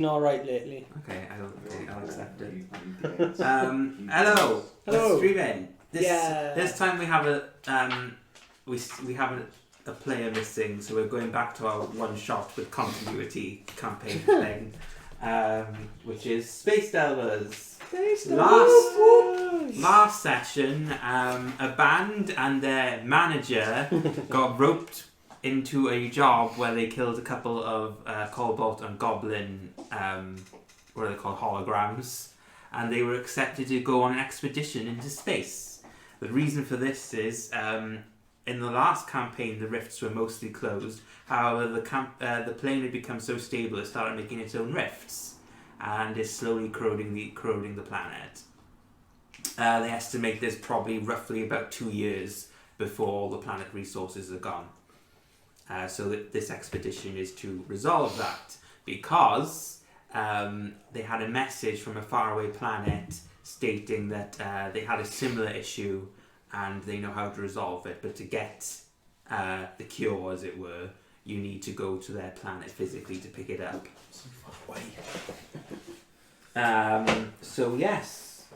Not right lately. Okay, I'll accept it. Hello. Let's stream in. This time we have we have a player missing, so we're going back to our one shot with continuity campaign thing, which is Space Delvers. Last session, a band and their manager got roped into a job where they killed a couple of Cobalt and Goblin, what are they called, holograms, and they were accepted to go on an expedition into space. The reason for this is, in the last campaign, the rifts were mostly closed. However, the plane had become so stable it started making its own rifts, and is slowly corroding the planet. They estimate there's probably roughly about 2 years before all the planet resources are gone. So this expedition is to resolve that, because they had a message from a faraway planet stating that they had a similar issue and they know how to resolve it, but to get the cure, as it were, you need to go to their planet physically to pick it up. So yes,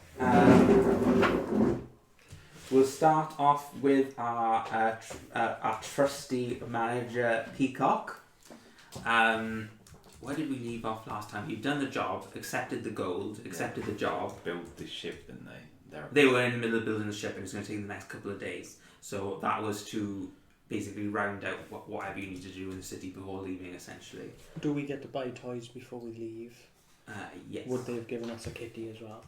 we'll start off with our trusty manager, Peacock. Where did we leave off last time? You've done the job, accepted the gold, accepted the job. Build the ship, didn't they? They were in the middle of building the ship, and it's going to take the next couple of days. So that was to basically round out whatever you need to do in the city before leaving, essentially. Do we get to buy toys before we leave? Yes. Would they have given us a kitty as well?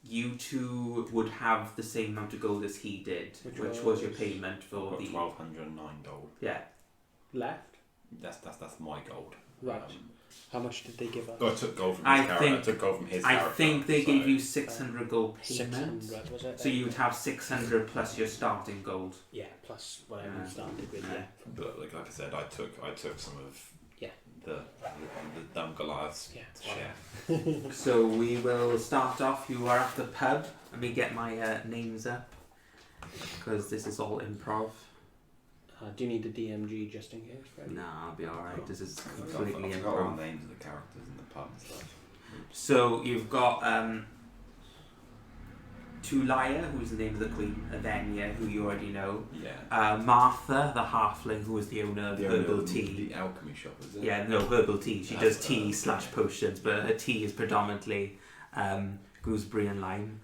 You two would have the same amount of gold as he did, which was your payment for the 1,209 gold. Yeah. Left? That's my gold. Right. How much did they give us? I took gold from his character. I took gold from his character. I think they gave you 600 gold payment. 600, was it? So you would have 600 plus your starting gold. Yeah, plus whatever you started with. Yeah. But like I said, I took some of the dumb Goliath's share. So we will start off. You are at the pub. Let me get my names up, because this is all improv. Do you need the DMG just in case, Freddy? Nah, I'll be alright. Cool. This is completely I've got all improv. the names of the characters in the pub and stuff. So you've got Tulaya, who's the name of the queen, Avenia, who you already know. Yeah. Martha, the halfling, who is the owner of Herbal Tea. The alchemy shop, is it? Yeah, no, Herbal Tea. She does tea / potions, but her tea is predominantly gooseberry and lime.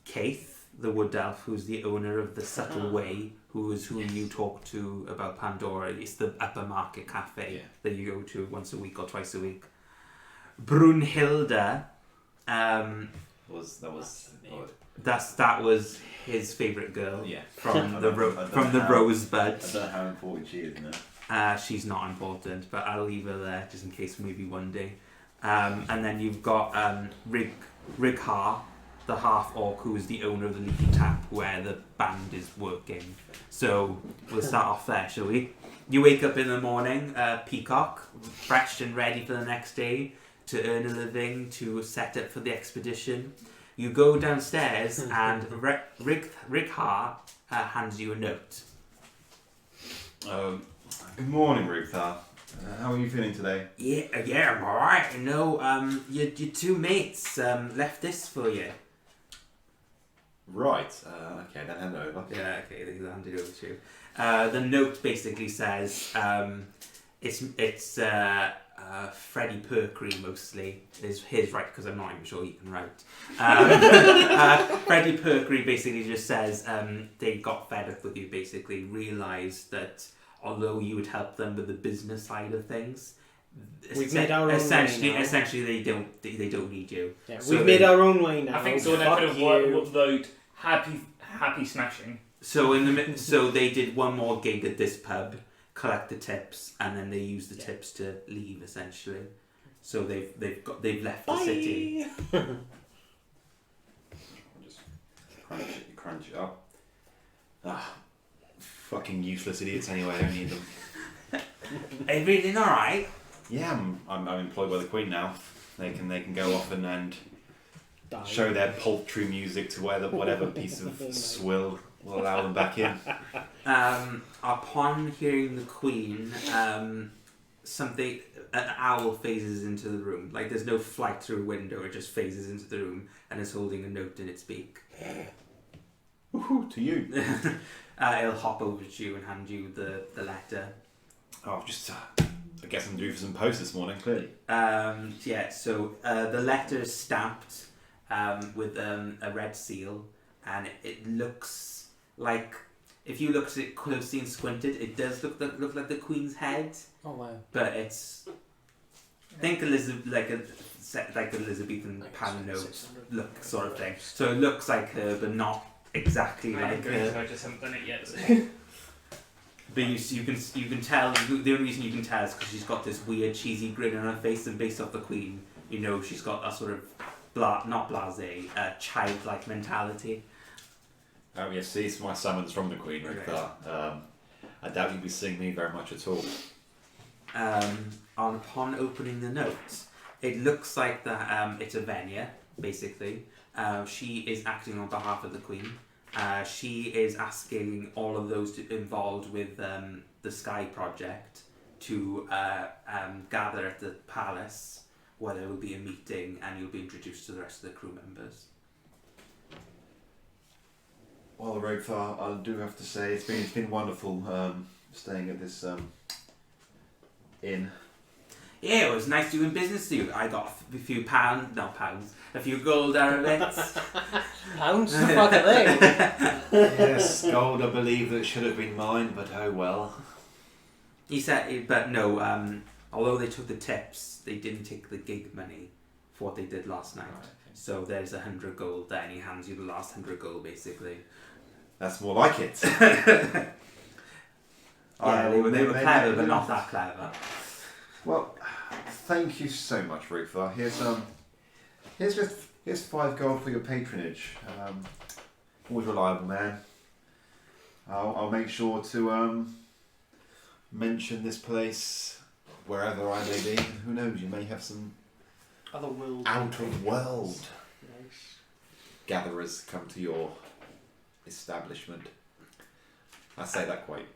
Keith, the wood elf, who's the owner of the Subtle Way, who you talk to about Pandora. It's the upper market cafe that you go to once a week or twice a week. Brunhilde, that was his favourite girl. Yeah. From the Rosebud. I don't know how important she is now. She's not important, but I'll leave her there just in case maybe one day. And then you've got Righar, the half orc, who is the owner of the Leaky Tap where the band is working. So we'll start off there, shall we? You wake up in the morning, Peacock, fresh and ready for the next day to earn a living, to set up for the expedition. You go downstairs and Righar hands you a note. Good morning, Righar. How are you feeling today? Yeah, I'm alright. You know, your two mates left this for you. Right. Okay, then hand it over. Yeah, okay, they handed it over to you. The note basically says it's Freddie Perkery mostly is his right, because I'm not even sure he can write. Freddie Perkery basically just says they got fed up with you. Basically, realised that although you would help them with the business side of things, we've made our own way now. Essentially, they don't need you. Yeah, so we've made our own way now. I think so. They could have vote happy smashing. So so they did one more gig at this pub, collect the tips, and then they use the tips to leave essentially. So they've left the city. Just crunch it up. Fucking useless idiots anyway. I don't need them. Everything all right? Yeah, I'm employed by the Queen now. They can go off and Die. show their paltry music to whatever piece of swill will allow them back in. Upon hearing the Queen, an owl phases into the room. Like there's no flight through a window, it just phases into the room and is holding a note in its beak. Woohoo, to you. It'll hop over to you and hand you the letter. Oh, just I guess I'm due for some post this morning. Clearly. So the letter is stamped with a red seal, and it looks like, if you look at it closely and squinted, it does look like the Queen's head. Oh wow. But it's think like Elizabethan pan note look sort of thing. So it looks like her, but not exactly like her. I just haven't done it yet. But you can tell. The only reason you can tell is because she's got this weird cheesy grin on her face, and based off the Queen, you know she's got a sort of not blasé, childlike mentality. Oh yes, see, it's my summons from the Queen. Okay. I doubt you'll be seeing me very much at all. Upon opening the note, it looks like that it's Avenia, basically. She is acting on behalf of the Queen. She is asking all of those involved with the Sky Project to gather at the palace, where there will be a meeting and you'll be introduced to the rest of the crew members. Well, Roadfar, I do have to say it's been wonderful staying at this inn. Yeah, it was nice doing business with you. I got a few gold out of it. Pounds? The fuck are they? Yes, gold. I believe that should have been mine, but oh well. He said, but no, although they took the tips, they didn't take the gig money for what they did last night. Right, okay. So there's 100 gold there, and he hands you the last 100 gold, basically. That's more like it. Yeah, they were clever, but not that clever. Well, thank you so much, Roadfar. Here's 5 gold for your patronage. Always reliable, man. I'll make sure to mention this place wherever I may be. Who knows? You may have some Other world. out of world Nice. gatherers come to your establishment. I say that quite,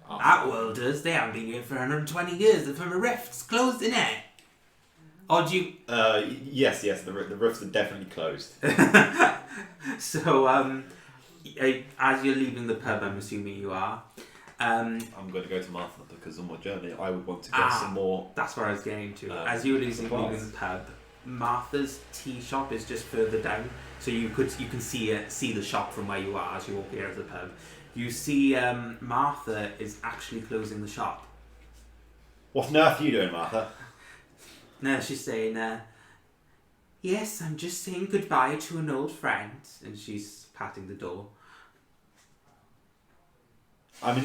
Outworlders, they haven't been here for 120 years. The firm of Rift's closed in it. Or do you... Yes, the roofs are definitely closed. So, as you're leaving the pub, I'm assuming you are. I'm going to go to Martha because on my journey I would want to get some more. That's where I was getting to. As you were leaving supplies. the pub, Martha's tea shop is just further down, so you can see the shop from where you are as you walk out of the pub. You see, Martha is actually closing the shop. What on earth are you doing, Martha? No, she's saying, yes, I'm just saying goodbye to an old friend, and she's patting the door. I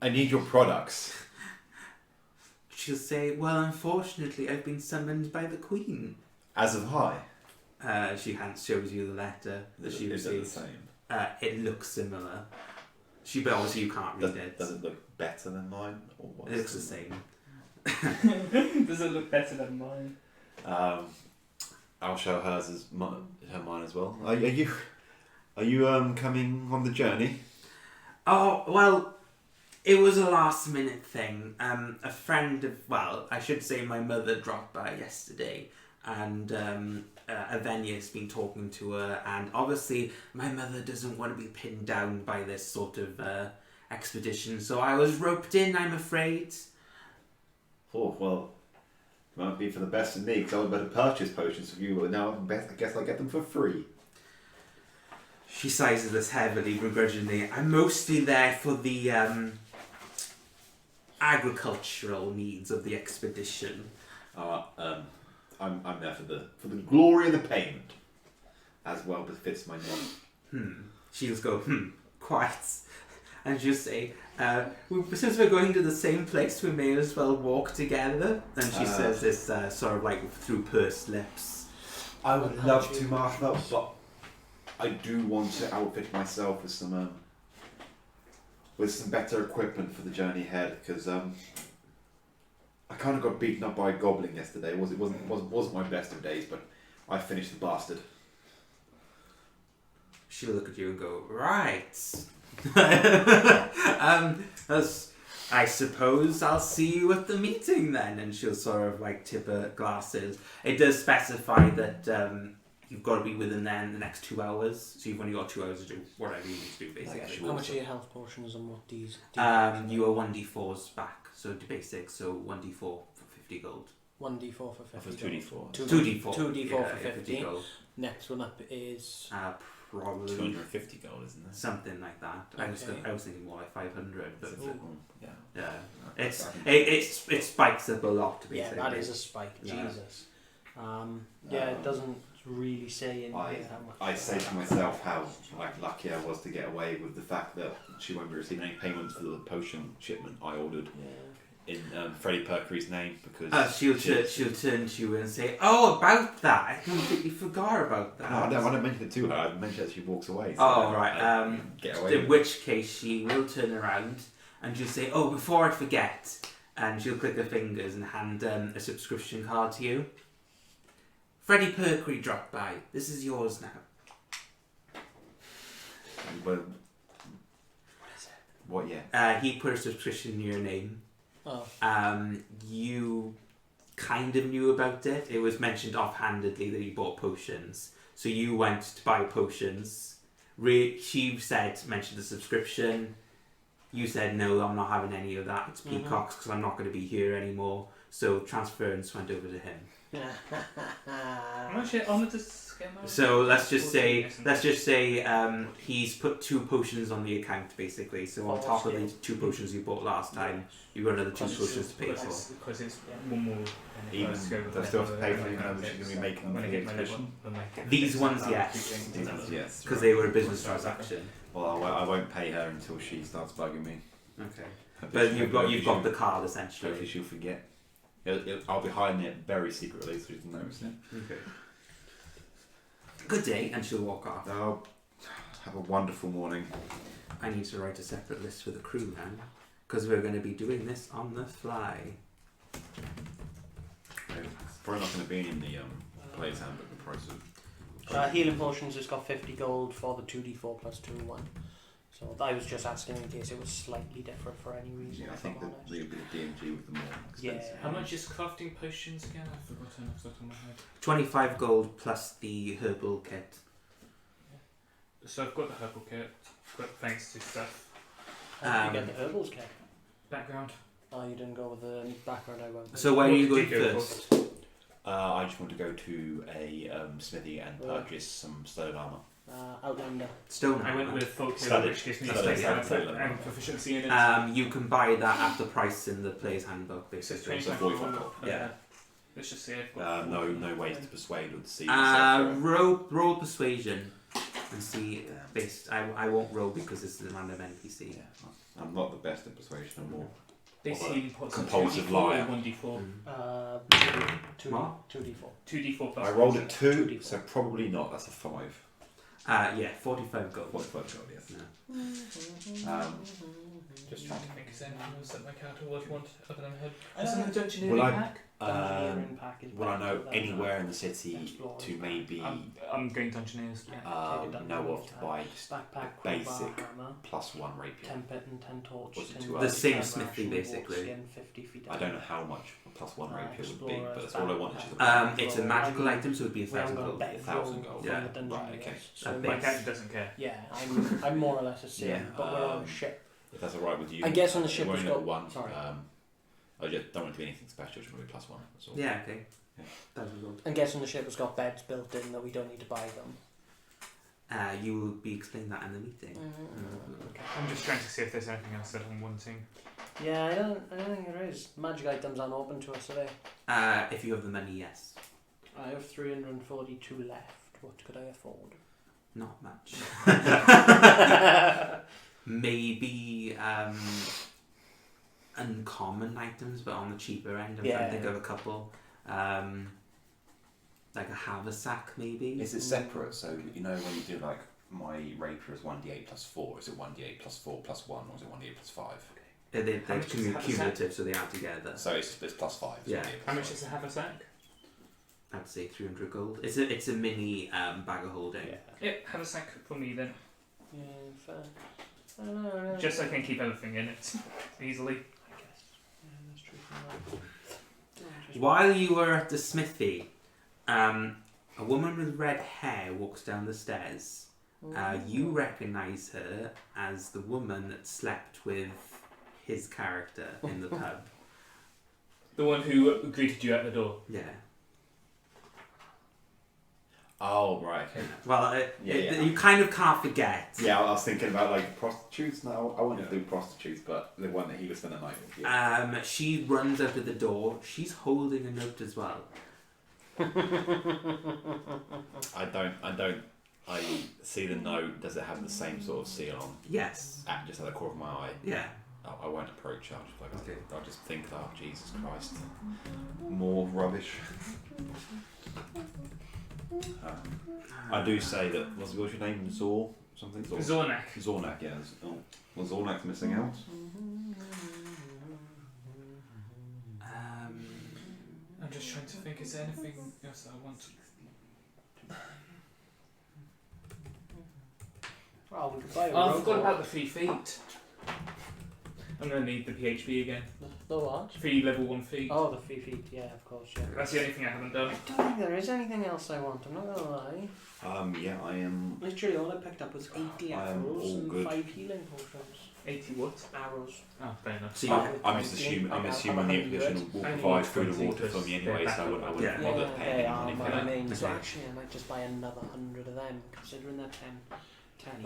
need your products. She'll say, well, unfortunately, I've been summoned by the Queen. As of high. She shows you the letter that she Is it the received. same? It looks similar. But obviously you can't read it. Does it look better than mine? Or what's It looks the same. Does it look better than mine? I'll show hers as mine as well. Are you coming on the journey? Oh, well, it was a last minute thing. A friend of, I should say my mother dropped by yesterday, and Avenia's been talking to her, and obviously my mother doesn't want to be pinned down by this sort of expedition, so I was roped in, I'm afraid. Oh, well, it might be for the best of me, because I was about to purchase potions for you, but now I guess I'll get them for free. She sizes this heavily, begrudgingly. I'm mostly there for the agricultural needs of the expedition. I'm there for the glory of the payment, as well befits my name. She'll go, quite. And she'll say, since we're going to the same place, we may as well walk together. And she says this sort of like through pursed lips. I would love to, Martha, but I do want to outfit myself with some better equipment for the journey ahead, because I kind of got beaten up by a goblin yesterday. It wasn't my best of days, but I finished the bastard. She'll look at you and go, right. That's I suppose I'll see you at the meeting then. And she'll sort of like tip her glasses. It does specify that you've got to be within there in the next 2 hours. So you've only got 2 hours to do whatever you need to do, basically. How much are your health potions and what D's? You are 1d4s back, so the basics. So 1d4 for 50 gold. 1d4 for 50. For 2d4. 2d4. 2d4 yeah, for 50. gold. Next one up is Probably 250 gold, isn't there? something like that. Okay. I was thinking more like 500, but Yeah. yeah, it spikes up a lot. Basically. yeah, that is a spike. Yeah. Jesus. It doesn't really say in here how much. I say to myself how lucky I was to get away with the fact that she won't be receiving any payments for the potion shipment I ordered in Freddie Perkery's name because she'll turn to you and say, "Oh, about that, I completely forgot about that." No, I don't mention it to her. I mention it as she walks away. So Oh, right. get away. In which case, she will turn around and she'll say, "Oh, before I forget," and she'll click her fingers and hand a subscription card to you. Freddie Perkery dropped by. This is yours now. But, what? Yeah. He put a subscription in your name. Oh. You kind of knew about it. It was mentioned offhandedly that you bought potions. So you went to buy potions. She mentioned the subscription. You said, no, I'm not having any of that. It's Peacocks because I'm not going to be here anymore. So transference went over to him. I'm actually honoured to get my. So let's just say he's put 2 potions on the account basically. So on top of the 2 potions you bought last time, you've got another 2 potions to pay for. Because it's one more. Even do I still have to pay for it, even though she's going to be making When I the get my expedition? level. These ones, yes. These ones, yes. Because they were a business transaction. Well, I won't pay her until she starts bugging me. Okay. But you've got the card essentially. Hopefully she'll forget. I'll be hiding it very secretly so she doesn't notice it. Okay. Good day, and she'll walk off. Oh, have a wonderful morning. I need to write a separate list for the crew now, because we're going to be doing this on the fly. It's probably not going to be in the player's handbook, the price of... Healing potions has got 50 gold for the 2d4 plus 2 1. So I was just asking in case it was slightly different for any reason. Yeah, I if think I'm that honest. the DMG with the more expensive. Yeah. How much is crafting potions again? I've forgotten off the top of my head. 25 gold plus the herbal kit. So I've got the herbal kit, got thanks to stuff. How did you get the herbals kit? Background. Oh, you didn't go with the background I went with. So where are What you did going you go first? I just want to go to a smithy and purchase some stone armour. Outlander. Stone I went armor. with folk Study. which gives me Study, strength study, and study. proficiency in it. You can buy that at the price in the player's handbook, So it's basically. 25 45 gold. gold. Yeah. Let's just say I've got. No ways to persuade or deceive Roll persuasion and see. I won't roll because this is a random NPC. Yeah, I'm not the best at persuasion. I'm more. Basically, what's compulsive 2d4 liar. or 1d4? 2d4. 2d4 plus I rolled a 1. 2, 2d4. so probably not. That's a 5. 45 gold. 45 gold, yes. Yeah. Just trying to think, is there anything else that my character would want other than head? Uh, Is there a dungeoneering well, pack? Dungeoneering pack is Will I know better than, anywhere in the city Explorer's to pack. maybe I'm going dungeoneers. know of to buy just backpack, basic crowbar, hammer, +1 rapier? 10 pit and 10 torch. What's it 10 to rope, The same 10 smithy, ration, basically. wolf skin, 50 feet I don't know how much a +1 rapier would be, Explorer's but that's all I want. Is just backpack. It's a magical item, so it would be We haven't 1,000 got a gold. better 1,000 view gold. from Yeah. the dungeon Right, okay. yet, so A My base. character doesn't care. yeah, I'm more or less the same, Yeah, but we're on a ship. if that's alright with you. I guess on the it ship won't it's have got- a 1. sorry. I just don't want to do anything special, just want to be +1. That's all. Yeah, okay. Yeah. 1,000 gold. I'm guessing the ship has got beds built in that we don't need to buy them. You will be explaining that in the meeting. Okay. I'm just trying to see if there's anything else that I'm wanting. Yeah, I don't think there is. Magic items aren't open to us today. If you have the money, yes. I have 342 left. What could I afford? Not much. Maybe uncommon items, but on the cheaper end. I'm trying Yeah. to think of a couple. Like a haversack, maybe. Is it separate? So you know when you do like my rapier is 1d8 +4. Is it 1d8 +4 +1, or is it 1d8 +5? They're How much is a haversack? cumulative, so they add together. So it's +5. Yeah. How much is a haversack? I'd say 300 gold. It's a mini bag of holding. Yep, haversack for me then. Yeah, fair. I don't know. Just so I can keep everything in it easily. While you were at the smithy, a woman with red hair walks down the stairs. You recognise her as the woman that slept with his character in the pub. The one who greeted you at the door. Yeah. Oh, right. Well, Yeah. you kind of can't forget. Yeah, I was thinking about like prostitutes. No, I wouldn't do prostitutes, but the one that he would spend the night with. Yeah. She runs out of the door. She's holding a note as well. I see the note. Does it have the same sort of seal on? Yes. Just at the corner of my eye. Yeah. I won't approach her. Okay. I'll just think, oh Jesus Christ. More rubbish. I do say that. What's your name? Zor? Something? Zornak. Zornak, yeah. Was Zornak missing out? I'm just trying to think, is there anything else that I want to... Well, we could buy a Oh, I forgot robot. about the 3 feet. I'm going to need the PHB again. The what? 3 level 1 feet. Oh, the 3 feet, yeah, of course, yeah. That's the only thing I haven't done. I don't think there is anything else I want, I'm not gonna lie. Yeah, I am. Literally all I picked up was 80 I am arrows all and good. 5 healing potions. 80 what? Arrows. Oh, fair enough. So you, I'm just assuming. I'm assuming the Expedition will I need provide food and 20 water for me anyway, so I wouldn't Yeah. bother Yeah, paying they any are money for my that. main, so Okay. actually I might just buy another 100 of them, considering they're 10 each.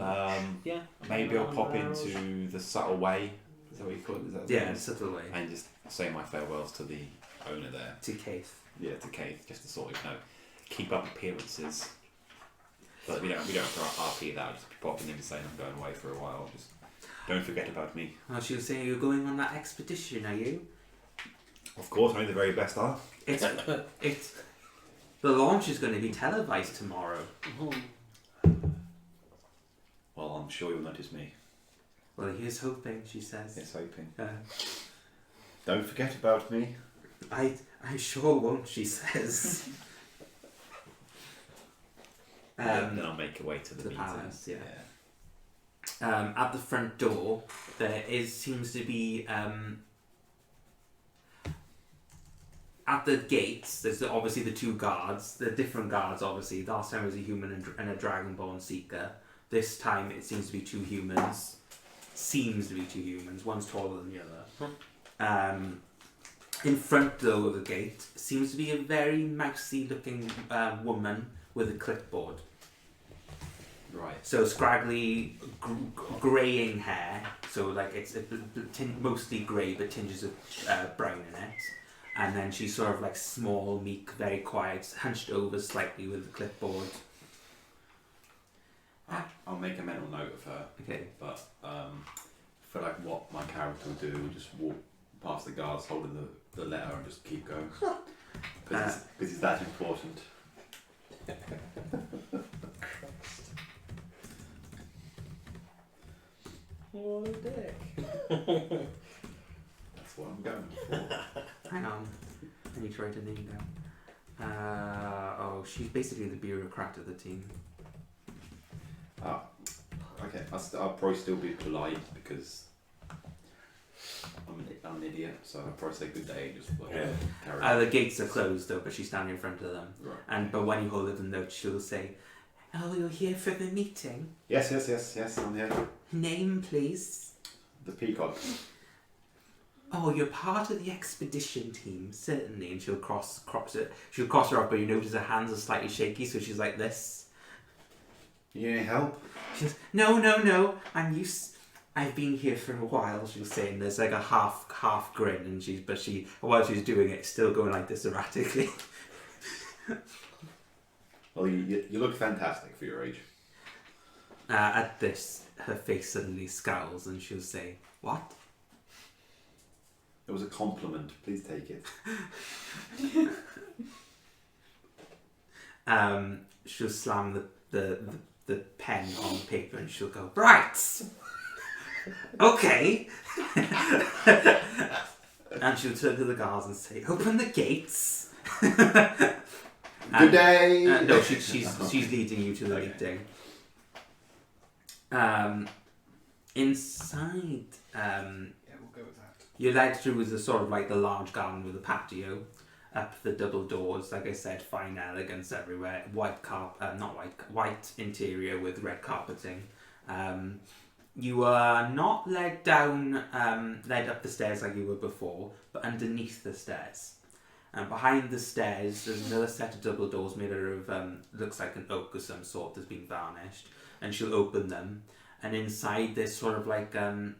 Yeah. Maybe I'll another pop 100 arrows. into the subtle way. Is that what you call it? Is that yeah, subtle way. and just say my farewells to the owner there. To Keith. Yeah, to Keith, just to sort of keep up appearances. But we don't have to RP that. I'll just be popping in and saying I'm going away for a while. Just don't forget about me. Oh, she was saying you're going on that expedition, are you? Of course, only the very best are. It's the launch is going to be televised tomorrow. Well, I'm sure you'll notice me. Well, here's hoping, she says. Yes, hoping. Don't forget about me. I sure won't, she says. Then I'll make a way to the the meeting. palace, yeah. At the front door, there seems to be at the gates. There's obviously the 2 guards. The different guards, obviously. Last time it was a human and a dragonborn seeker. This time it seems to be 2 humans. Seems to be 2 humans. One's taller than the other. In front though of the gate seems to be a very mousy looking woman with a clipboard. Right. So scraggly, greying hair. So like it's mostly grey, but tinges of brown in it. And then she's sort of like small, meek, very quiet, hunched over slightly with the clipboard. I'll make a mental note of her. Okay. But for like what my character would do, would just walk past the guards holding the letter and just keep going. Because it's that important. What a dick. That's what I'm going for. Hang on. I need to write her name down. She's basically the bureaucrat of the team. Okay, I'll probably still be polite because I'm an idiot, so I'll probably say good day and just carry on. The gates are closed though, but she's standing in front of them. Right. But when you hold her the note, she'll say, "Oh, you're here for the meeting. Yes, I'm here. Name, please." The peacock. "Oh, you're part of the expedition team, certainly." And she'll cross her up, but you notice her hands are slightly shaky, so she's like this. You need any help? She says, No, I've been here for a while, she'll say, and there's like a half grin, and while she's doing it, still going like this erratically. Well, you look fantastic for your age. At this, her face suddenly scowls, and she'll say, "What?" It was a compliment. Please take it. She'll slam the pen on paper and she'll go, "Right, okay." And she'll turn to the guards and say, "Open the gates." Good day. No, she's leading you to the meeting. Inside, Yeah, we'll go with that. You're led through the sort of like the large garden with a patio, up the double doors. Like I said, fine elegance everywhere. White interior with red carpeting. You are not led up the stairs like you were before, but underneath the stairs. And behind the stairs, there's another set of double doors made out of, looks like an oak of some sort that's been varnished. And she'll open them. And inside there's sort of like a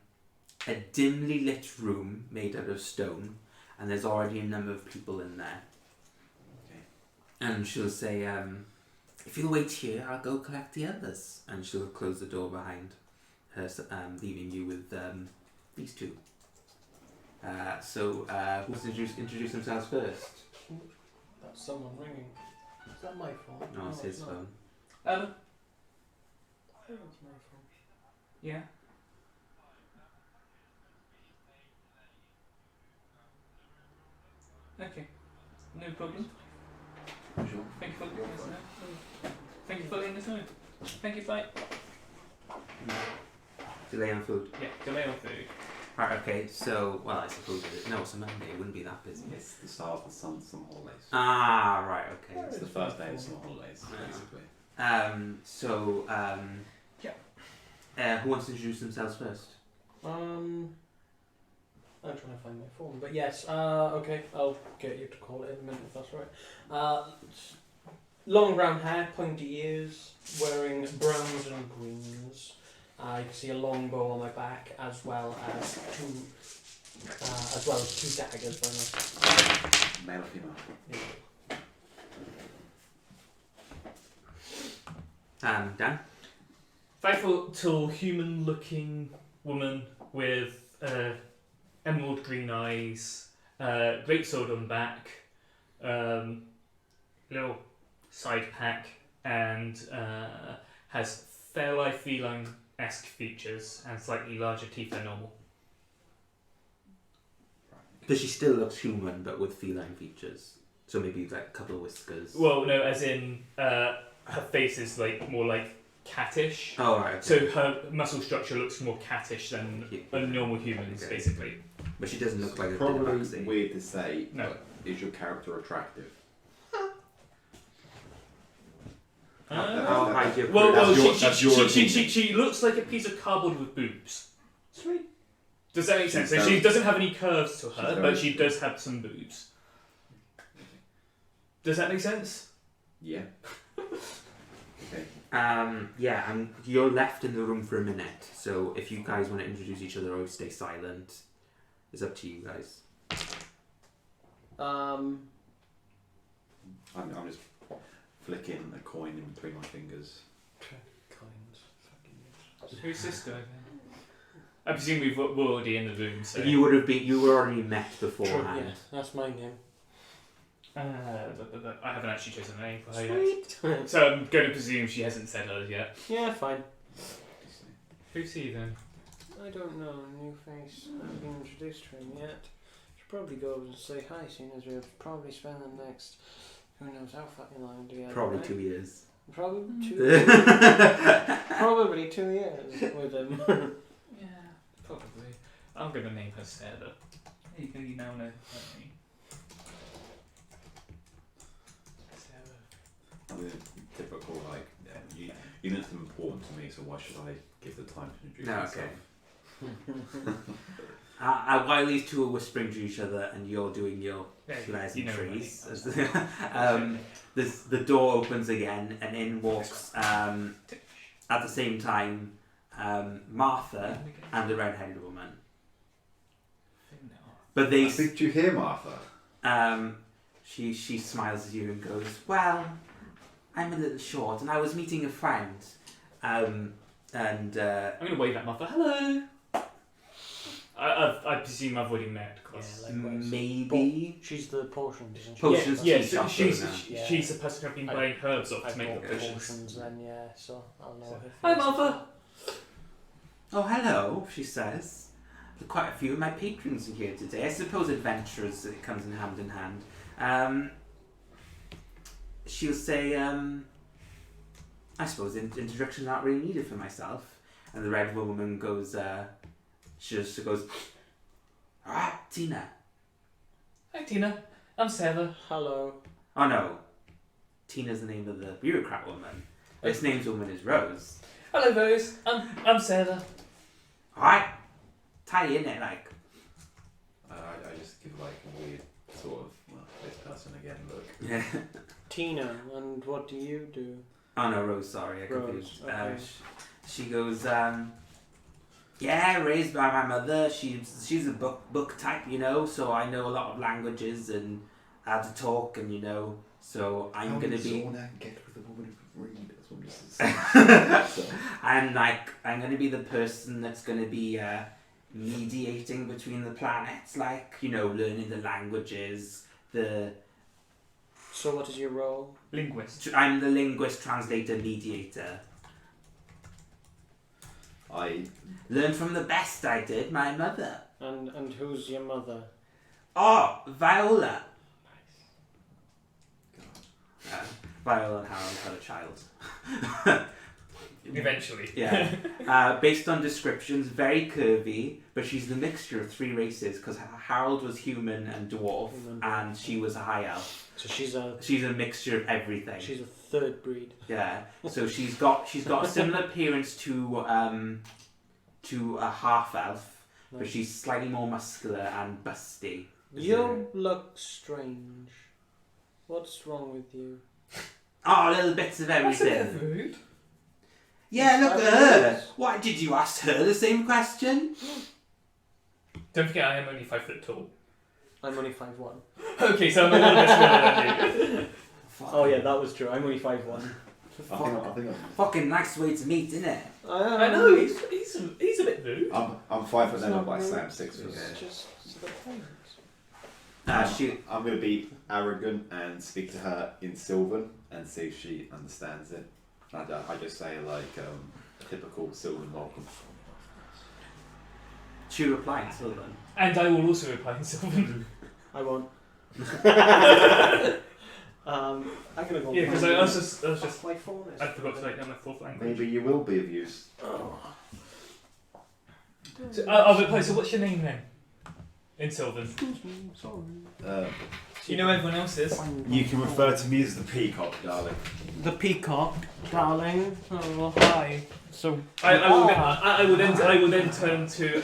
dimly lit room made out of stone. And there's already a number of people in there. Okay. And she'll say, if you'll wait here, I'll go collect the others. And she'll close the door behind her, leaving you with these two. So who wants to introduce themselves first? That's someone ringing. Is that my phone? No, it's his phone. Hello. I think it's my phone. Yeah. Okay. No problem. Sure. Thank you for letting us know. Thank you for letting us know. Thank you, bye. Delay on food. Yeah, delay on food. Right, okay, so, well, I suppose it's a Monday, it wouldn't be that busy. It's the start of the summer holidays. Ah, right, okay. It's the first day of summer holidays, Yeah. basically. Who wants to introduce themselves first? I'm trying to find my phone, but yes. Okay, I'll get you to call it in a minute if that's right. Long brown hair, pointy ears, wearing browns and greens. You can see a long bow on my back, as well as two daggers. Male or female? Yeah. Dan? 5 foot tall, human looking woman with emerald green eyes, great sword on the back, little side pack, and has fairly feline-esque features and slightly larger teeth than normal. Because she still looks human, but with feline features. So maybe like a couple of whiskers. Well, no, as in her face is like more like cattish. Oh, right, okay. So her muscle structure looks more cattish than a normal human's, Okay. basically. But she doesn't look like a Probably Divaxi. weird to say, No. but is your character attractive? I'll hide your Well, That's your she looks like a piece of cardboard with boobs. Sweet. Does that make sense? So She's she very- doesn't have any curves to she's her, very- but she does have some boobs. Does that make sense? Yeah. Okay. Yeah, and you're left in the room for a minute. So if you guys want to introduce each other or stay silent, it's up to you guys. Um. I'm just flicking a coin in between my fingers. Coins. Fucking Who's this guy then? I presume we're already in the room, so... You were already met True, beforehand. yeah, that's my name. I haven't actually chosen a name for her Sweet. yet. So I'm going to presume she hasn't said hers yet. Yeah, fine. Who's he then? I don't know. New face. I haven't been introduced to him yet. Should probably go over and say hi, seeing as we'll probably spend the next who knows how fucking long together. Probably right? 2 years. Probably 2 years. Probably 2 years with him. Yeah, probably. I'm going to name her Sarah. You now know her name. Sarah. I'm the typical, like, you know something important to me, so why should I give the time to introduce No, myself? Okay. While these two are whispering to each other and you're doing your Yeah, you know pleasantries, what the door opens again and in walks, at the same time, Martha and the red-headed woman. But they, Did you hear, Martha? she smiles at you and goes, "Well, I'm a little short, and I was meeting a friend, and I'm going to wave at Martha. Hello! I presume I've already met, because... Yeah, likewise. maybe She's the potions, isn't she? Potions. Yeah, tea so shop she's, owner. Yeah. she's supposed to have been buying herbs off I to make bought the the potions. potions then, yeah, so I'll know her. Hi, face. Martha! Oh, hello," she says. "Quite a few of my patrons are here today. I suppose adventurers, it comes in hand. She'll say, I suppose introductions aren't really needed for myself." And the red woman goes, she just goes, Alright, Tina. Hi, Tina. I'm Sarah. Hello. Oh no. Tina's the name of the bureaucrat woman. This name's woman is Rose. Hello, Rose. I'm Sarah. Alright. Tidy in it, like. I just give like a weird sort of this person again look. Yeah. Tina, and what do you do? Oh no, Rose, sorry, I Rose, confused. okay. She goes, yeah, raised by my mother. She's a book type, you know, so I know a lot of languages and how to talk, and you know, so I'm gonna be. Get with a woman who can read. That's what I'm just saying. I'm gonna be the person that's gonna be mediating between the planets, like, you know, learning the languages. So what is your role? Linguist. I'm the linguist, translator, mediator. I Learn from the best I did, my mother. And who's your mother? Oh, Viola. Viola and Harold had a child. Eventually. Yeah. Based on descriptions, very curvy, but she's the mixture of 3 races because Harold was human and dwarf, and she was a high elf. So she's a She's a mixture of everything. she's a third breed. Yeah. So she's got a similar appearance to a half elf, but she's slightly more muscular and busty. You look strange. What's wrong with you? Oh, little bits of That's a bit everything. rude. Yeah, look at her. Why did you ask her the same question? Don't forget, I am only 5 foot tall. I'm only 5'1". Okay, so I'm a little bit smaller than you. Oh yeah, that was true. I'm only 5'1". think I'm Fucking nice way to meet, innit? I know, he's a bit rude. I'm 5'11", but I say I'm 6 foot. It's just the point. I'm going to be arrogant and speak to her in Sylvan and see if she understands it. I just say like typical Sylvan welcome. She replied, Sylvan. And I will also reply in Sylvan. I won't. I'm gonna go. Yeah, because I was just my phone is. I forgot to write down my 4th language. Maybe you will be of use. Oh. So, I'll reply. So what's your name then? In Sylvan. Excuse me, sorry. You know everyone else's. You can refer to me as the peacock, darling. The peacock, darling. Oh, hi. So I will then turn to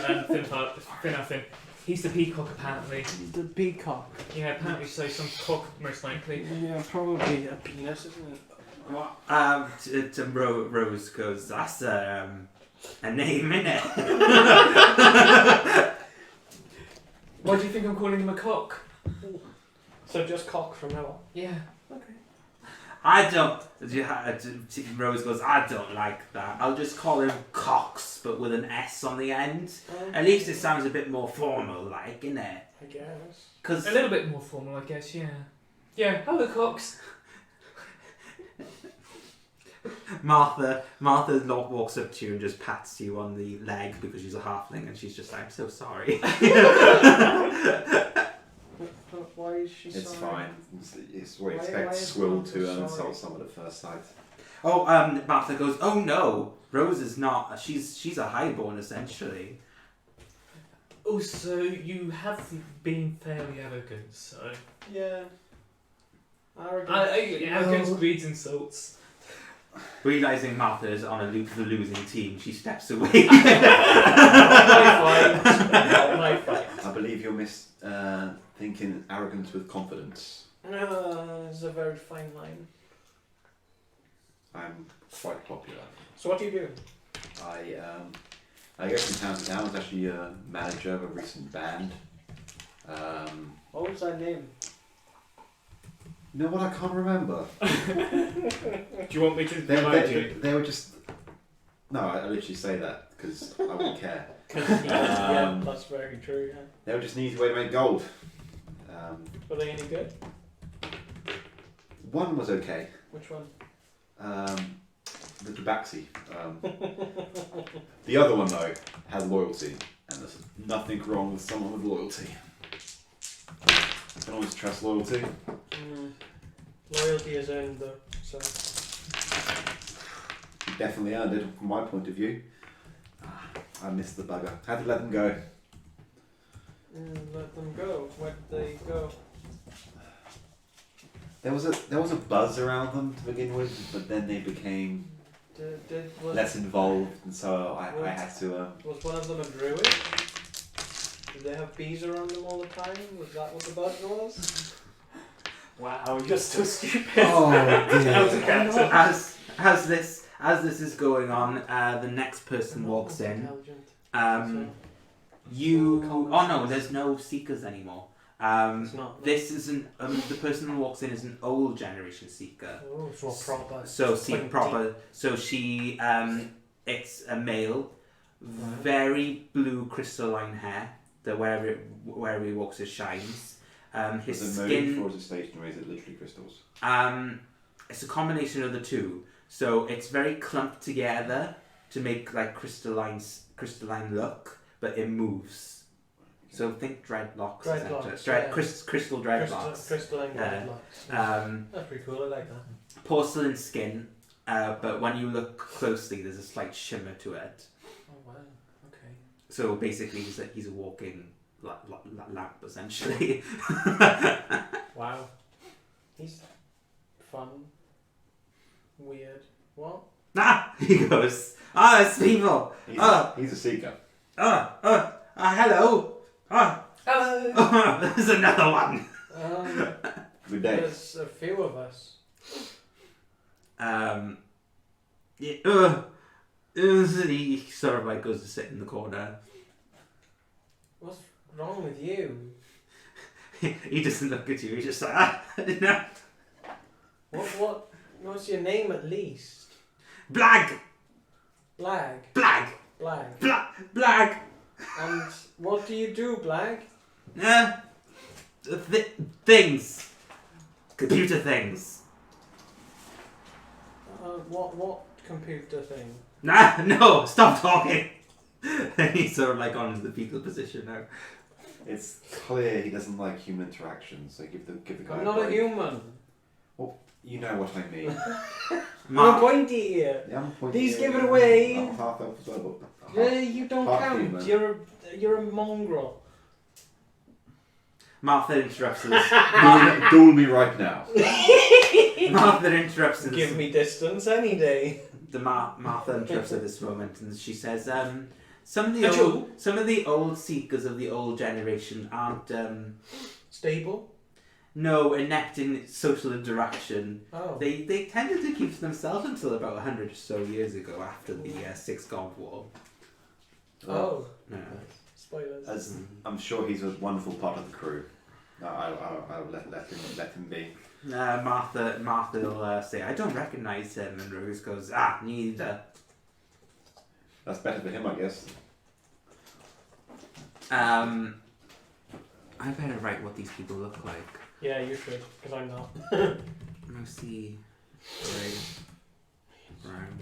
Finarfin. He's the peacock apparently. the peacock. Yeah, apparently so. Some cock most likely. Yeah, probably a penis, isn't it? What? To Rose goes, that's a name, innit? Why do you think I'm calling him a cock? So just cock from now on. Yeah. Okay. I don't. Rose goes, I don't like that. I'll just call him Cox, but with an S on the end. At least it sounds a bit more formal, like, innit? I guess. Because A little bit more formal, I guess. Yeah. Yeah. Hello, cocks. Martha walks up to you and just pats you on the leg because she's a halfling, and she's just like, I'm so sorry. Why is she It's sorry? fine. It's what you Why expect is Swill Martha to sorry? insult someone at first sight. Oh, Martha goes, oh no, Rose is not. She's a highborn essentially. Also, you have been fairly arrogant, so. Yeah. Arrogance breeds insults. Realizing Martha is on the losing team, she steps away. My fight. I believe you're thinking arrogance with confidence. It's a very fine line. I'm quite popular. So what do you do? I go from town to town. I was actually a manager of a recent band. What was that name? You know what? I can't remember. Do you want me to They, remind you? they were just. No, I literally say that because I wouldn't care. Yeah, that's very true. Yeah. They were just an easy way to make gold. Were they any good? One was okay. Which one? The Tabaxi. The other one though has loyalty, and there's nothing wrong with someone with loyalty. I can always trust loyalty. Loyalty is earned though, so. You definitely earned it from my point of view. I missed the bugger. Had to let them go. let them go. Where did they go? There was a buzz around them to begin with, but then they became Was, less involved, and so I had to. was one of them a druid? Did they have bees around them all the time? Was that what the buzz was? Wow, you're so stupid. Oh Out of character. As this is going on, the next person walks in. Intelligent. You. Common Oh no, sense. there's no seekers anymore. It's not. This isn't. The person who walks in is an old generation seeker. Oh, it's more proper. So see 20. proper. So she. It's a male, very blue crystalline hair. That wherever he walks, it shines. His Is it skin. moved or is it stationary? Is it literally crystals? It's a combination of the two. So it's very clumped together to make like crystalline look, but it moves. So think dreadlocks. Dreadlocks, etc. yeah. Crystal dreadlocks. Crystalline Yeah. dreadlocks. That's pretty cool. I like that. Porcelain skin, but when you look closely, there's a slight shimmer to it. Oh wow. Okay. So basically, he's a walking lamp essentially. Wow. He's fun. Weird. What? He goes. It's people. He's a seeker. Hello. Hello. There's another one. Good day. There's a few of us. He sort of like goes to sit in the corner. What's wrong with you? He doesn't look at you. He's just like, no. What's your name at least? Blag. Blag. Blag. Blag. Blag. And what do you do, Blag? Things. Computer things. What computer thing? No, stop talking. He's sort of like on the fetal position now. It's clear he doesn't like human interaction, so give the guy I'm a not a break. human. You know what I mean. I'm a pointy ear. Yeah, I'm pointing These at give you. it away. I'm half elf as well, but You don't half count. human. You're a mongrel. Martha interrupts us. Duel me right now. Martha interrupts us. Give me distance any day. Martha interrupts at this moment, and she says, "Some of Achoo. the old seekers of the old generation aren't Stable. inept in social interaction. Oh. They tended to keep to themselves until about 100 or so years ago after the Six God War. Oh. No. Spoilers. As I'm sure he's a wonderful part of the crew. I'll let him be. Martha will say, "I don't recognise him," and Rose goes, neither. That's better for him, I guess. I better write what these people look like. Yeah, you should, because I'm not. Mostly brown,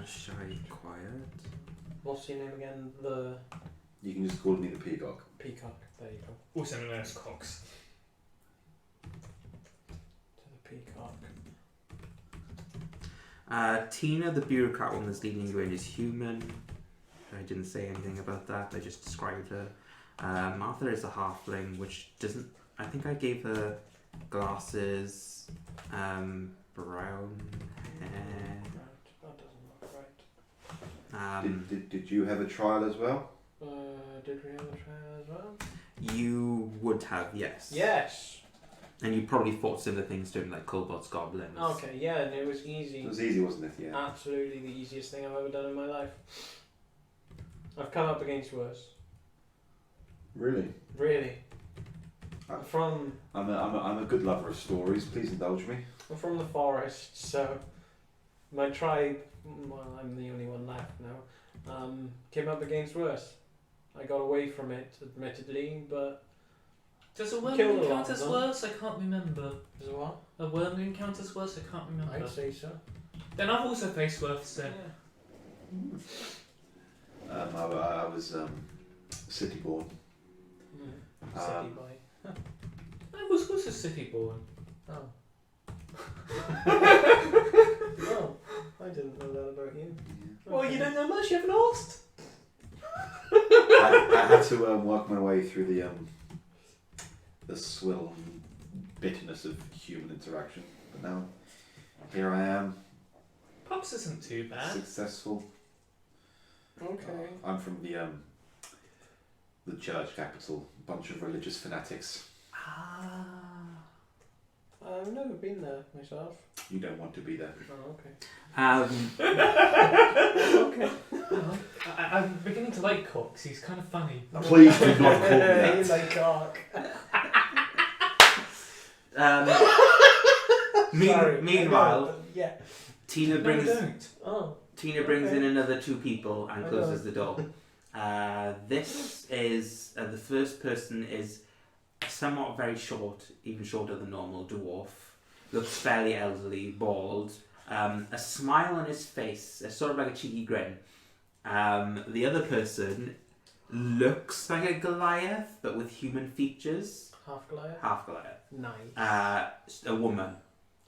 shy, quiet. What's your name again? You can just call me the peacock. Peacock. There you go. Also known as Cox. To the peacock. Tina, the bureaucrat one that's leading you in, is human. I didn't say anything about that. I just described her. Martha is a halfling, which doesn't. I think I gave her glasses, brown hair. Right. That doesn't look right. Did you have a trial as well? Did we have a trial as well? You would have, yes. Yes. And you probably fought similar things to him, like kobolds, goblins. Okay, yeah, and it was easy. It was easy, wasn't it? Yeah. Absolutely the easiest thing I've ever done in my life. I've come up against worse. Really? Really. Ah. I'm I'm a good lover of stories. Please indulge me. from the forest, so my tribe, well, I'm the only one left now, came up against worse. I got away from it, admittedly, but... Does a worm Killed a lot encounter of them. worse? I can't remember. Is it what? A worm encounters worse? I can't remember. I'd say so. Then I've also faced worse, so... I was city born. City boy. I was also city born. Oh. Oh, I didn't know that about you. Well, Okay. you don't know much, you haven't asked. I had to work my way through the swill and bitterness of human interaction, but now here I am, Pops isn't too bad. successful. Okay. I'm from the church capital, bunch of religious fanatics. I've never been there myself. You don't want to be there. Oh, okay. Okay. I'm beginning to like Cox. He's kind of funny. Please do not call me You that. like cock. Sorry, Meanwhile, I know, but yeah. Tina No, brings don't. Oh. Tina brings in another 2 people and I closes know. the door. This is the first person is somewhat very short, even shorter than normal, dwarf. Looks fairly elderly, bald. A smile on his face, sort of like a cheeky grin. The other person looks like a Goliath, but with human features. Half Goliath. Half Goliath. Nice. A woman.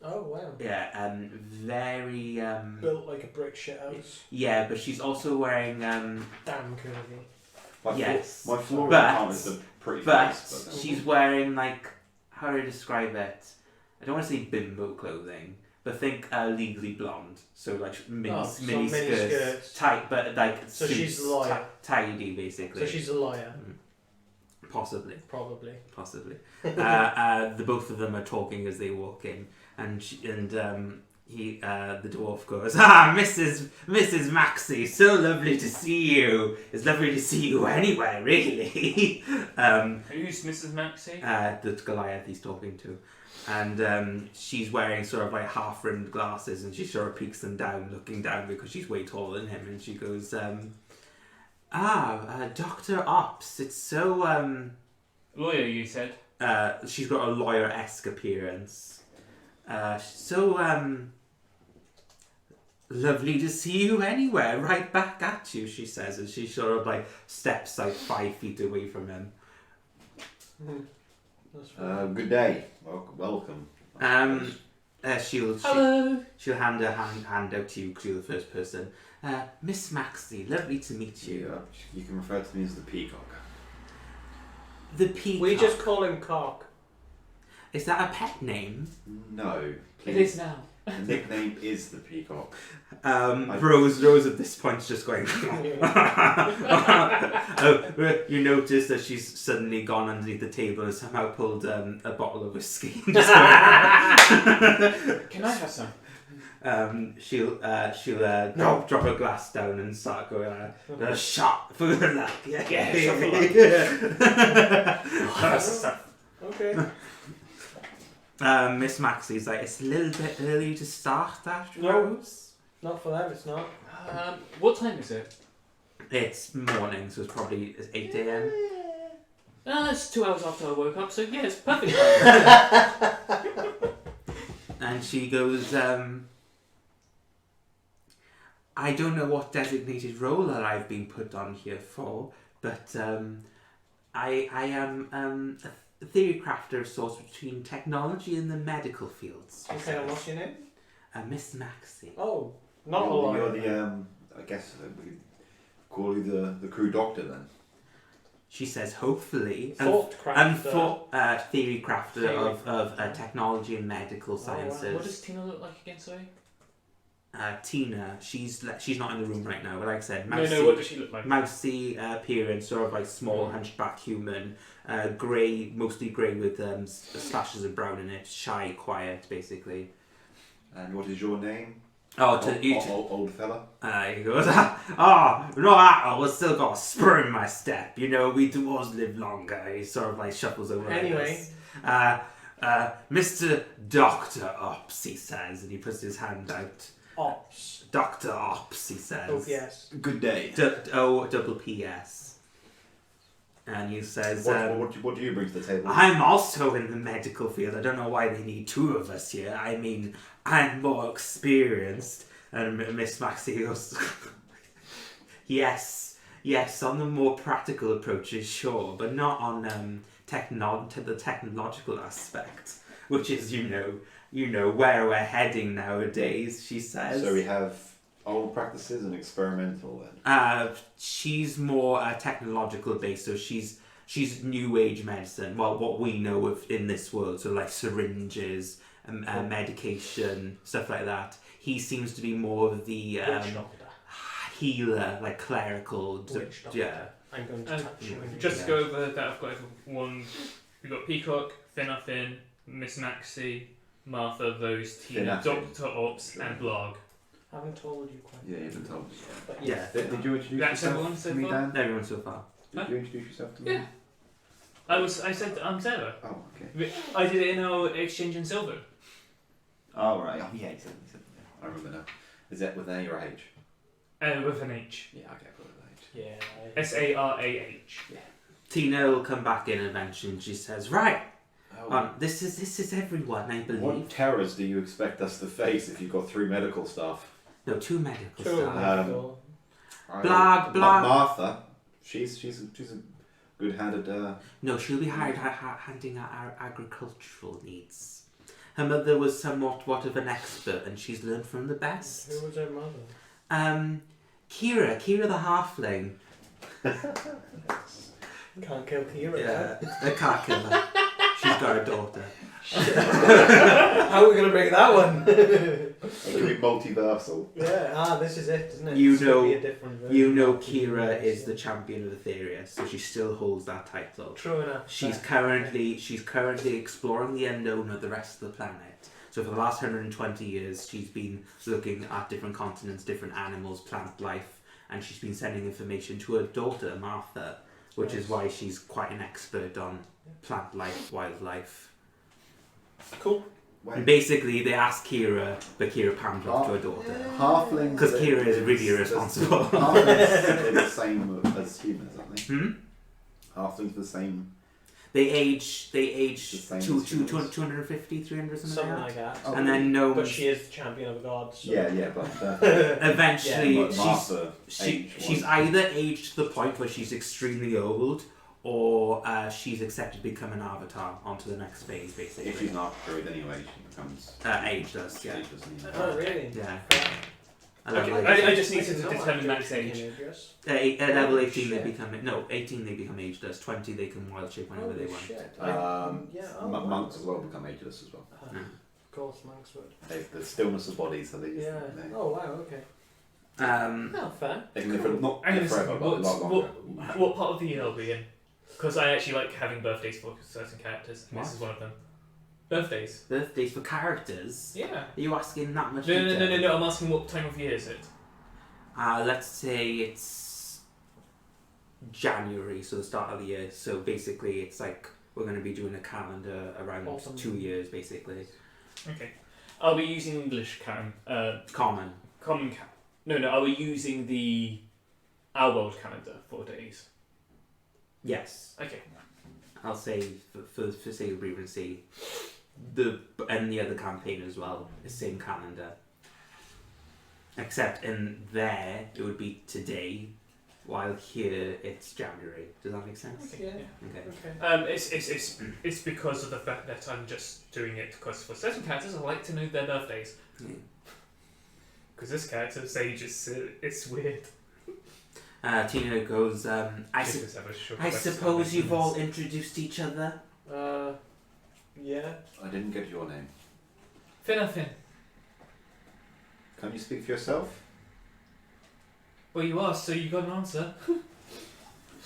Oh wow. Yeah, very. Built like a brick shit house. Yeah, but she's also wearing. Damn curvy. Yes. My floral But- apartment's a pretty But face, but she's wearing like, how do I describe it? I don't want to say bimbo clothing, but think Legally Blonde. So like mini, Oh, so mini mini skirts, skirts. tight, but like So suits, she's a liar. tidy basically. So she's a liar. Possibly. Probably. The both of them are talking as they walk in, and the dwarf goes, Mrs. Maxie, so lovely to see you. It's lovely to see you anywhere, really. Who's Mrs. Maxie? The Goliath he's talking to. And she's wearing sort of like half-rimmed glasses, and she sort of peeks them down, looking down because she's way taller than him, and she goes, Dr. Ops, it's so, Lawyer, you said. she's got a lawyer-esque appearance. Lovely to see you anywhere, right back at you, she says, and she sort of like steps like 5 feet away from him. That's fine. good day. Welcome. She'll Hello. she'll hand her hand out to you because you're the first person. Miss Maxie, lovely to meet you. Yeah, you can refer to me as the peacock. The Peacock. We just call him Cock. Is that a pet name? No, It please. is now. The nickname is the peacock. Rose at this point's just going. You notice that she's suddenly gone underneath the table and somehow pulled a bottle of whiskey. And just Can I have some? she'll drop a glass down and start going a shot for the luck. Yeah, shot for luck. Okay. Miss Maxie's like, it's a little bit early to start that, No. Rose. Not for them, it's not. What time is it? It's morning, so it's probably 8 a.m. It's 2 hours after I woke up, so yeah, it's perfect. And she goes, I don't know what designated role that I've been put on here for, but I am a theory crafter of sorts between technology and the medical fields. she Okay, and says. what's your name? Miss Maxie. Oh, not a You're liar. the I guess we could call you the crew doctor then. She says, hopefully, Thought crafter. theory crafter Theory of technology and medical wow. sciences. What does Tina look like again, sorry? Tina, she's not in the room right now, but like I said, No, Mousy, what does she look like? mousy appearance, sort of like small hunchback human, grey, mostly grey with splashes of brown in it, shy, quiet, basically. And what is your name? Oh, Old fella. he goes, no, I was still got a spur in my step. You know, we dwarves live longer. He sort of like shuffles over. Anyway. Mr. Dr. Ops, he says, and he puts his hand out. Ops. Dr. Ops, he says. OPS. Good day. O-double-P-S. And he says, What do you bring to the table? I'm also in the medical field. I don't know why they need 2 of us here. I mean, I'm more experienced. And Miss Maxie goes, yes, on the more practical approaches, sure, but not on the technological aspect, which is, you know where we're heading nowadays, she says. So we have old practices and experimental then? She's more technological based, so she's new age medicine. Well, what we know of in this world, so like syringes, medication, stuff like that. He seems to be more of the Witch doctor. healer, like clerical. Witch doctor. Yeah. I'm going to touch you. in Just Yeah. to go over that, I've got everyone. We've got Peacock, Finafin, Miss Maxie, Martha, Rose, Tina, Finafin. Dr. Ops, and Blog. I haven't told you quite. Yeah, you haven't told me. But Yeah. Did you introduce That's yourself everyone so to me, far? Dan? Everyone so far. Did you introduce yourself to me? Yeah. I said I'm Sarah. Oh, okay. I did it in our exchange in silver. Oh, right. Oh, yeah, you said yeah. I remember now. Is that with an A or a H? With an H. Yeah, okay, put it with an H. Yeah. Sarah. Tina will come back in eventually and she says, right, Oh, this is everyone, I believe. what terrors do you expect us to face if you've got 3 medical staff? No, 2 medical True. staff. Blag, Ma- blag. Martha, she's a good-handed. No, she'll be hired handling our agricultural needs. Her mother was somewhat of an expert and she's learned from the best. Who was her mother? Kira the halfling. Can't kill Kira. I can't kill her. She's got a daughter. How are we gonna break that one? It could be multiversal. Yeah. This is it, isn't it? You It's gonna know- be a different version You know of Kira Kira, is so- the champion of Etheria, so she still holds that title. True enough. She's Fair. currently exploring the unknown of the rest of the planet. So for the last 120 years, she's been looking at different continents, different animals, plant life, and she's been sending information to her daughter Martha, which is why she's quite an expert on plant life, wildlife. Cool. And basically, they ask Kira, but Kira pans off to her daughter. Halflings. 'Cause Kira is really irresponsible. Halflings are the same as humans, aren't they? Hmm? Halflings are the same. They age The same as humans. 250, 300, something Something like like that. Oh, that. And then gnomes. But she is the champion of the gods. So. Yeah, but Eventually, Yeah, Martha she's either aged to the point where she's extremely old, or she's accepted to become an avatar onto the next phase, basically. if she's not druid anyway, she becomes Age does, yeah. ageless and Oh, really? Yeah. Fair. At level Okay, 18. I just need to didn't know determine that. max age. Teenagers. At level 18 they Shit. become, no, 18 they become ageless, 20 they can wild shape whenever they Holy want. shit. Yeah, wow. monks as well become ageless as well. Yeah. Of course, monks would. The stillness of bodies, so they just Yeah. they, Oh, wow, okay. Um, fair. they can live for not Hang on a forever, second, but a lot longer. what part of the year are we in? Because I actually like having birthdays for certain characters, and this What? is one of them. Birthdays. birthdays for characters? Yeah. Are you asking that much No, detail? I'm asking what time of year is it? Let's say it's January, so the start of the year. So basically, it's like we're going to be doing a calendar around Autumn. 2 years, basically. Okay. Are we using English Common. common No, are we using our world calendar for days? Yes. Okay. I'll say for sake of breviary, and the other campaign as well, the same calendar. Except in there it would be today, while here it's January. Does that make sense? Yeah. Okay. Okay. It's because of the fact that I'm just doing it because for certain characters I like to know their birthdays. Yeah. Because this character's age it's weird. Tina goes, I Just have a short I rest suppose of you've all minutes. introduced each other. Yeah. I didn't get your name. Finafin. Can you speak for yourself? Well, you asked, so you got an answer.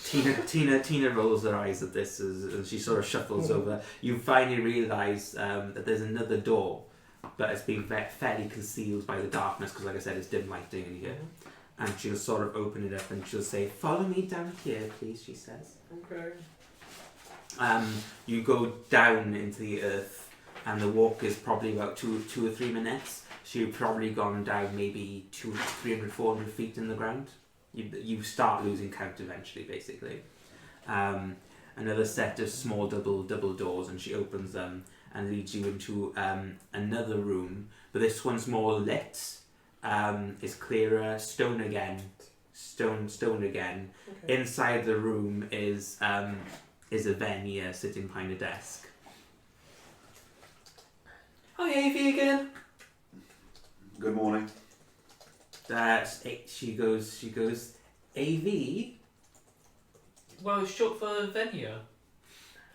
Tina rolls her eyes at this as she sort of shuffles over. You finally realise that there's another door, but it's been fairly concealed by the darkness because, like I said, it's dim lighting in here. And she'll sort of open it up and she'll say, "Follow me down here, please," she says. Okay. You go down into the earth, and the walk is probably about 2 or 3 minutes. So you've probably gone down maybe 200, 300, 400 feet in the ground. You start losing count eventually, basically. Another set of small double doors, and she opens them and leads you into another room, but this one's more lit. It's clearer, stone again. Okay. Inside the room is a Venia sitting behind a desk. Hi, Avie again. Good morning. she goes, AV? Well, it's short for Venia.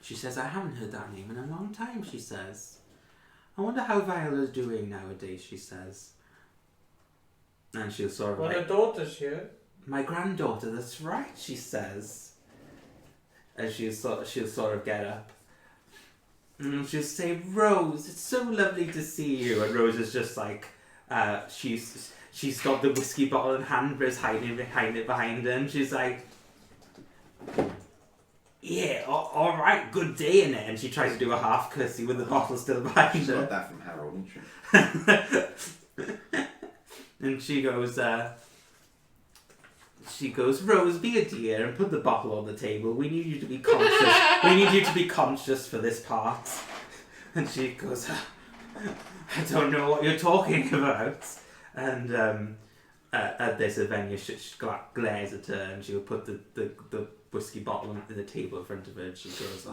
She says, I haven't heard that name in a long time, she says. I wonder how Viola's doing nowadays, she says. And she'll sort of Well, her like, daughter's here. my granddaughter, that's right, she says. And she'll sort of get up. And she'll say, Rose, it's so lovely to see you. And Rose is just like, she's got the whiskey bottle in hand, but is hiding behind her. And she's like, yeah, all right, good day in it. And she tries to do a half curtsy with the bottle still behind She's her. got that from Harold, isn't she? And she goes, Rose, be a dear and put the bottle on the table. We need you to be conscious. We need you to be conscious for this part. And she goes, I don't know what you're talking about. And at this, Avenia glares at her, and she'll put the whiskey bottle on the table in front of her, and she goes,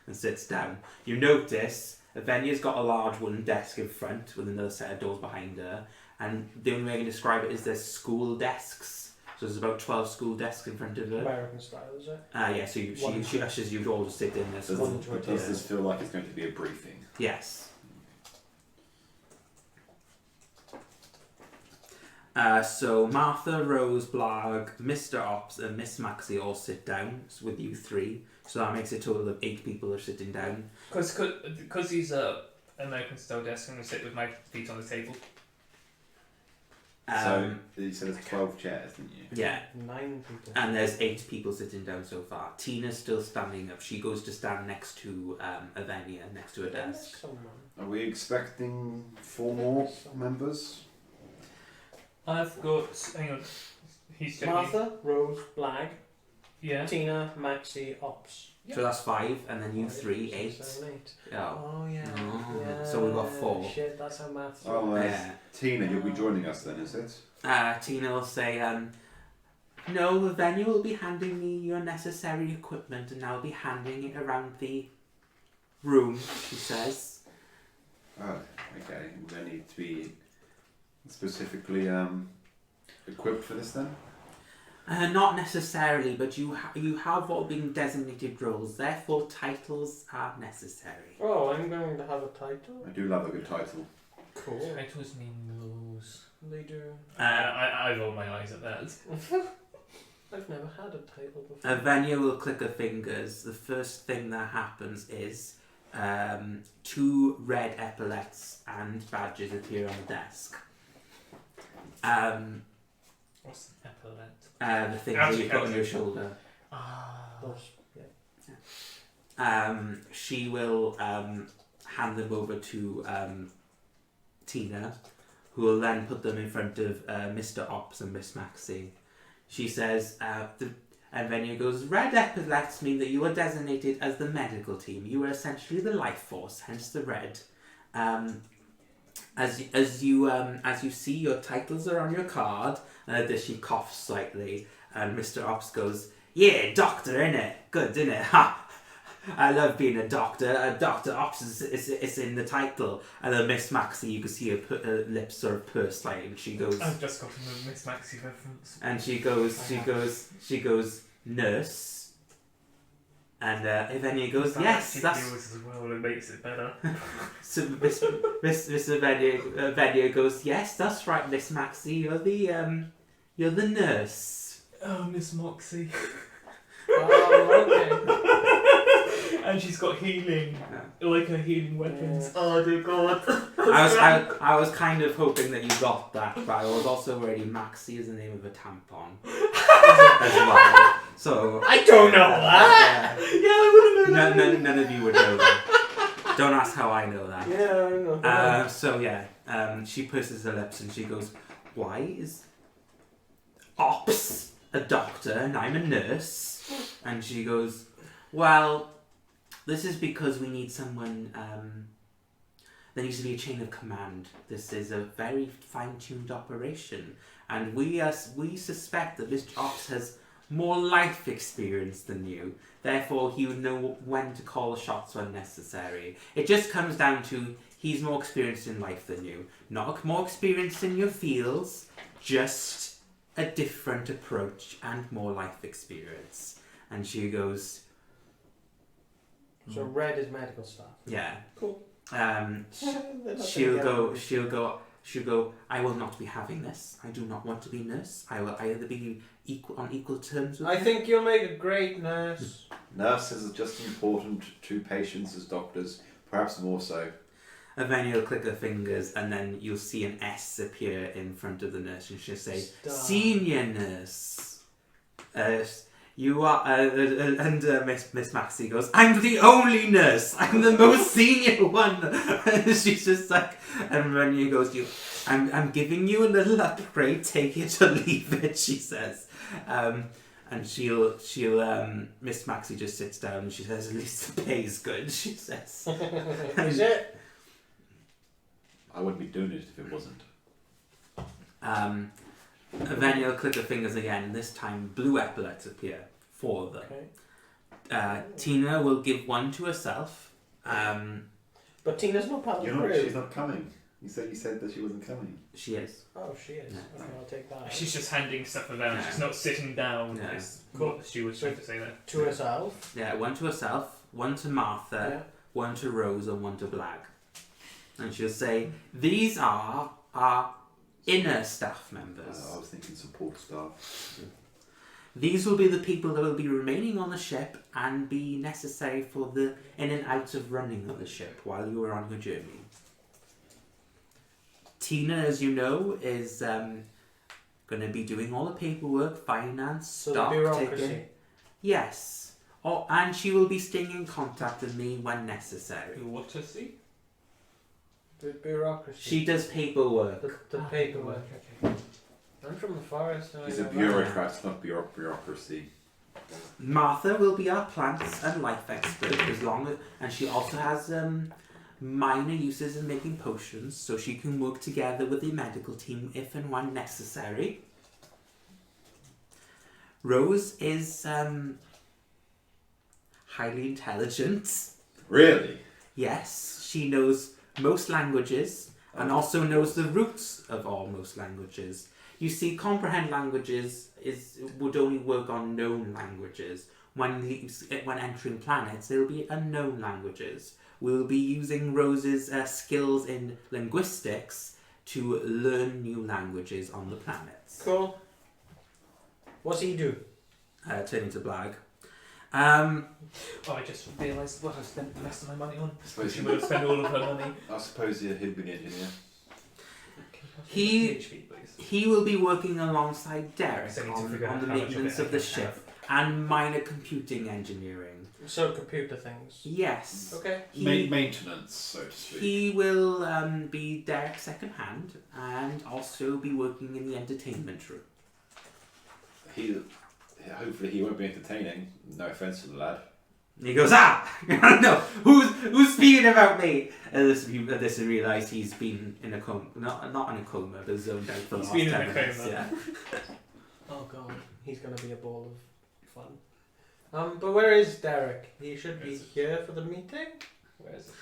and sits down. You notice Avenia's got a large wooden desk in front with another set of doors behind her, and the only way I can describe it is there's school desks. So there's about 12 school desks in front of her. American style, is it? Yeah, so she ushers you to all just sit in there. Does this feel like it's going to be a briefing? Yes. So Martha, Rose, Blarg, Mr. Ops and Miss Maxie all sit down with you three. So that makes a total of 8 people are sitting down. Because he's a American style desk, I'm going to sit with my feet on the table. So you said there's 12 chairs, didn't you? Yeah. 9 people. And there's 8 people sitting down so far. Tina's still standing up. She goes to stand next to Avenia, next to her desk. Are we expecting 4 more members? I've got. Hang on. He's checking. Martha, Rose, Blag, Yeah. Tina, Maxie, Ops. So that's 5, and then you 3, 8. 7, 8. Oh. Oh, yeah. Oh, Yeah. so we've got 4. Shit, that's how maths Oh, works. Yeah. Tina, you'll be joining us then, is it? Tina will say, no, Avenia will be handing me your necessary equipment and I'll be handing it around the room, she says. Oh, okay. We're going to need to be specifically equipped for this then? Not necessarily, but you have all been designated roles, therefore titles are necessary. Oh, I'm going to have a title. I do love a good title. Cool. Titles mean rules. They do. I roll my eyes at that. I've never had a title before. Avenia will click her fingers. The first thing that happens is 2 red epaulets and badges appear on the desk. What's an epaulette? The things that you put on your shoulder. Those, She will hand them over to Tina, who will then put them in front of Mr. Ops and Miss Maxie. She says, and Venia goes, red epaulets mean that you are designated as the medical team. You are essentially the life force, hence the red. As you see, your titles are on your card. And she coughs slightly, and Mr. Ops goes, yeah, doctor, innit? Good, innit? Ha! I love being a doctor. Dr. Ops is in the title. And then Miss Maxie, you can see her lips sort of purse slightly, and she goes... I've just got a Miss Maxie reference. And she goes, nurse. And Avenia goes, yes, that's... As well, it makes it better. So Miss Avenia goes, yes, that's right, Miss Maxie. You're the nurse. Oh, Miss Moxie. Oh, okay. And she's got healing, Yeah. like her healing weapons. Oh dear God. I was kind of hoping that you got that, but I was also worried Maxie is the name of a tampon as well. So I don't know that. Yeah, I wouldn't know that. None of you would know that. Don't ask how I know that. Yeah, I know. She purses her lips and she goes, why is Ops a doctor and I'm a nurse? And she goes, well, this is because we need someone, there needs to be a chain of command. This is a very fine-tuned operation. And we suspect that Mr. Ops has more life experience than you. Therefore, he would know when to call the shots when necessary. It just comes down to He's more experienced in life than you. Not more experienced in your fields, just a different approach and more life experience. And she goes, So red is medical staff. yeah. Cool. She'll go, I will not be having this. I do not want to be nurse. I will either be on equal terms with I her. think you'll make a great nurse. Nurses are just as important to patients as doctors, perhaps more so. And then you'll click her fingers and then you'll see an S appear in front of the nurse and she'll say, Stop. Senior nurse. You are, Miss Maxie goes, I'm the only nurse. I'm the most senior one. She's just like, and Renia goes, I'm giving you a little upgrade. Take it or leave it. She says, and she'll Miss Maxie just sits down and she says, at least the pay's good. She says, Is it? I wouldn't be doing it if it wasn't. Then you'll click her fingers again, and this time blue epaulets appear. 4 of them. Okay. Tina will give one to herself. But Tina's not part of the You're not. crew. She's not coming. You said that she wasn't coming. She is. Oh, she is. Yeah. Okay, I'll take that. She's just handing stuff around. Yeah. She's not sitting down. Yeah. Is what she was trying to say there. To herself. Yeah, one to herself, one to Martha, Yeah. one to Rose, and one to Blag. And she'll say, these are our inner staff members. I was thinking support staff. These will be the people that will be remaining on the ship and be necessary for the in and out of running of the ship while you are on your journey. Tina, as you know, is going to be doing all the paperwork, finance, So stock the bureaucracy. taking. Yes. Oh, and she will be staying in contact with me when necessary. What to see? The bureaucracy. She does paperwork. The paperwork. Okay. I'm from the forest. So He's I a know bureaucrat, not bureaucracy. Martha will be our plants and life expert and she also has minor uses in making potions, so she can work together with the medical team if and when necessary. Rose is highly intelligent. Really? Yes, she knows most languages and also knows the roots of all most languages. You see, comprehend languages would only work on known languages. When entering planets, there will be unknown languages. We'll be using Rose's skills in linguistics to learn new languages on the planets. Cool. What's he do? Turning to Blag. Oh, I just realised what I spent the rest of my money on. I suppose She would have spent all of her money. I suppose he'd be an engineer. He- PHP, please. He will be working alongside Derek So I need to on figure out the how much of maintenance it I of the can ship and minor computing engineering. So computer things. Yes. Okay. Maintenance, so to speak. He will be Derek's second hand and also be working in the entertainment room. Hopefully he won't be entertaining. No offence to the lad. And he goes, no, who's speaking about me? And this I realise he's been in a coma, not in a coma, but zoned out for the He's last been in 10 a minutes. coma. Yeah. Oh god, he's gonna be a ball of fun. But where is Derek? He should be here for the meeting. Where is it?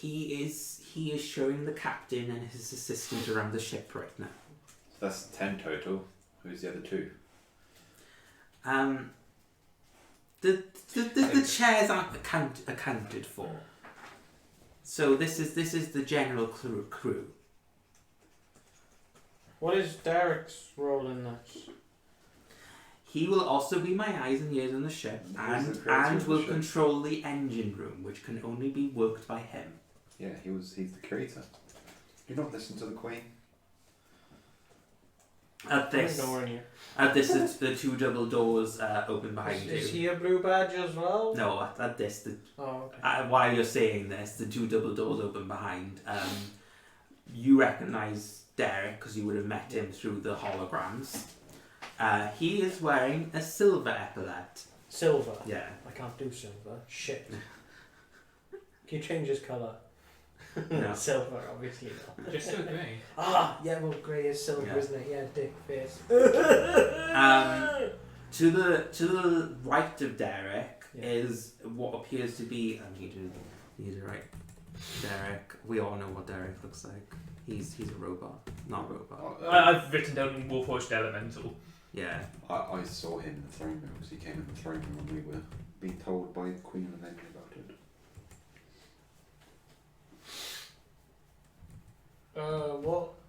He is showing the captain and his assistant around the ship right now. So that's 10 total. Who's the other 2? The chairs aren't accounted for. So this is the general crew. What is Derek's role in this? He will also be my eyes and ears on the ship, He's the and creator of the will ship. control the engine room, which can only be worked by him. Yeah, he's the creator. Do you not listen to the Queen? At this, Ignoring you. it's the 2 double doors open behind Is you. he a blue badge as well? No, at this, Oh, okay. while you're saying this, the 2 double doors open behind. You recognise Derek because you would have met him through the holograms. He is wearing a silver epaulet. Silver. Yeah. I can't do silver. Shit. Can you change his colour? No. Silver, obviously not. Just so grey. Yeah, well, grey is silver, Yeah. isn't it? Yeah, dick face. To the right of Derek Yeah. is what appears to be He's right. Derek. We all know what Derek looks like. He's a robot, not a robot. I've written down Warforged Elemental. Yeah. I saw him in the throne room because he came in the throne room when we were being told by the Queen of England about it.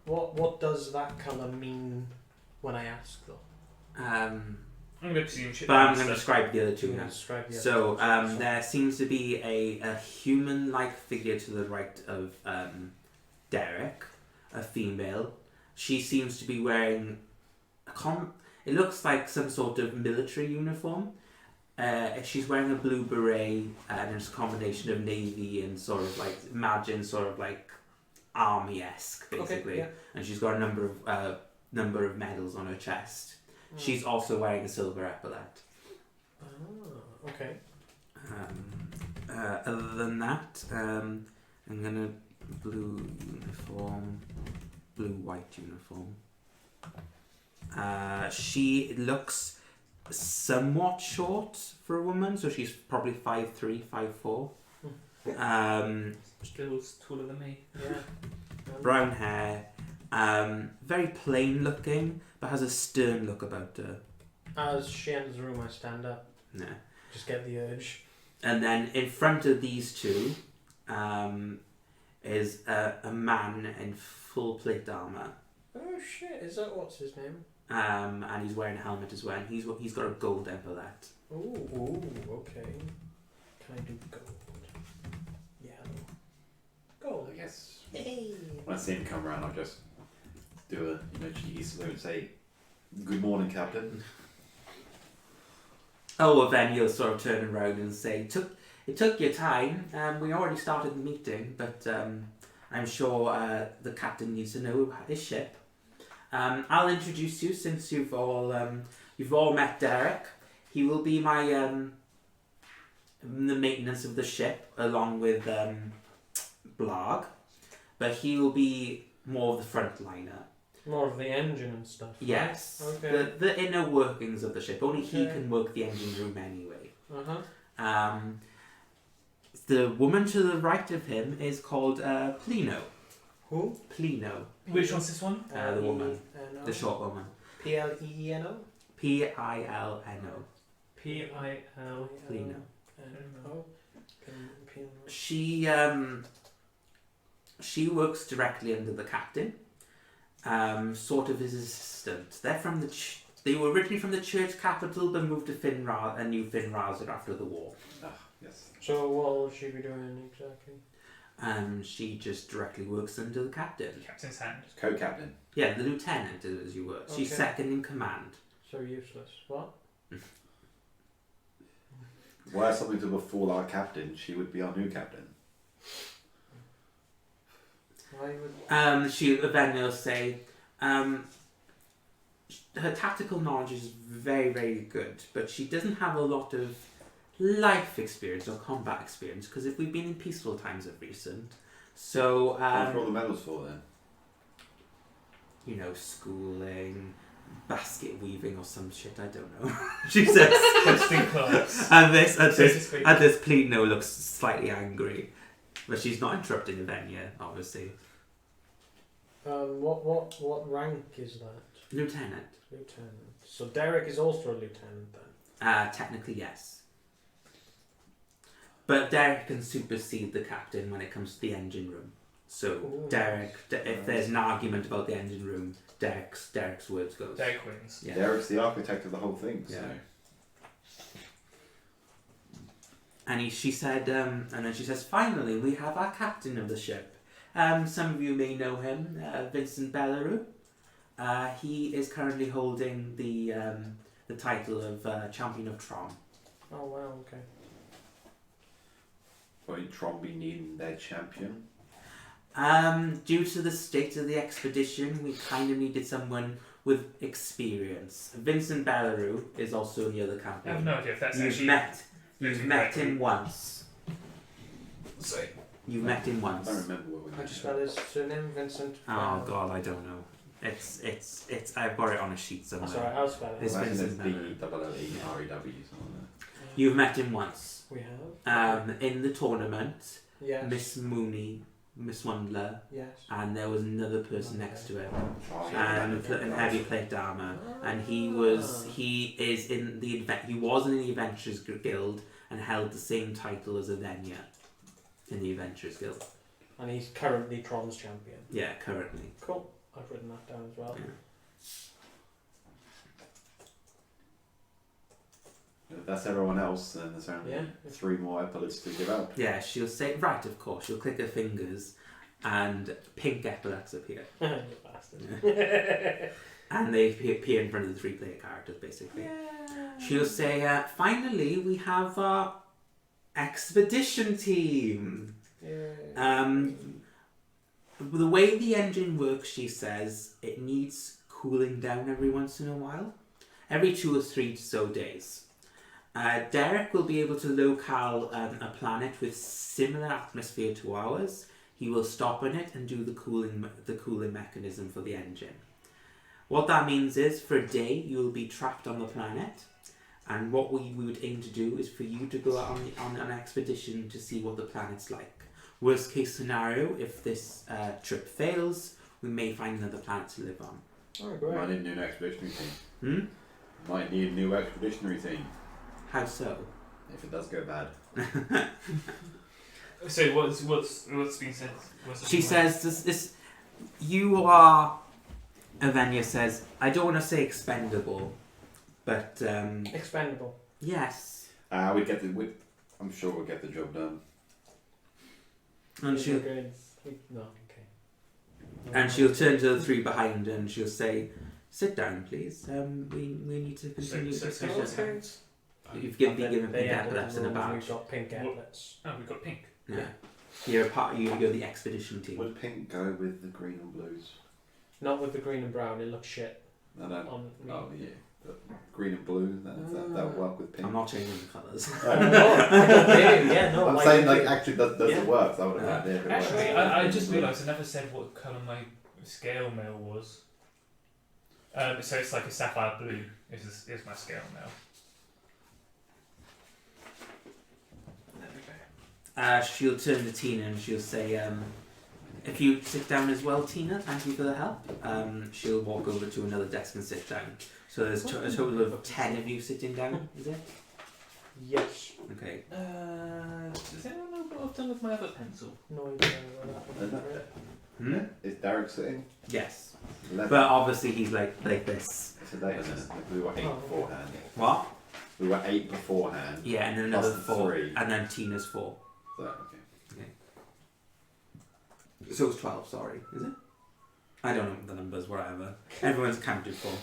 What does that colour mean when I ask though? I'm going to presume shit. But I'm going to describe the other two You now. describe the So other two. there seems to be a human-like figure to the right of Derek, a female. She seems to be wearing it looks like some sort of military uniform. She's wearing a blue beret, and it's a combination of navy and sort of like imagine sort of like army-esque basically. Okay, yeah. And she's got a number of medals on her chest. She's also wearing a silver epaulet. Oh, okay. Other than that, I'm gonna blue uniform, blue white uniform. She looks somewhat short for a woman, so she's probably 5'3", 5'4". Still taller than me. Yeah. Brown hair, very plain looking, but has a stern look about her. As she enters the room, I stand up. Yeah. Just get the urge. And then in front of these two is a man in full plate armor. Oh shit! Is that what's his name? And he's wearing a helmet as well. And he's got a gold epaulet. Ooh, okay. Can I do gold? Yellow. Gold. I guess Hey. when I see him come around, I'll just do a cheeky salute and say, "Good morning, Captain." Oh, well, then you'll sort of turn around and say, "It took your time. We already started the meeting, but I'm sure the captain needs to know about his ship. I'll introduce you since you've all met Derek. He will be my the maintenance of the ship along with Blarg, but he will be more of the frontliner. More of the engine and stuff. right? Yes, Okay. the inner workings of the ship. Only he Okay. can work the engine room anyway. Uh-huh. The woman to the right of him is called Plino. Who? Plino, Which one's this one? the woman, P-L-E-N-O? the short woman. P-L-E-E-N-O? Pilno. P-I-L. Plino. N-O? She works directly under the captain, sort of his assistant. They're from they were originally from the church capital, but moved to New Finraza after the war. Yes. So what will she be doing exactly? She just directly works under the captain. Captain's hand. Co-captain. Yeah, the lieutenant, as you were. She's Okay. second in command. So useless. What? Were something to befall our captain, she would be our new captain. Why would... Then they'll say, her tactical knowledge is very, very good, but she doesn't have a lot of life experience or combat experience because we've been in peaceful times of recent. So, What for all the medals for then? schooling, basket weaving or some shit, I don't know. She says. Hosting class. And this speak. Plino looks slightly angry, but she's not interrupting Avenia, obviously. What rank is that? Lieutenant. Lieutenant. So Derek is also a lieutenant then? Technically, yes. But Derek can supersede the captain when it comes to the engine room. So Ooh, Derek, nice. if there's an argument about the engine room, Derek's words goes. Derek wins. Yeah. Derek's the architect of the whole thing, so. Yeah. And she said, and then she says, finally, we have our captain of the ship. Some of you may know him, Vincent Belleroux. He is currently holding the title of Champion of Tron. Oh wow, okay. Won't Tron be needing their champion? Due to the state of the expedition, we kind of needed someone with experience. Vincent Belleroux is also in the other I company. have no idea if that's You've actually... met him once. Sorry. You've met him I once. don't remember what we I just spell his surname, Vincent. Oh god, I don't know. It's I've got it on a sheet somewhere. That's alright, I'll spell it. It's Imagine Vincent there's Belleroux. B-O-O-E-R-E-W, something like You've met him once. We have. In the tournament, Yes. Miss Mooney, Miss Wondler, Yes. and there was another person next to him, Oh, and in heavy plate armor. And he was in the Adventurers Guild and held the same title as Avenia in the Adventurers Guild. And he's currently Tron's champion. Yeah, currently. Cool. I've written that down as well. Yeah. If that's everyone else, then there's only Yeah. 3 more epaulets to give out. Yeah, she'll say, right, of course, she'll click her fingers and pink epaulets appear. You bastard. And they appear in front of the 3-player characters, basically. Yeah. She'll say, finally, we have our expedition team. Yeah. The way the engine works, she says, it needs cooling down every once in a while. Every 2 or 3 so days. Derek will be able to locale a planet with similar atmosphere to ours. He will stop on it and do the cooling mechanism for the engine. What that means is, for a day, you will be trapped on the planet, and what we would aim to do is for you to go out on an expedition to see what the planet's like. Worst case scenario, if this trip fails, we may find another planet to live on. Oh, great. Might need a new expeditionary team. Hmm? Might need a new expeditionary team. How so? If it does go bad. So what's been said? She says, this you are, Avenia says, I don't want to say expendable, but Expendable. yes. I'm sure we'll get the job done. And she'll No, okay. And she'll turn to the 3 behind her and she'll say, sit down, please. We need to continue the So- discussion. so- You've been given They pink added epaulets and a rules, badge. We've got pink epaulets. Oh, we've got pink. Yeah. You're a part. You go the expedition team. Would pink go with the green and blues? Not with the green and brown. It looks shit I don't. on me. Oh yeah, but green and blue. That would work with pink. I'm not changing the colours. I don't blame you. Yeah, no. I'm like saying you like do. actually does Yeah. it work? That would have Yeah. been if it Actually, worked. I just realised I never said what colour my scale mail was. So it's like a sapphire blue is my scale mail. She'll turn to Tina and she'll say, if you sit down as well, Tina, thank you for the help. She'll walk over to another desk and sit down. So there's a total of 10 of you sitting down, is it? Yes. Okay. Does anyone know what I've done with my other pencil? No idea where that was. Hmm? Is Derek sitting? Yes. 11. But obviously he's like this. It's a date, isn't it? Like, we were 8 Oh. beforehand. What? We were 8 beforehand. Yeah, and then Plus another the 4. 3. And then Tina's 4. So okay. So it's 12, sorry, is it? I don't know the numbers, whatever. Everyone's counted for.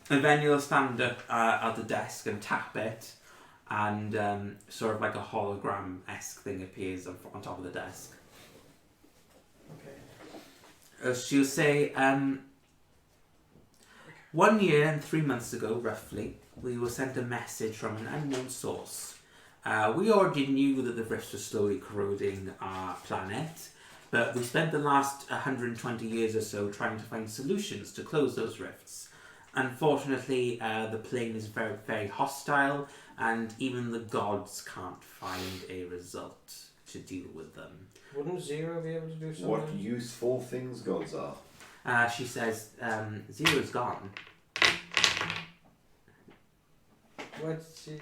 And then you'll stand up at the desk and tap it, and sort of like a hologram-esque thing appears on top of the desk. Okay. She'll say, 1 year and 3 months ago, roughly, we were sent a message from an unknown source. We already knew that the rifts were slowly corroding our planet, but we spent the last 120 years or so trying to find solutions to close those rifts. Unfortunately, the plane is very, very hostile, and even the gods can't find a result to deal with them. Wouldn't Zero be able to do something? What useful things gods are. She says, Zero's gone. What's she?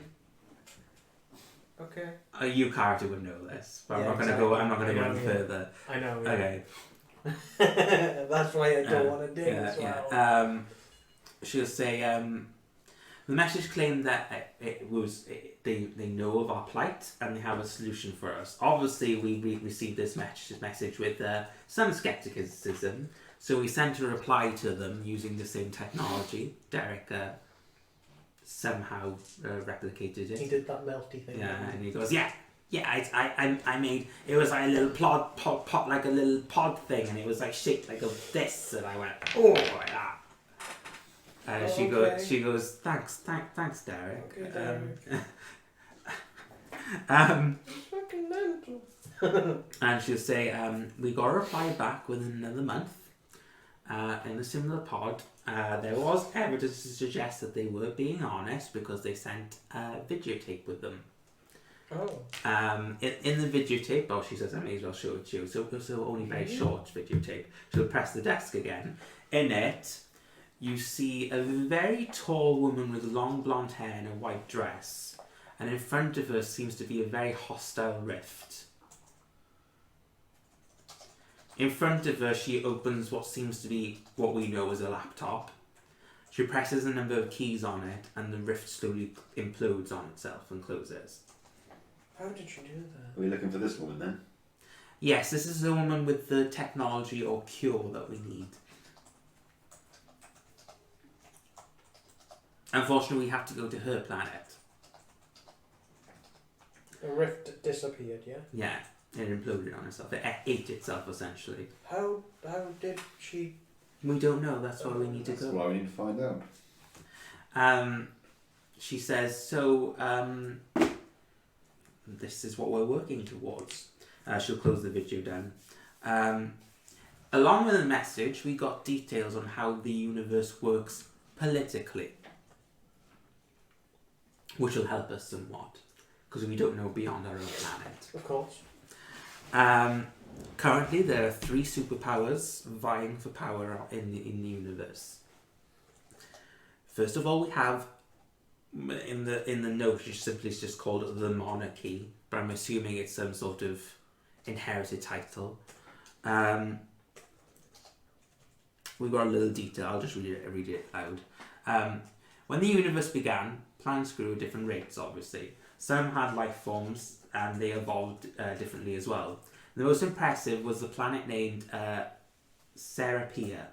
Okay. You character would know this, but Yeah, I'm not going to exactly. go. I'm not going to go I any know, yeah. further. I know. Yeah. Okay. That's why I don't Yeah, want to dig as well. yeah. She'll say, the message claimed that they know of our plight and they have a solution for us. Obviously, we received this message with some skepticism, so we sent a reply to them using the same technology. Derek somehow replicated it. He did that melty thing. Yeah, and he goes, yeah, I made, it was like a little pod, like a little pod thing, and it was like shaped like this, and I went, oh, like that. She goes, thanks, Derek. Okay, Derek. It's fucking mental. And she'll say, we got a reply back within another month, in a similar pod. There was evidence to suggest that they were being honest because they sent a videotape with them. Oh. In the videotape, she says I may as well show it to you. So only very short videotape. She'll press the desk again. In it, you see a very tall woman with long blonde hair and a white dress, and in front of her seems to be a very hostile rift. In front of her, she opens what seems to be what we know as a laptop. She presses a number of keys on it, and the rift slowly implodes on itself and closes. How did she do that? Are we looking for this woman then? Yes, this is the woman with the technology or cure that we need. Unfortunately, we have to go to her planet. The rift disappeared, yeah? Yeah, it imploded on itself. It ate itself, essentially. How did she... We don't know, that's why we need to That's go. why we need to find out. She says, this is what we're working towards. She'll close the video down. Along with the message, we got details on how the universe works politically, which will help us somewhat, because we don't know beyond our own planet. Of course. Currently, there are 3 superpowers vying for power in the universe. First of all, we have in the note, it's just called the monarchy, but I'm assuming it's some sort of inherited title. We've got a little detail. I'll just read it loud. When the universe began, planets grew at different rates. Obviously, some had life forms, and they evolved differently as well. The most impressive was the planet named Serapia,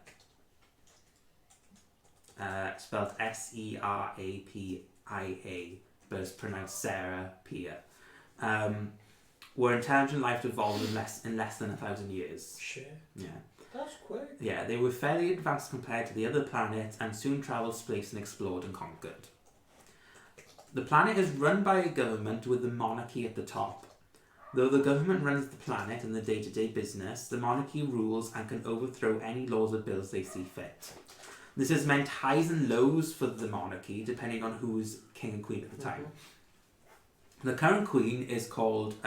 spelled Serapia, but it's pronounced Serapia. Where intelligent life evolved in less than 1,000 years. Shit. Yeah. That's quick. Yeah, they were fairly advanced compared to the other planets and soon travelled space and explored and conquered. The planet is run by a government with the monarchy at the top. Though the government runs the planet and the day-to-day business, the monarchy rules and can overthrow any laws or bills they see fit. This has meant highs and lows for the monarchy, depending on who is king and queen at the time. The current queen is called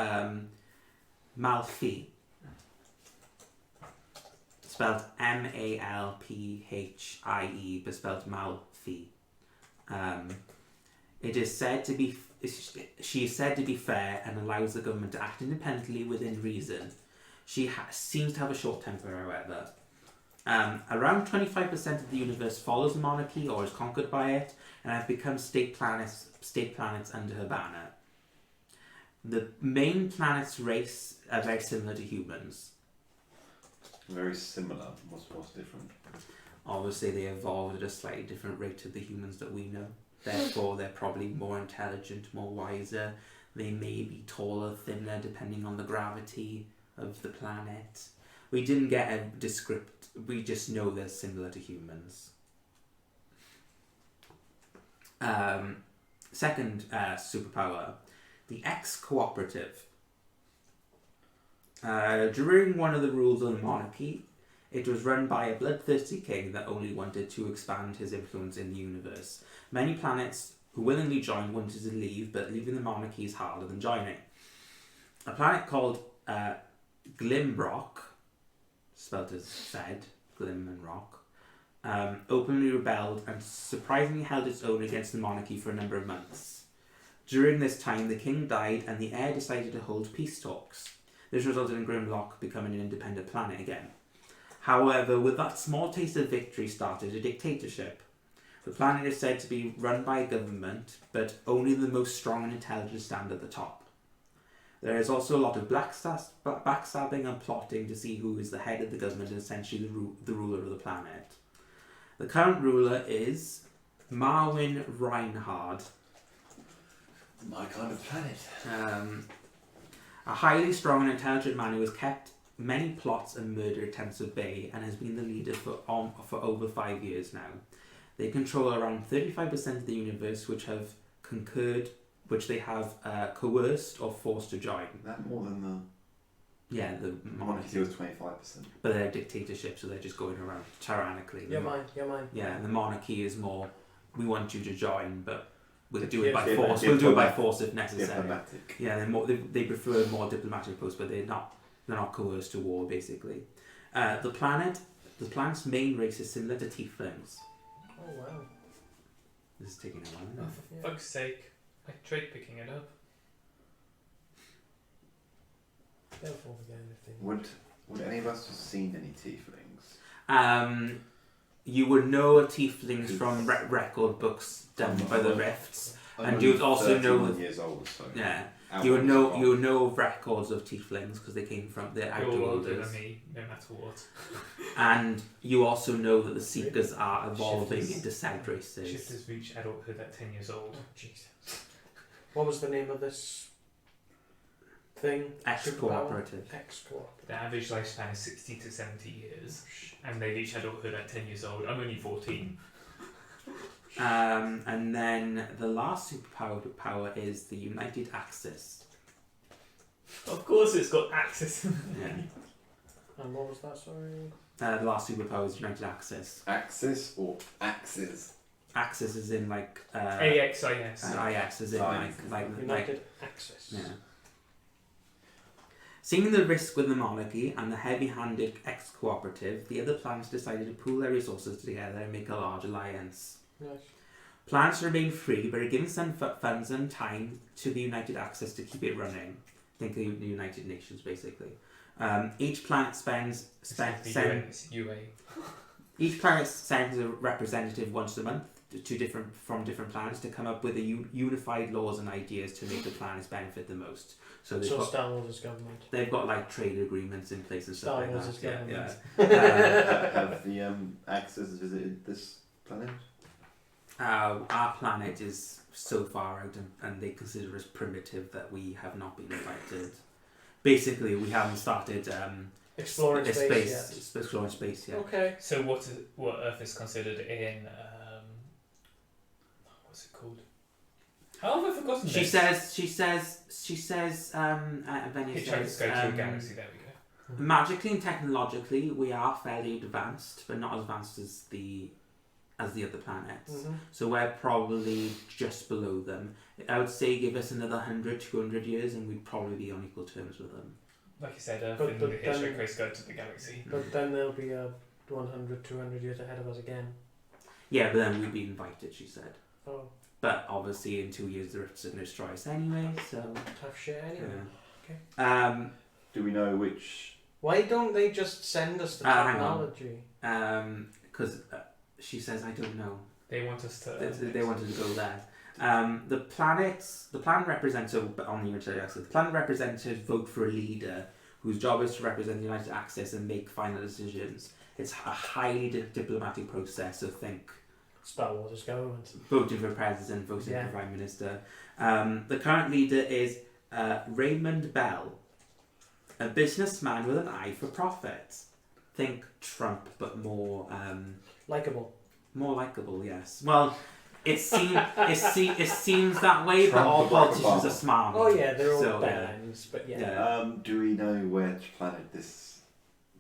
Malphie, spelled Malphie, but spelled Malphie. It is said to be. She is said to be fair and allows the government to act independently within reason. She seems to have a short temper, however. Around 25% of the universe follows the monarchy or is conquered by it, and have become state planets under her banner. The main planet's race are very similar to humans. Very similar. What's different? Obviously, they evolved at a slightly different rate to the humans that we know. Therefore, they're probably more intelligent, more wiser. They may be taller, thinner, depending on the gravity of the planet. We didn't get a descript. We just know they're similar to humans. Second superpower, the X-Cooperative. During one of the rules of the monarchy, it was run by a bloodthirsty king that only wanted to expand his influence in the universe. Many planets who willingly joined wanted to leave, but leaving the monarchy is harder than joining. A planet called Glimrock, spelled as said, Glim and Rock, openly rebelled and surprisingly held its own against the monarchy for a number of months. During this time, the king died and the heir decided to hold peace talks. This resulted in Grimlock becoming an independent planet again. However, with that small taste of victory started a dictatorship. The planet is said to be run by a government, but only the most strong and intelligent stand at the top. There is also a lot of backstabbing and plotting to see who is the head of the government and essentially the ruler of the planet. The current ruler is Marwyn Reinhard. My kind of planet. A highly strong and intelligent man who has kept many plots and murder attempts at bay and has been the leader for over 5 years now. They control around 35% of the universe, which they have coerced or forced to join. Is that more than the the monarchy was 25%? But they're a dictatorship, so they're just going around tyrannically. You're mine. Yeah, and the monarchy is more, we want you to join, but we'll do it by Yeah, force. We'll do it by diplomatic. force if necessary. Diplomatic. Yeah, they prefer a more diplomatic approach, but they're not coerced to war basically. The planet's main race is similar to tieflings. Oh wow. This is taking a while. Oh, Isn't it? for fuck's sake. I tried picking it up. They'll fall again if they. Would any of us have seen any tieflings? You would know a tieflings from record books done by the Rifts. And you would also know 31 that- years old, so Yeah, out you would of know the you would know of records of tieflings because they came from the You're older outworlders. than me, no matter what. And you also know that the Seekers are evolving Shifters. into sand races. Shifters reach adulthood at 10 years old. Oh Jesus. What was the name of this thing? Ex-cooperative. Ex-cooperative. The average lifespan is 60 to 70 years, and they reach adulthood at 10 years old. I'm only 14. And then the last superpower is the United Axis. Of course, it's got access. Yeah. And what was that? Sorry. The last superpower is United Axis. Axis or axes? Axis is in like AXIS. IX is in like United Axis. yeah. Seeing the risk with the monarchy and the heavy-handed ex-cooperative, the other planets decided to pool their resources together and make a large alliance. Nice. Plans remain free, but are giving some funds and time to the United Axis to keep it running. Think of the United Nations, basically. Each planet sends UA. each planet sends a representative once a month from different planets to come up with unified laws and ideas to make the planets benefit the most. So So Star Wars is government. they've got like trade agreements in place and stuff Star like Wars that. is Yeah, government. yeah. Have the Axis visited this planet? Our planet is so far out and they consider us primitive that we have not been invited. Basically, we haven't started Exploring space yet. exploring space yet. Okay. So what Earth is considered in what's it called? How have I forgotten She this? says, Venia Hitchhiker's says, Guide to the Galaxy. There we go. magically and technologically, we are fairly advanced, but not as advanced as the other planets. Mm-hmm. So we're probably just below them. I would say give us another 100, 200 years and we'd probably be on equal terms with them. Like you said, Earth But in the- the then- Hitchhiker's Guide to the Galaxy. But then there'll be 100, 200 years ahead of us again. Yeah, but then we'd be invited, she said. Oh, But obviously in 2 years the Rifts are going to destroy us anyway, so... tough shit anyway. Yeah. Do we know which? Why don't they just send us the Hang on. technology? Because she says, I don't know. They want us to. They wanted to go there. The planet representative on the United Axis. The planet representatives vote for a leader whose job is to represent the United Axis and make final decisions. It's a highly diplomatic process. So think Star Wars is government. voting for president, voting Yeah. for prime minister. The current leader is Raymond Bell, a businessman with an eye for profit. Think Trump, but more Likeable. more likable. Yes. Well, it seems that way, but Trump all or Barack politicians Obama? are smart. Oh yeah, they're all So, bad ends, but yeah. Yeah. Do we know which planet this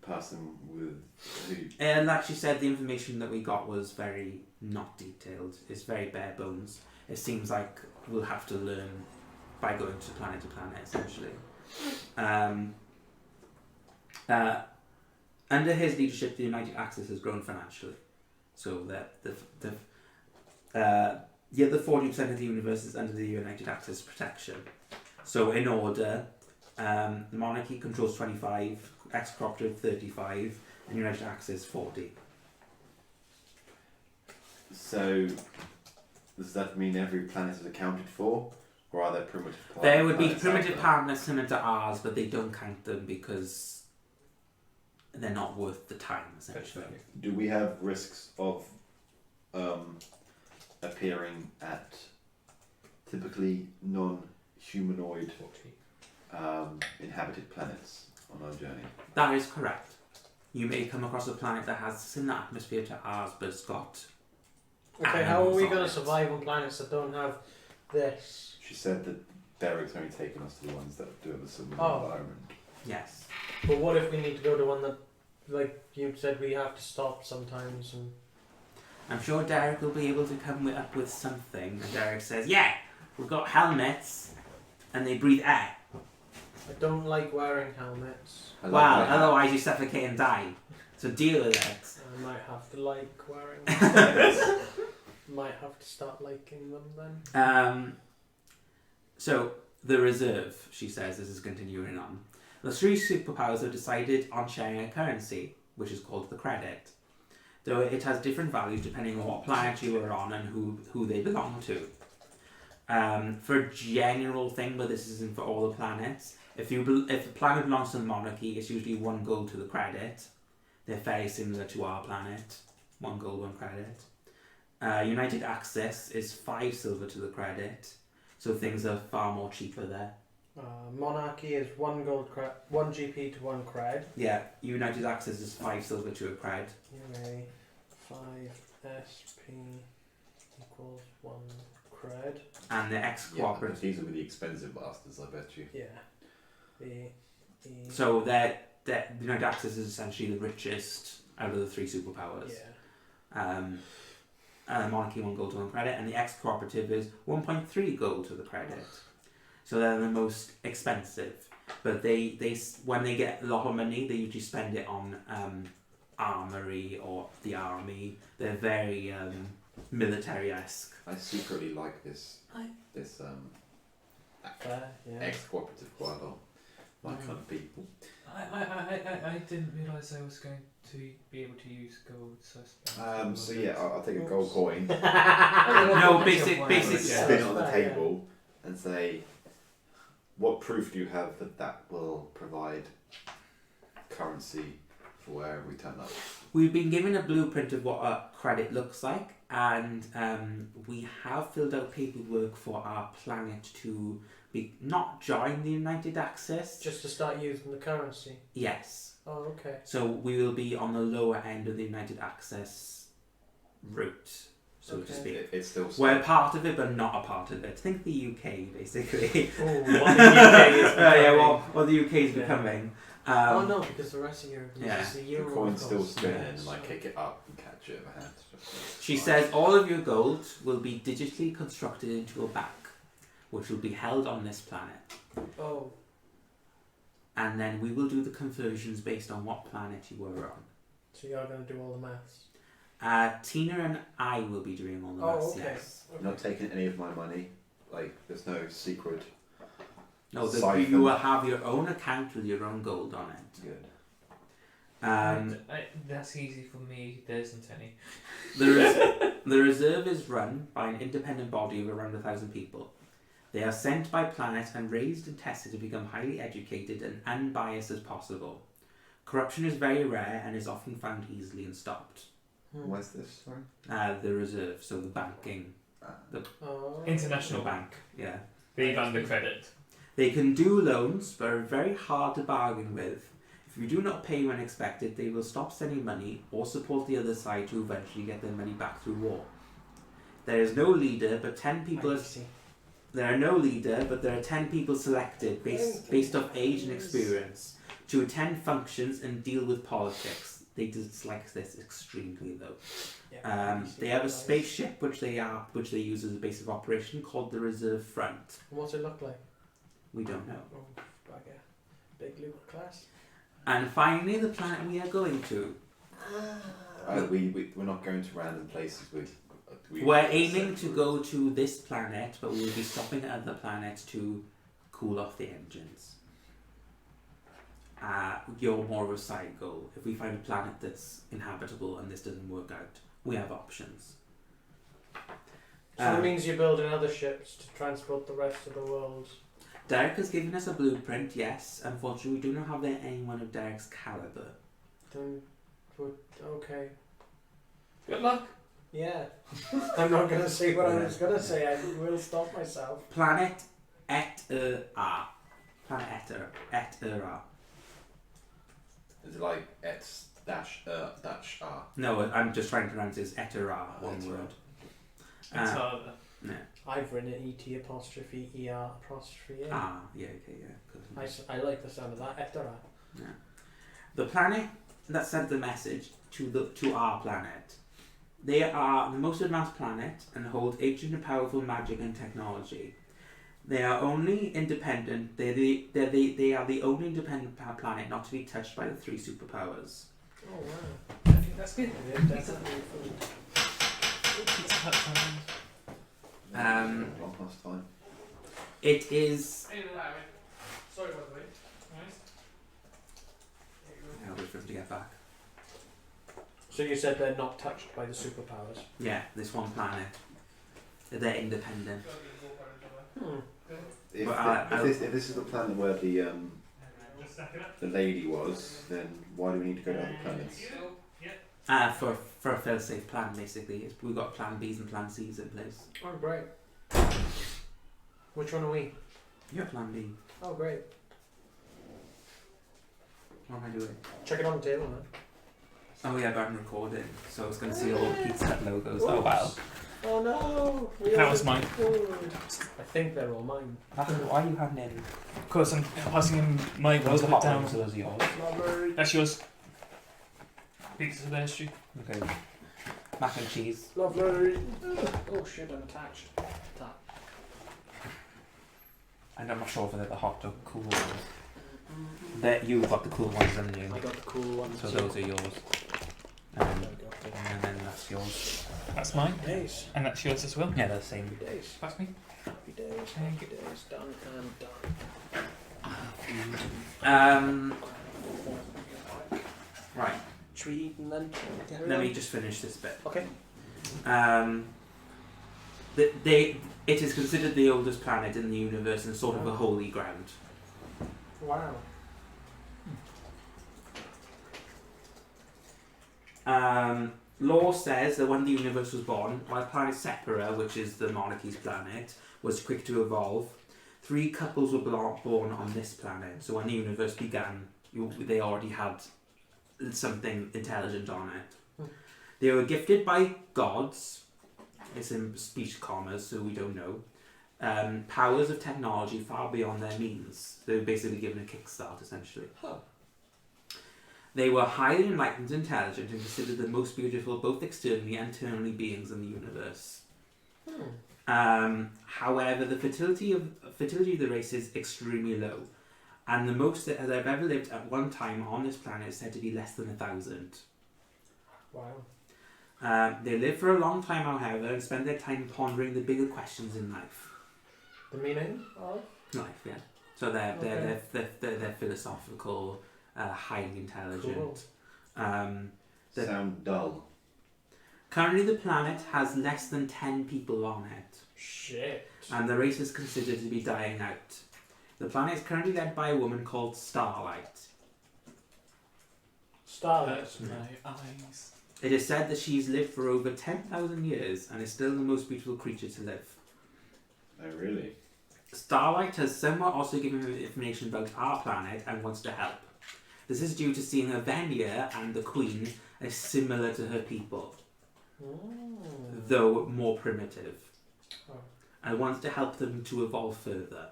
person with who? And like she said, the information that we got was very not detailed. It's very bare bones. It seems like we'll have to learn by going to planet, essentially. Under his leadership, the United Axis has grown financially. So that the other 40% of the universe is under the United Axis protection. So in order, the monarchy controls 25, ex-cooperative 35, and United Axis 40. So does that mean every planet is accounted for, or are there primitive planets? There would be out primitive there? partners similar to ours, but they don't count them because they're not worth the time, essentially. Do we have risks of appearing at typically non-humanoid inhabited planets on our journey? That is correct. You may come across a planet that has a similar atmosphere to ours, but it's got... Okay, how are we animals on going it. to survive on planets that don't have this? She said that Derek's only taken us to the ones that do have a similar Oh. environment. Yes. But what if we need to go to one that, like you said, we have to stop sometimes? And I'm sure Derek will be able to come up with something. And Derek says, yeah, we've got helmets and they breathe air. I don't like wearing helmets. I like Well, my hat. otherwise you suffocate and die. So deal with it. I might have to like wearing helmets. Might have to start liking them then. So, the reserve, she says, this is continuing on. The three superpowers have decided on sharing a currency, which is called the credit. Though it has different values depending on what planet you are on and who they belong to. For a general thing, but this isn't for all the planets, if a planet belongs to the monarchy, it's usually 1 gold to the credit. They're very similar to our planet. 1 gold, 1 credit. United Access is 5 silver to the credit. So things are far more cheaper there. Monarchy is 1 gold 1 GP to 1 cred. Yeah, United Access is 5 silver to a cred. UA 5 SP equals 1 cred. And the ex Yeah, cooperative. these will be the expensive bastards, I bet you. Yeah. The So United Access is essentially the richest out of the 3 superpowers. yeah. Monarchy 1 gold to 1 credit, and the ex cooperative is 1.3 gold to the credit. So they're the most expensive. But they when they get a lot of money, they usually spend it on armory or the army. They're very military-esque. I secretly like this Fair, yeah. ex-cooperative quite a lot. My kind of people. I didn't realise I was going to be able to use gold. So yeah, I'll take a gold coin, No, basic. spin it on the Yeah. table, and say, "What proof do you have that will provide currency for wherever we turn up?" We've been given a blueprint of what a credit looks like, and we have filled out paperwork for our planet to not join the United Access. Just to start using the currency. Yes. Oh, okay. So we will be on the lower end of the United Access route, so to Okay. speak. It's still. We're part of it, but not a part of it. Think the UK, basically. Oh, what the UK is Yeah, becoming. what the UK is Yeah. becoming. Oh no, because the rest of Europe yeah. is the The euro. coin's of still course. spinning, Yeah, and I so- kick it up and catch it with a hand. She says all of your gold will be digitally constructed into a bank, which will be held on this planet. Oh, And then we will do the conversions based on what planet you were on. so you're going to do all the maths. Tina and I will be doing all the Oh, maths, okay. yes. I'm not taking any of my money. Like, there's no secret. No, Siphon. you will have your own account with your own gold on it. Good. That's easy for me. There isn't any. The reserve is run by an independent body of around 1,000 people. They are sent by planet and raised and tested to become highly educated and unbiased as possible. Corruption is very rare and is often found easily and stopped. Where's this? Sorry. The reserve, so the banking, Oh. International bank, yeah. They've under credit. They can do loans, but are very hard to bargain with. If you do not pay when expected, they will stop sending money or support the other side to eventually get their money back through war. There is no leader, but 10 people are Easy. There are no leader, but there are 10 people selected based off age and experience to attend functions and deal with politics. They dislike this extremely though. Yeah, easy. They have a Nice. spaceship which they use as a base of operation called the Reserve Front. And what's it look like? We don't know. Oh, bugger. Big Luke class. And finally, the planet we are going to. We're not going to random places. We're aiming to go to this planet, but we'll be stopping at other planets to cool off the engines. You're more of a side goal. If we find a planet that's inhabitable and this doesn't work out, we have options. So it means you're building other ships to transport the rest of the world. Derek has given us a blueprint, yes. Unfortunately, we do not have anyone of Derek's caliber. Then, okay. Good luck. Yeah. I'm not going to say what I was going to say. I will stop myself. Planet Et-Er-A. Planet Et-Er-A. Is it like Et-R? No, I'm just trying to pronounce it as Et-Er-A, one Et-Er-A. word. It's harder. Yeah. I've written it E-T apostrophe E-R apostrophe A. Yeah, okay, yeah. Good. I like the sound of that. Etera. The planet that sent the message to our planet They are the most advanced planet and hold ancient and powerful magic and technology. They are only independent. They are the only independent planet not to be touched by the three superpowers. Oh wow. I think that's good. Yeah, definitely food. Pizza Hut sound. Long last time. It is. Sorry, by the way. I'll wait for them to get back. So you said they're not touched by the superpowers. Yeah, this one planet. They're independent. Hmm. If, But if this is the planet where the lady was, then why do we need to go to other planets? For a fail-safe plan, basically. We've got plan Bs and plan Cs in place. Oh great. Which one are we? You're plan B. Oh great. What am I doing? Check it on the table, man. Oh yeah, but I'm recording, so I was going to see all the Pizza Hut logos. Oh wow. Oh no! We That are was mine. food. I think they're all mine. Why are you having in? Of course, I'm passing him my one Those to are put hot down. ones, so those are yours. Lovely. That's yours. Pizza Ministry. Okay. Mac and cheese. Lovely. Oh shit, I'm attached. Tap. And I'm not sure if they're the hot or cool ones. You got the cool ones, haven't you? I got the cool ones. So too. those are yours. I got the- And then that's yours. That's mine. Happy days. And that's yours as well. Yeah, they're the same. Happy days. That's me. Happy days. Happy days. Done and done. Right. Should we eat and then carry Let on? me just finish this bit. Okay. It is considered the oldest planet in the universe and sort of a holy ground. Wow. Lore says that when the universe was born, while planet Sepera, which is the monarchy's planet, was quick to evolve, 3 couples were born on this planet. So when the universe began, they already had something intelligent on it. They were gifted by gods, it's in speech commas, so we don't know, powers of technology far beyond their means. They were basically given a kickstart, essentially. Huh. They were highly enlightened and intelligent and considered the most beautiful both externally and internally beings in the universe. However, the fertility of the race is extremely low, and the most that has ever lived at one time on this planet is said to be less than 1,000. Wow. They live for a long time, however, and spend their time pondering the bigger questions in life. The meaning of? Life, yeah. So they're philosophical, highly intelligent. Cool. Sound dull. Currently, the planet has less than 10 people on it, Shit. and the race is considered to be dying out. The planet is currently led by a woman called Starlight. Starlight. That's my eyes. It is said that she's lived for over 10,000 years and is still the most beautiful creature to live. Oh, really? Starlight has somewhat also given her information about our planet and wants to help. This is due to seeing Avenia and the Queen as similar to her people, though more primitive, Oh. and wants to help them to evolve further.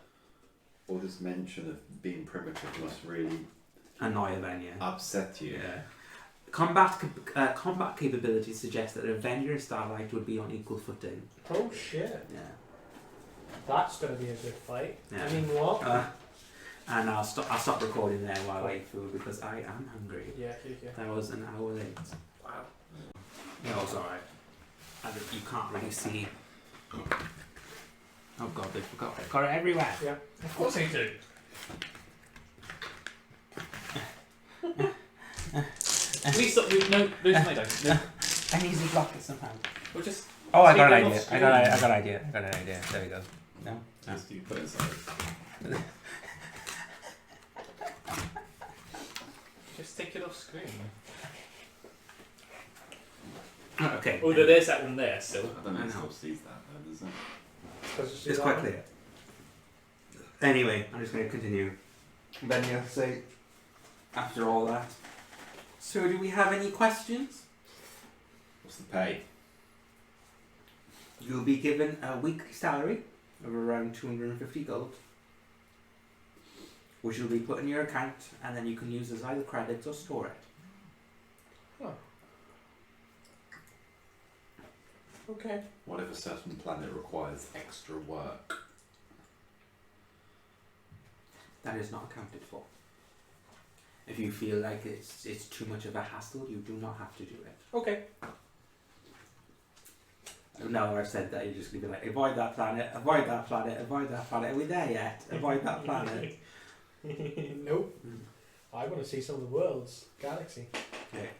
All this mention of being primitive must really Annoy Avenia. upset you. Yeah. Combat capabilities suggest that Avenia and Starlight would be on equal footing. Oh shit. Yeah. That's gonna be a good fight. Yeah. I mean, what? And I'll stop recording there while I eat food because I am hungry. Yeah. That was an hour late. Wow. No, it's alright. You can't really see. Oh god, they've got it everywhere. Yeah. Of course I do. Please stop. No, those my dice. No. I easily block it somehow. We'll just. Oh, I Take got them an off idea. screen. I got an idea. There we go. No? No. Just you put it aside. Just take it off screen. Okay. Oh, there's that one there still. I don't know I if know. still sees that though, does it? It's quite clear. Anyway, I'm just going to continue. Then you'll say, after all that. So, do we have any questions? What's the pay? You'll be given a weekly salary of around 250 gold, which will be put in your account, and then you can use as either credits or store it. Okay. What if a certain planet requires extra work? That is not accounted for. If you feel like it's too much of a hassle, you do not have to do it. Okay. No, I've said that, you're just going to be like, avoid that planet, avoid that planet, avoid that planet. Are we there yet? Avoid that planet. Nope. I want to see some of the world's galaxy. Okay.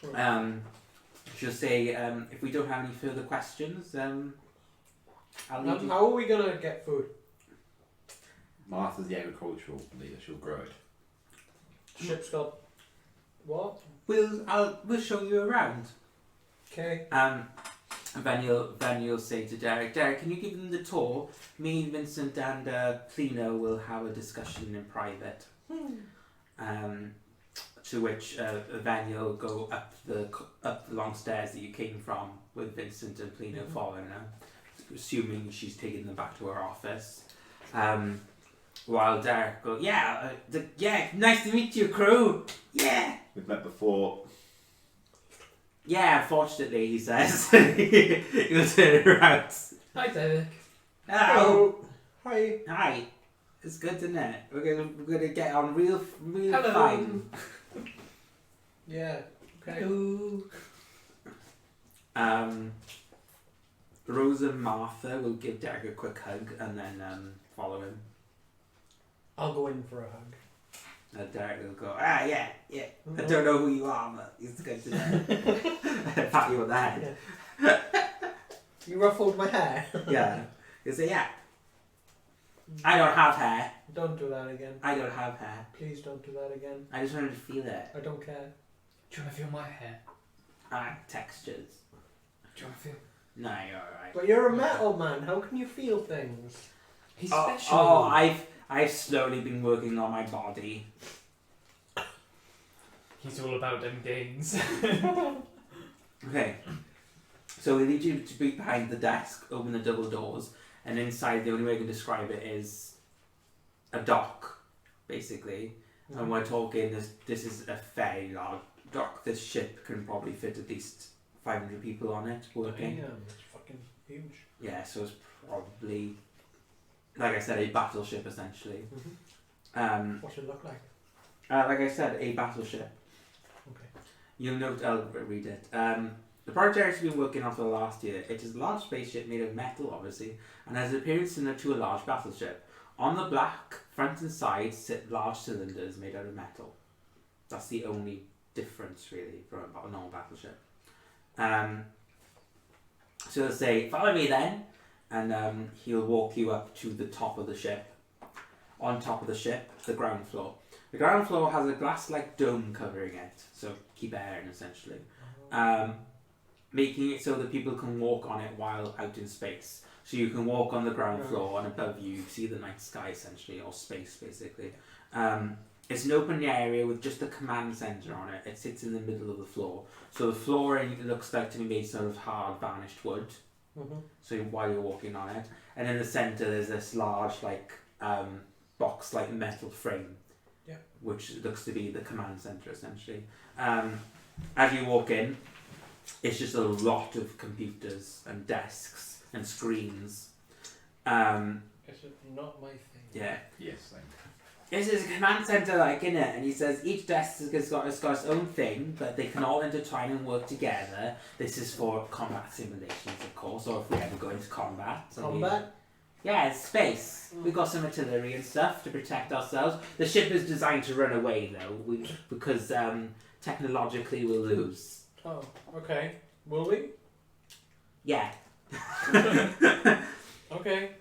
Sure. She'll say, if we don't have any further questions, I'll leave you. How are we gonna get food? Martha's the agricultural leader. She'll grow it. Ship's got what? We'll show you around. Okay. And then you'll say to Derek, can you give them the tour? Me, Vincent, and Plino will have a discussion in private. To which then you'll go up the long stairs that you came from with Vincent and Plino following her, assuming she's taking them back to her office. While Derek goes, yeah, nice to meet you, crew. Yeah. We've met before. Yeah, unfortunately, he says. He'll turn around. Hi, Derek. Hello. Hi. Hi. It's good, isn't it? We're gonna get on real Hello. fine. Yeah. Okay. Hello. Rose and Martha will give Derek a quick hug and then follow him. I'll go in for a hug. And Derek will go, yeah. I don't know who you are, but it's good to know. Pat you on the head. You ruffled my hair. Yeah. He'll say, yeah. I don't have hair. Don't do that again. I don't have hair. Please don't do that again. I just wanted to feel it. I don't care. Do you want to feel my hair? I like textures. Do you want to feel? No, you're alright. But you're a metal man. How can you feel things? He's Oh, special. I've slowly been working on my body. He's all about them gains. Okay. So we lead you to be behind the desk, open the double doors, and inside the only way I can describe it is a dock, basically. And we're talking this is a fairly large dock. This ship can probably fit at least 500 people on it working. Damn, it's fucking huge. Yeah, so it's probably, like I said, a battleship essentially. What's it look like? Like I said, a battleship. Okay. You'll note, I'll read it. The project has been working on for the last year. It is a large spaceship made of metal, obviously, and has an appearance similar to a large battleship. On the back, front and side sit large cylinders made out of metal. That's the only difference, really, from a normal battleship. So they'll say, follow me then, and he'll walk you up to the top of the ship. On top of the ship, the ground floor. The ground floor has a glass-like dome covering it, so keep air in, essentially. Making it so that people can walk on it while out in space. So you can walk on the ground floor, and above you see the night sky, essentially, or space, basically. It's an open area with just a command center on it. It sits in the middle of the floor. So the flooring looks like to be made sort of hard, varnished wood. So while you're walking on it. And in the center, there's this large, box-like metal frame. Yeah. Which looks to be the command center, essentially. As you walk in, it's just a lot of computers and desks and screens. It's not my thing. Yeah. Yes, thank This is a command center like in it, and he says each desk has got its own thing, but they can all intertwine and work together. This is for combat simulations, of course, or if we ever go into combat. Combat? Yeah, it's space. We've got some artillery and stuff to protect ourselves. The ship is designed to run away, though, because technologically we'll lose. Oh, okay. Will we? Yeah. Okay.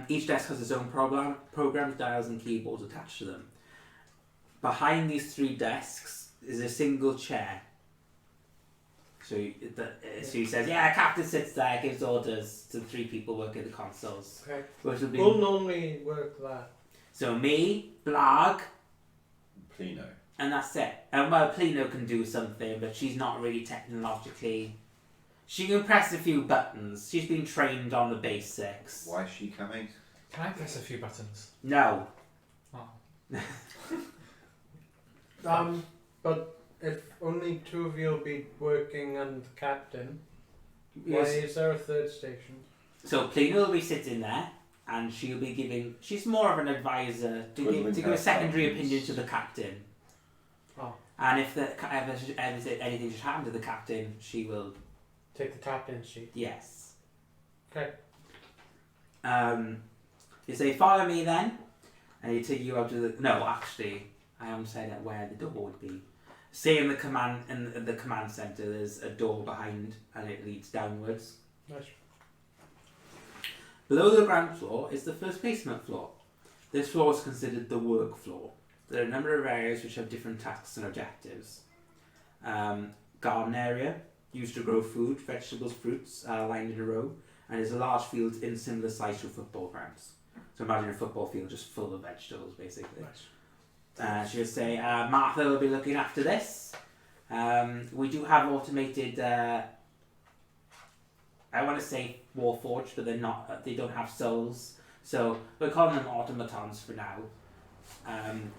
Each desk has its own programs, dials, and keyboards attached to them. Behind these three desks is a single chair. So he says, yeah, captain sits there, gives orders to the three people working the consoles. Okay. Which will be We'll normally work that. so me, Blag, Plino. and that's it. And well, Plino can do something, but she's not really technologically. She can press a few buttons. She's been trained on the basics. Why is she coming? Can I press a few buttons? No. Oh. But if only two of you will be working and the captain, why Yes. is there a third station? So Plina will be sitting there, and she'll be giving. She's more of an advisor to give a secondary opinion to the captain. Oh, And if anything should happen to the captain, she will. take the captain's seat. Yes. Okay. You say, "Follow me," then, and he take you out to the. No, actually, I haven't said where the door would be. Say in the command center, there's a door behind, and it leads downwards. Nice. Below the ground floor is the first basement floor. This floor is considered the work floor. There are a number of areas which have different tasks and objectives. Garden area, used to grow food, vegetables, fruits, lined in a row, and is a large field in similar size to football grounds. So imagine a football field just full of vegetables, basically. Nice. She'll say, Martha will be looking after this. We do have automated, I want to say Warforged, but they're not. They don't have souls. So we're calling them automatons for now.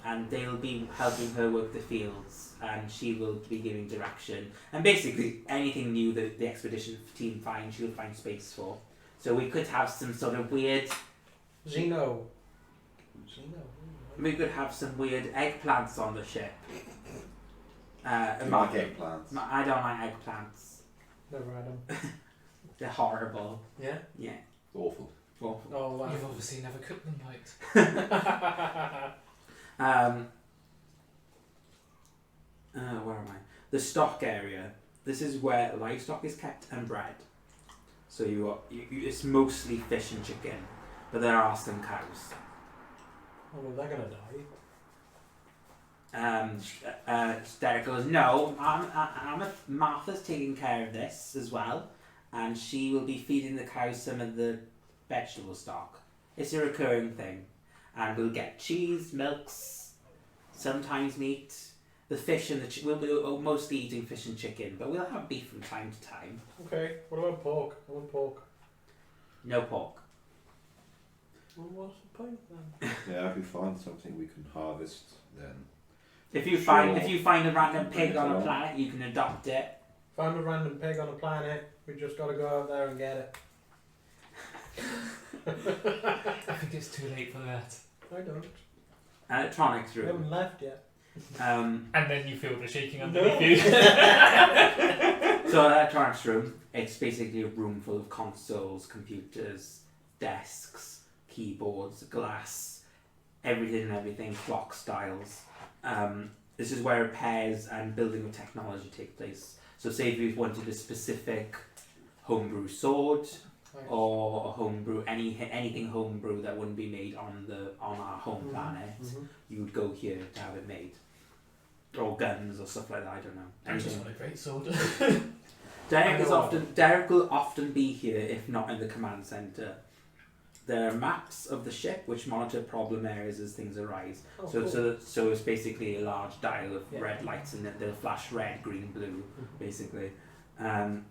And they'll be helping her work the fields, and she will be giving direction. And basically, anything new that the expedition team finds, she'll find space for. So we could have some sort of weird. Zeno. We could have some weird eggplants on the ship. You like eggplants? I don't like eggplants. Never had him. They're horrible. Yeah? Yeah. Awful. Awful. Oh, wow. You've obviously never cooked them right. Where am I? The stock area. This is where livestock is kept and bred. So it's mostly fish and chicken, but there are some cows. Oh, well, they're gonna die. Derek goes, no, Martha's taking care of this as well, and she will be feeding the cows some of the vegetable stock. It's a recurring thing, and we'll get cheese, milks, sometimes meat. The fish and we'll be mostly eating fish and chicken, but we'll have beef from time to time. Okay, what about pork? I want pork. No pork. Well, what's the point then? Yeah, if we find something we can harvest, then If you Sure. find a random Bring pig it on a along. planet, you can adopt it. Find a random pig on a planet, we just gotta go out there and get it. I think it's too late for that. I don't. Electronics We room. haven't left yet. And then you feel the shaking No. underneath you. So electronics room, it's basically a room full of consoles, computers, desks, keyboards, glass, everything, clock styles. This is where repairs and building of technology take place. So say if you wanted a specific homebrew sword Nice. or a homebrew anything homebrew that wouldn't be made on our home Mhm, planet, mhm. you would go here to have it made. Or guns or stuff like that, I don't know. I just Anything. want a great sword. Derek will often be here if not in the command center. There are maps of the ship which monitor problem areas as things arise. Oh, So cool. so it's basically a large dial of Yeah. red lights and they'll flash red, green, blue, basically. The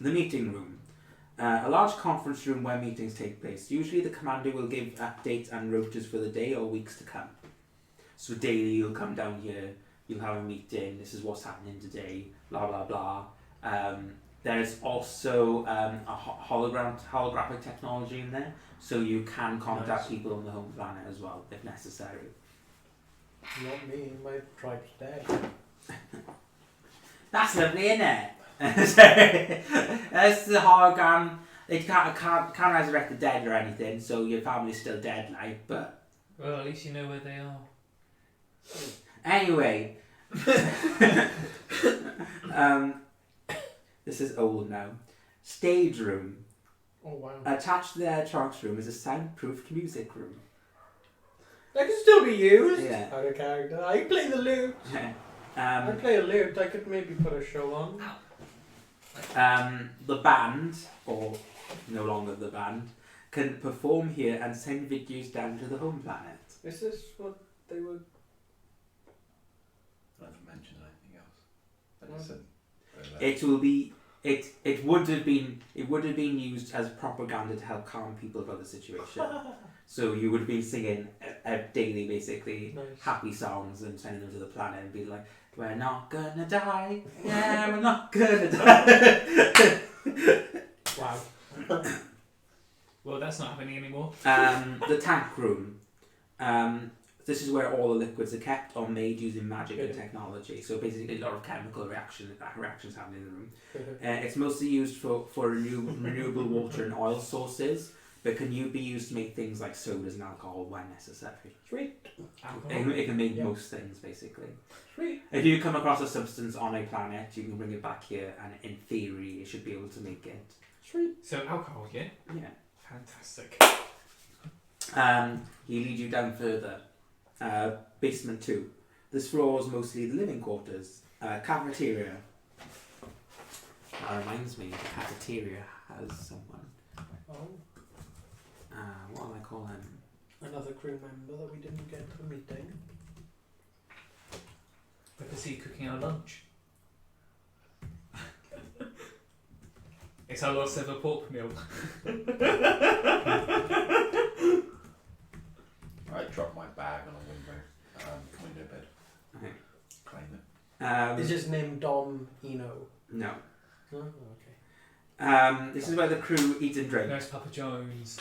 meeting room. A large conference room where meetings take place. Usually the commander will give updates and rotas for the day or weeks to come. So daily you'll come down here, you'll have a meeting, this is what's happening today, blah blah blah. There's also a holographic technology in there, so you can contact Nice. people on the home planet as well if necessary. Not me, my tribe's dead. That's lovely, isn't it? That's the hologram. It can't resurrect the dead or anything, so your family's still dead, like. But Well, at least you know where they are. anyway, this is old now. Stage room. Oh wow. Attached to the electronics room is a soundproofed music room. That can still be used. Yeah. Out of character. I play the lute. I play a lute. I could maybe put a show on. The band, or no longer the band, can perform here and send videos down to the home planet. Is this what they were? I haven't mentioned anything else. I just said It will be. It would have been used as propaganda to help calm people about the situation. So you would be singing daily, basically, Nice. happy songs and sending them to the planet and be like, we're not gonna die, yeah, we're not gonna die. Wow. Well, that's not happening anymore. The tank room. This is where all the liquids are kept or made using magic and Yeah. technology. So basically, a lot of chemical reactions happening in the room. It's mostly used for renewable water and oil sources, but can be used to make things like sodas and alcohol when necessary. Sweet. It can make Yeah. most things, basically. Sweet. If you come across a substance on a planet, you can bring it back here, and in theory, you should be able to make it. Sweet. So alcohol, yeah? Yeah. Fantastic. He lead you down further. Basement 2. This floor is mostly the living quarters. Cafeteria. That reminds me, the cafeteria has someone. Oh, What do I call him? another crew member that we didn't get to the meeting. Because he's cooking our lunch. It's our last ever pork meal. I dropped my bag on a window bed. Okay. Claim it. Is his name Dom Eno? No. No? Oh, okay. This is where the crew eat and drink. No, it's Papa Jones.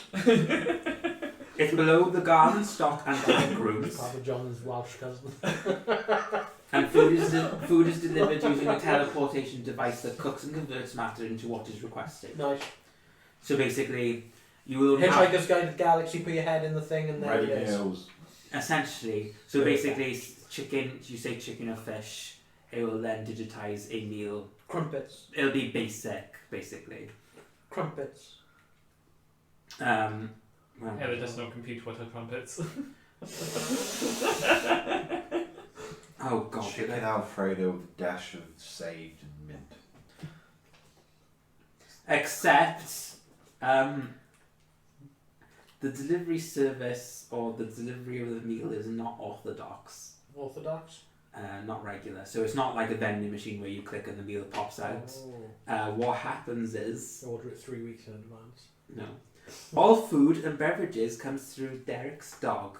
It's below the garden, stock and drink rooms. Papa John's Welsh cousin. And food is delivered using a teleportation device that cooks and converts matter into what is requested. Nice. So basically, you will have, Hitchhiker's Guide to the Galaxy, put your head in the thing and there Ready it is. meals. essentially, so basically chicken, you say chicken or fish, it will then digitize a meal. Crumpets. It'll be basic, basically. Crumpets. Well, Heather does not compute what are crumpets. oh god, did Chicken I? Alfredo with a dash of sage and mint. Except, the delivery service or the delivery of the meal is not orthodox. Orthodox. Not regular. So it's not like a vending machine where you click and the meal pops out. Oh. What happens is, Order it 3 weeks in advance. no. All food and beverages comes through Derek's dog.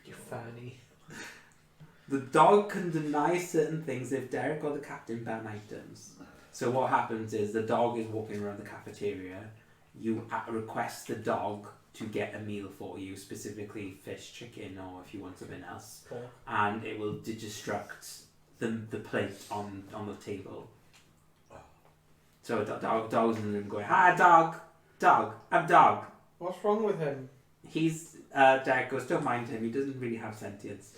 You fanny. The dog can deny certain things if Derek or the captain ban items. So what happens is the dog is walking around the cafeteria. You request the dog to get a meal for you, specifically fish, chicken, or if you want something else, Pork. and it will destruct the plate on the table. So the dog's in the room going, "Hi, dog, I'm dog." What's wrong with him? He's Derek goes, "Don't mind him. He doesn't really have sentience."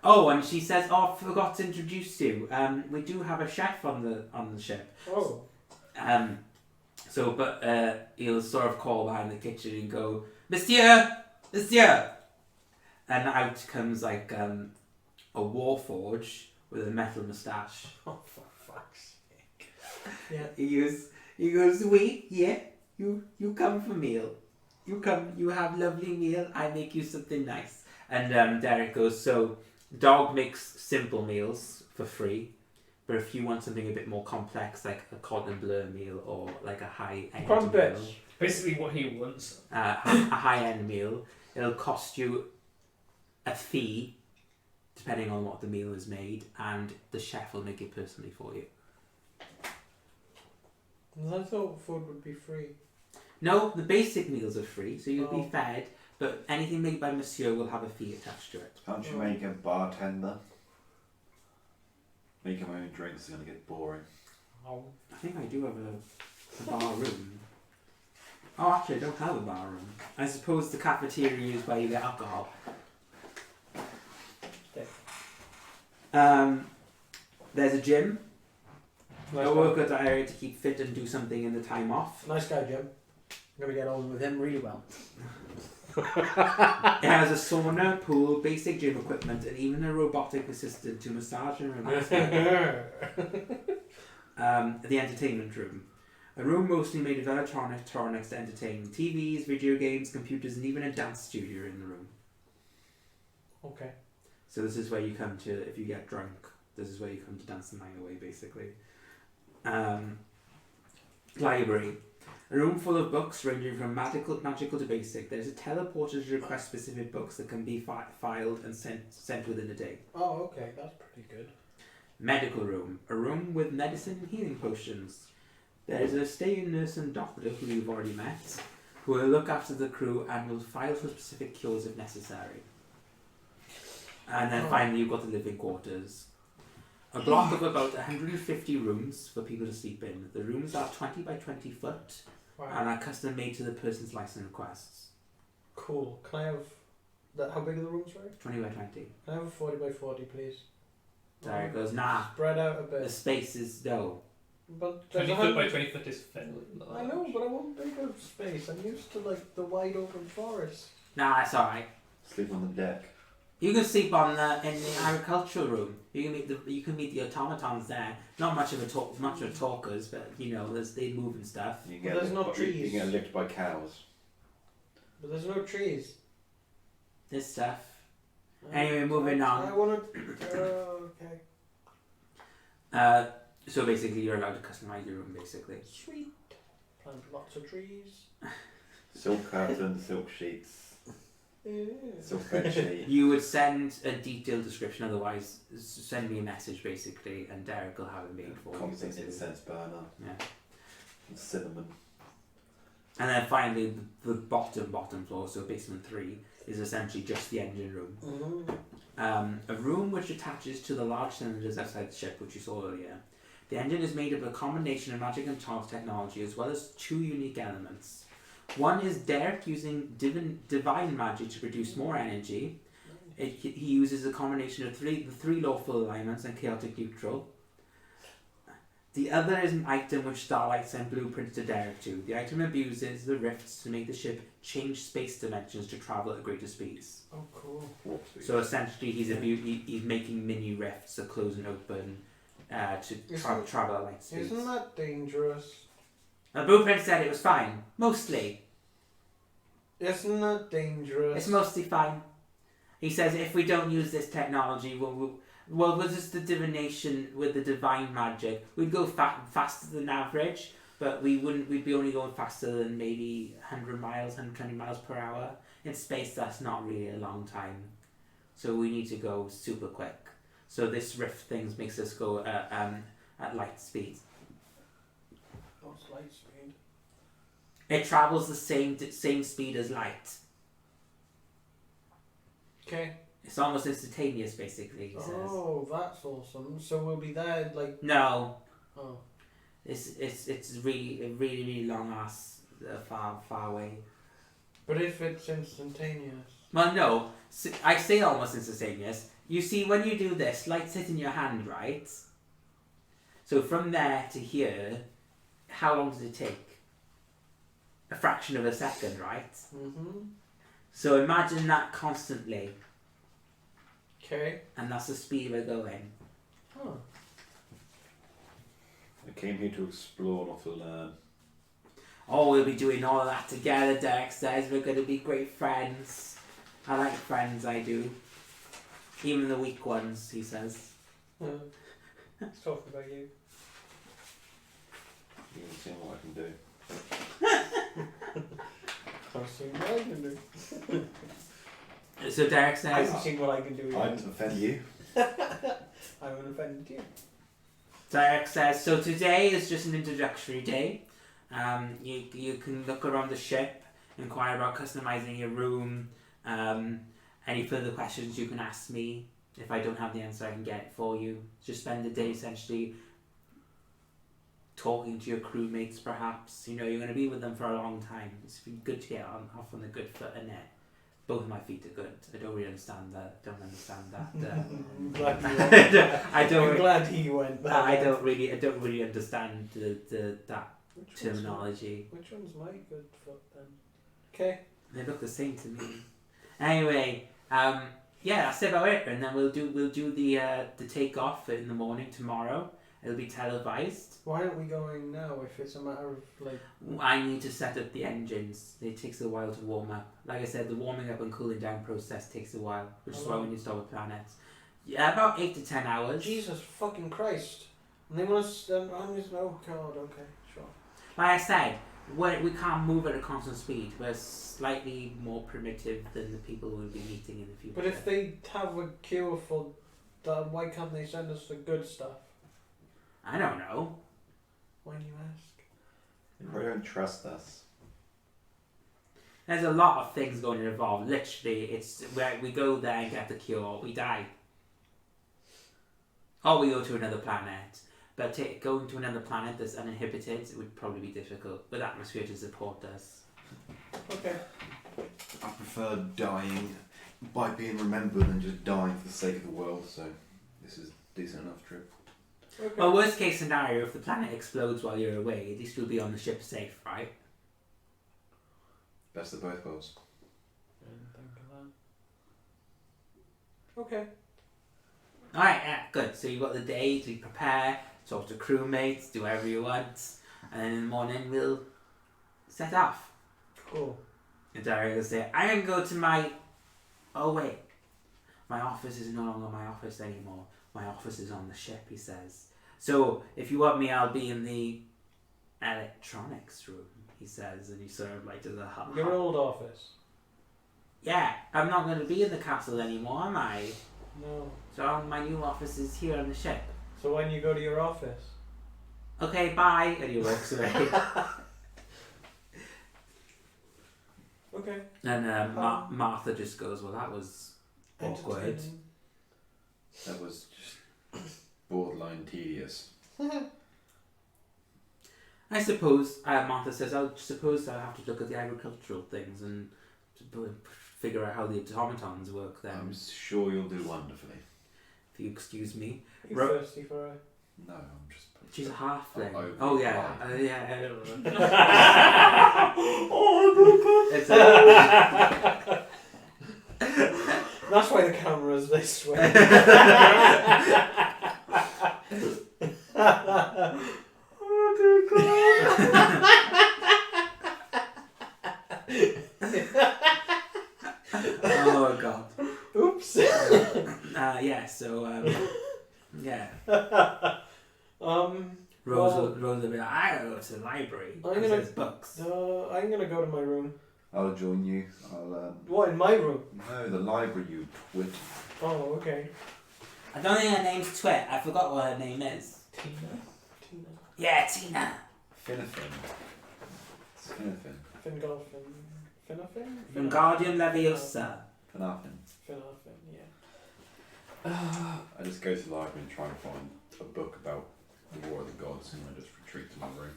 Oh, and she says, "Oh, I forgot to introduce you. We do have a chef on the ship." Oh. But he'll sort of call behind the kitchen and go, Monsieur! And out comes like a warforge with a metal moustache. Oh, for fuck's sake. Yeah. He goes, "Oui, yeah, you come for meal. You have lovely meal, I make you something nice." And Derek goes, "So, dog makes simple meals for free. But if you want something a bit more complex, like a cordon bleu meal or like a high-end Crumpets. meal, Basically, what he wants. a high-end meal, it'll cost you a fee, depending on what the meal is made, and the chef will make it personally for you." I thought food would be free. No, the basic meals are free, so you'll Oh. be fed, but anything made by Monsieur will have a fee attached to it. Can't you make a bartender? Making my own drinks is going to get boring. Oh. I think I do have a bar room. Oh, actually, I don't have a bar room. I suppose the cafeteria is where you get alcohol. There's a gym. Nice I guy. work at that area to keep fit and do something in the time off. Nice guy, Jim. I'm going to get on with him really well. It has a sauna, pool, basic gym equipment, and even a robotic assistant to massage and relax me. The entertainment room. A room mostly made of electronics to entertain. TVs, video games, computers, and even a dance studio in the room. Okay. So this is where you come to, if you get drunk, this is where you come to dance the night away, basically. Library. A room full of books ranging from magical to basic. There's a teleporter to request specific books that can be filed and sent within a day. Oh, okay, that's pretty good. Medical room. A room with medicine and healing potions. There's a stay-in nurse and doctor who you've already met, who will look after the crew and will file for specific cures if necessary. And then finally you've got the living quarters. A block of about 150 rooms for people to sleep in. The rooms are 20 by 20 foot Wow. and are custom made to the person's license requests. Cool. Can I have that? How big are the rooms, right? 20 by 20. Can I have a 40 by 40, please? There it goes. Nah, Spread out a the bit. space is no. But 20 there's foot by 100 20 foot is fairly large. I know, but I want bigger space. I'm used to like the wide open forest. Nah, it's alright. Sleep on the deck. You can sleep in the agricultural room. You can meet the automatons there. Not much of talkers, but you know, they move and stuff. You But there's licked no by- trees. You get licked by cows. But there's no trees. This stuff. Anyway, moving on. I want to. Okay. So basically, you're allowed to customize your room. Basically, Sweet. Plant lots of trees. Silk curtains, silk sheets, Yeah. silk bed sheet. you would send a detailed description. Otherwise, send me a message basically, and Derek will have it made for you. Constant basically. incense burner. Yeah. And cinnamon. And then finally, the bottom floor, so basement 3, is essentially just the engine room. Mm-hmm. A room which attaches to the large cylinders outside the ship, which you saw earlier. The engine is made of a combination of magic and TOS technology, as well as 2 unique elements. One is Derek using divine magic to produce more energy. He uses a combination of the three lawful alignments and chaotic neutral. The other is an item which Starlight sent blueprints to Derek to. The item abuses the rifts to make the ship change space dimensions to travel at greater speeds. Oh, cool. So essentially, he's making mini rifts that close and open to travel at light speeds. Isn't that dangerous? The blueprint said it was fine. Mostly. Isn't that dangerous? It's mostly fine. He says if we don't use this technology, with just the divination with the divine magic, we'd go faster than average, but we'd be only going faster than maybe 100 miles, 120 miles per hour. In space, that's not really a long time. So we need to go super quick. So this rift thing makes us go at light speed. What's light speed? It travels the same speed as light. Okay. It's almost instantaneous, basically, he says. Oh, that's awesome. So we'll be there like. No, Oh. it's really long ass far away. But if it's instantaneous. Well, no, I say almost instantaneous. You see, when you do this, light's hitting your hand, right? So from there to here, how long does it take? A fraction of a second, right? Mm-hmm. So imagine that constantly, Okay. and that's the speed we're going. Huh. I came here to explore, not to learn. Oh, we'll be doing all of that together, Derek says. We're going to be great friends. I like friends, I do. Even the weak ones, he says. Let's talk about you. You can see what I can do. I've seen what I can do. So Derek I says, haven't seen what I can do I yet. didn't offend you. I haven't offended you. Derek says, so today is just an introductory day. You can look around the ship, inquire about customizing your room. Any further questions you can ask me. If I don't have the answer, I can get it for you. Just spend the day essentially talking to your crewmates, perhaps. You know, you're going to be with them for a long time. It's good to get off on a good foot in it. Both of my feet are good. I don't really understand that. I'm glad you went I don't. I'm glad he went there. I don't really understand that Which terminology. Which one's my good foot then? Okay. They look the same to me. Anyway, yeah, that's about it. And then we'll do the takeoff in the morning tomorrow. It'll be televised. Why aren't we going now if it's a matter of like. I need to set up the engines. It takes a while to warm up. Like I said, the warming up and cooling down process takes a while, which is why we need to stop with planets. Yeah, about 8 to 10 hours. Jesus fucking Christ. And they want us. I'm just. Oh god, okay, sure. Like I said, we can't move at a constant speed. We're slightly more primitive than the people we'll be meeting in the future. But if they have a cure for that, why can't they send us the good stuff? I don't know. Why do you ask? They don't trust us. There's a lot of things going to involve. Literally, it's where we go there and get the cure, we die. Or we go to another planet. But going to another planet that's uninhibited, it would probably be difficult. With atmosphere to support us. Okay. I prefer dying by being remembered than just dying for the sake of the world, so this is a decent enough trip. Okay. Well, worst case scenario, if the planet explodes while you're away, at least you'll be on the ship safe, right? Best of both worlds. Didn't think of that. Okay. Alright, yeah, good. So you've got the day to prepare, talk to crewmates, do whatever you want, and then in the morning we'll set off. Cool. And Dario will say, I'm going to go to my... Oh wait, my office is no longer my office anymore. My office is on the ship, he says. So if you want me, I'll be in the electronics room, he says, and he sort of like does a Your old office. Yeah, I'm not going to be in the castle anymore, am I? No. So my new office is here on the ship. So when you go to your office. Okay, bye, and he walks away. Okay. And Martha just goes, well, that was awkward. Entertaining. That was just borderline tedious. I suppose, Martha says, I suppose I'll have to look at the agricultural things and figure out how the automatons work then. I'm sure you'll do wonderfully. If you excuse me. You Ro- thirsty for a... No, I'm just... She's a halfling. Oh, Oh, yeah. right. Yeah, I don't know. Oh, It's that's why the camera's this way. Oh oh, God. Oops. Yeah, so, yeah. Well- Rose will be like, I gotta go to the library. I'm 'cause gonna- there's books. I'm gonna go to my room. I'll join you. I'll, What, in my room? No, the library, you twit. Oh, okay. I don't think her name's Twit. I forgot what her name is. Tina. Yeah, Tina. Finnegan. It's Finnegan. Fingolfin. Finnafin? Wingardium Leviosa. Finnegan. Finnafin, yeah. I just go to the library and try and find a book about the War of the Gods, and I just retreat to my room.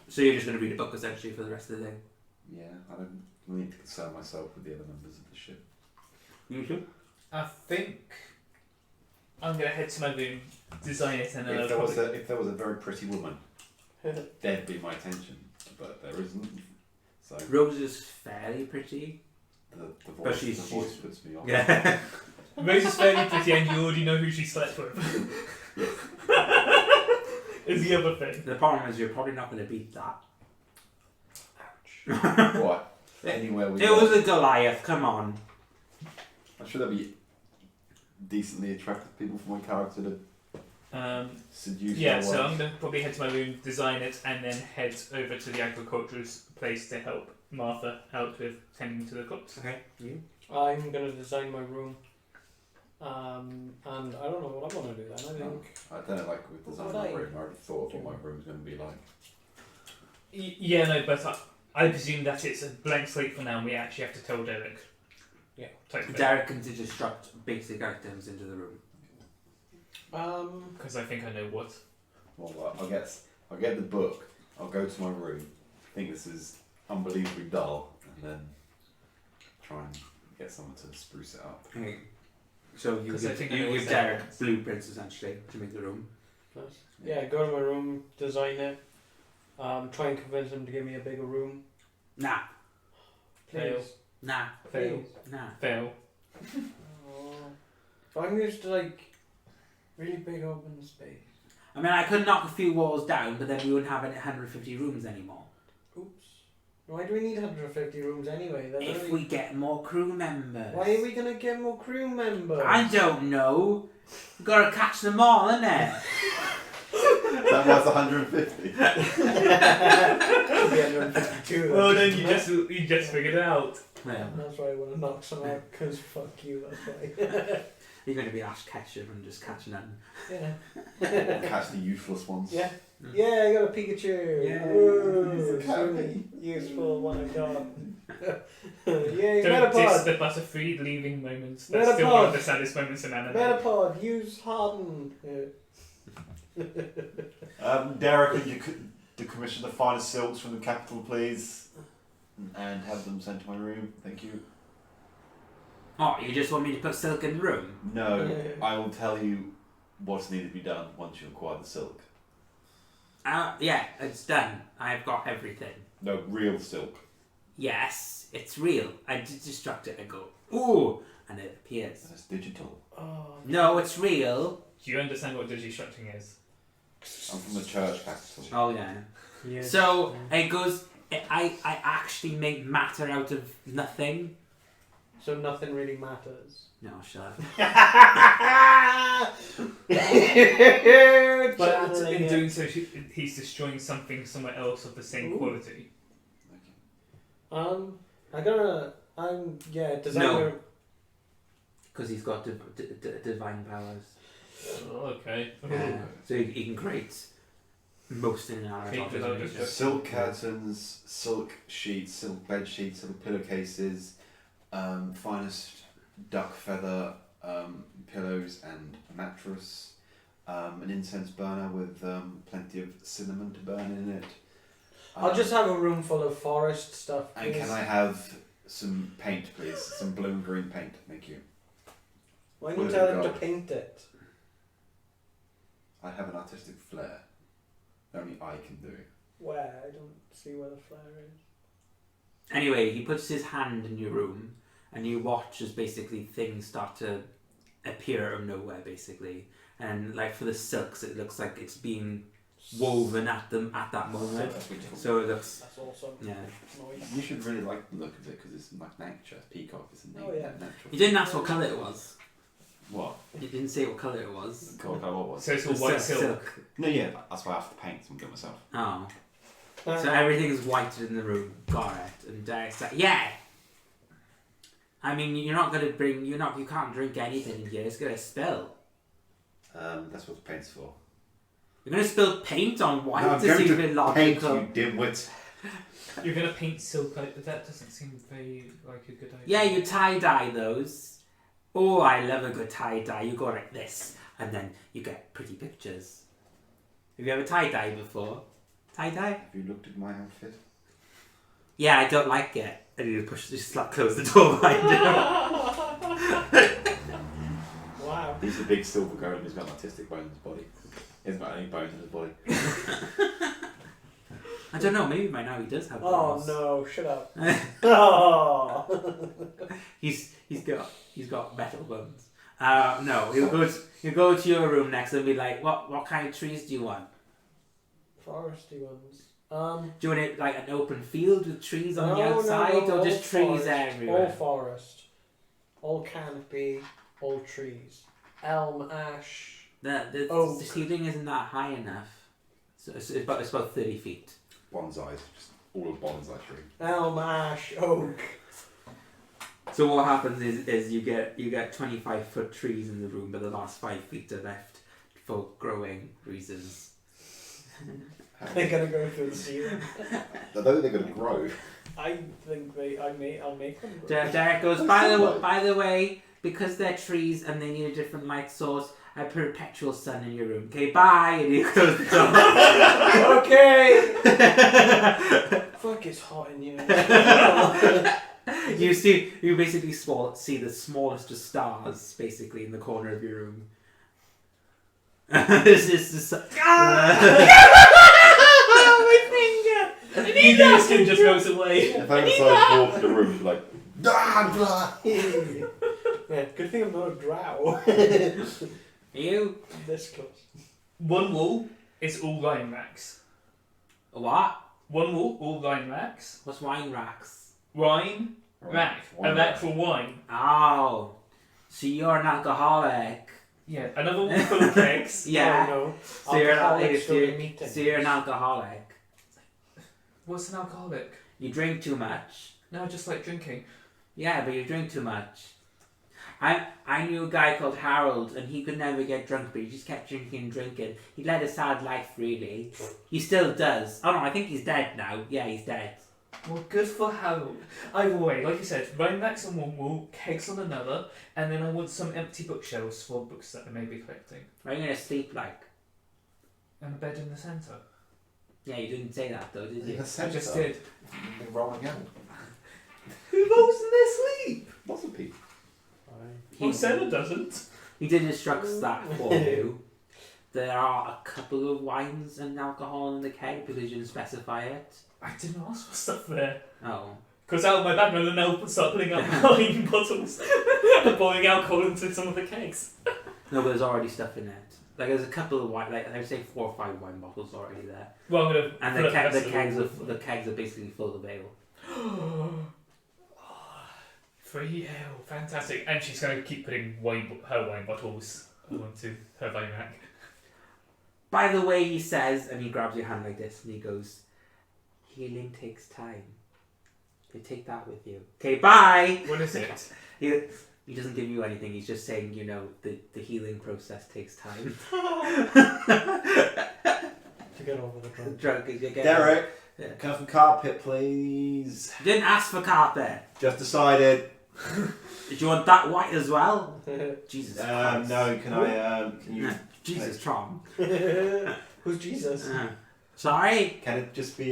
So you're just going to read a book essentially for the rest of the day? Yeah, I don't need to concern myself with the other members of the ship. You too? I think I'm gonna head to my room, design it, and then If I'll there was probably... if there was a very pretty woman, there'd be my attention, but there isn't. So Rose is fairly pretty. the But voice, she's- the voice puts me off. Yeah. Rose is fairly pretty, and you already know who she slept with. Is the other thing. The problem is you're probably not going to beat that. What? Anywhere we It go. was a Goliath, come on. I'm sure there'll be decently attractive people for my character to seduce. Yeah, my so wife. I'm gonna probably head to my room, design it, and then head over to the agriculturist place to help Martha out with tending to the crops. Okay, you? I'm gonna design my room. And I don't know what I'm gonna do then. I think. I don't know, like with design What my would I room, I already thought of what my room's going to be like. Yeah, no, but I presume that it's a blank slate for now, and we actually have to tell Derek. Yeah. Type thing. Derek can construct basic items into the room. Because I think I know what. Well, I'll get the book. I'll go to my room. Think this is unbelievably dull, and then try and get someone to spruce it up. Okay. So you 'Cause I give, think I you know give what's there. Derek blueprints essentially to make the room. Nice. Yeah, go to my room, design it. Try and convince him to give me a bigger room. Nah, Fail. Please. nah, Fail. Please. nah. Fail. Oh. If I'm used to like really big open space. I mean, I could knock a few walls down, but then we wouldn't have 150 rooms anymore. Oops. Why do we need 150 rooms anyway? There's If only- we get more crew members. Why are we gonna get more crew members? I don't know. We've got to catch them all, innit? That was 150. Should be 152. Well, then you just figured it out. Well, That's why I want to knock some out, because fuck you, that's why. you're going to be Ash Ketchum and just catching them. Yeah. Catch the useless ones. Yeah. Yeah, I got a Pikachu. Yeah. Woo, He's a so cappy. useful, what I got. Yay, Don't diss Metapod. the Butterfree leaving moments. That's still one of the saddest moments in anime. Metapod, use Harden. Derek, could you decommission the finest silks from the capital, please? And have them sent to my room. Thank you. Oh, you just want me to put silk in the room? No, Yeah. I will tell you what's needed to be done once you acquire the silk. Yeah, it's done. I've got everything. No, real silk. Yes, it's real. I destruct it and go, ooh, and it appears. That's digital. Oh, No, it's real. Do you understand what digistructing is? I'm from the church capital. Oh, yeah. yes. So, it goes, I actually make matter out of nothing. So nothing really matters. No, shut up. But in doing so, he's destroying something somewhere else of the same Ooh. quality. I'm designer. Because he's got divine powers. Oh, okay. So he can create most inanimate Create objects. without in nature. destruction. Silk curtains, silk sheets, silk bed sheets, silk pillowcases, finest duck feather pillows and a mattress, an incense burner with plenty of cinnamon to burn in it. I'll just have a room full of forest stuff. And please. can I have some paint, please? Some blue and green paint, thank you. Why don't you What tell have him you to got? paint it? I have an artistic flair. Only I can do. Where? I don't see where the flare is. Anyway, he puts his hand in your room, and you watch as basically things start to appear out of nowhere, basically. And like for the silks, it looks like it's being woven at them at that moment. So it looks, That's awesome. yeah. Nice. You should really like the look of it because it's like nature. Peacock is a Oh, yeah. natural. You didn't ask what colour it was. What? You didn't say what colour it was. What was? So it's all The white silk. No, yeah, that's why I have to paint some good myself. Oh. So everything is white in the room. Got it. And Derek's like, yeah. I mean, you're not gonna bring. You can't drink anything in here. It's gonna spill. That's what the paint's for. You're gonna spill paint on white No, I'm to going see to if it paint, logical. you dimwit. You're gonna paint silk like that? Doesn't seem very like a good idea. Yeah, you tie dye those. Oh, I love a good tie dye. You go like this, and then you get pretty pictures. Have you ever tie dye before? Tie dye? Have you looked at my outfit? Yeah, I don't like it. And you close the door behind you. Wow. He's a big silver goat who's got an artistic bone in his body. He hasn't got any bones in his body. I don't know. Maybe by now he does have. Oh bones. no! Shut up. Oh. He's got metal bones. No, he'll go to your room next and be like, what kind of trees do you want? Foresty ones. Do you want it like an open field with trees on the No, outside, no, or just all trees forest. everywhere? All forest. All canopy. All trees. Elm, ash. The ceiling isn't that high enough. So it's about 30 feet. Bonsais, just all a bonsai tree. Elm, ash, oak. So what happens is you get 25-foot trees in the room, but the last 5 feet are left for growing reasons. They're gonna go through the ceiling. Although they're going to grow. I think I'll make them grow. Derek goes, by the way, because they're trees and they need a different light source, I put a perpetual sun in your room. Okay, bye, and he closes the door. Okay. Fuck, it's hot in here. You basically see the smallest of stars basically in the corner of your room. This is the You guys can just goes away. If I decide to walk to the room, she's like, Yeah, good thing I'm not a drow. You This close. One wall is all line racks. what? One wall, all wine racks. What's wine racks? Wine rack. Wine Of rack. actual wine. Oh, so you're an alcoholic. Yeah. Another wall full of kegs. Yeah. Oh, no. So you're, Alcoholics so you're, during meetings. so you're an alcoholic. What's an alcoholic? You drink too much. No, I just like drinking. Yeah, but you drink too much. I knew a guy called Harold, and he could never get drunk, but he just kept drinking and drinking. He led a sad life, really. He still does. Oh no, I think he's dead now. Yeah, he's dead. Well, good for Harold. Either way, like you said, wine racks on one wall, kegs on another, and then I want some empty bookshelves for books that I may be collecting. Where are you gonna sleep like? And a bed in the centre. Yeah, you didn't say that though, did you? I just did. You've been rolling out. Who rolls in their sleep? Lots of people. Well, Senna doesn't. He did instruct that for you. There are a couple of wines and alcohol in the keg because you didn't specify it. I didn't ask for stuff there. Oh. Because out of my bag, and then I'll start putting up wine bottles and pouring alcohol into some of the kegs. No, but there's already stuff in it. Like there's a couple of wine, like I would say 4 or 5 wine bottles already there. Well, I'm gonna. And put the, up rest the of kegs all. the kegs are basically full of ale. Free ale, fantastic. And she's going to keep putting her wine bottles onto her wine rack. By the way, he says, and he grabs your hand like this, and he goes, "Healing takes time. You take that with you. Okay, bye." What is it? He doesn't give you anything. He's just saying, you know, the healing process takes time. To get over the drunk. Drunk is you get. Derek, Yeah. come from carpet, please. You didn't ask for carpet. Just decided. Did you want that white as well? Jesus Christ. No, can I? Can you? No, Jesus, Tron. Who's Jesus? Sorry? Can it just be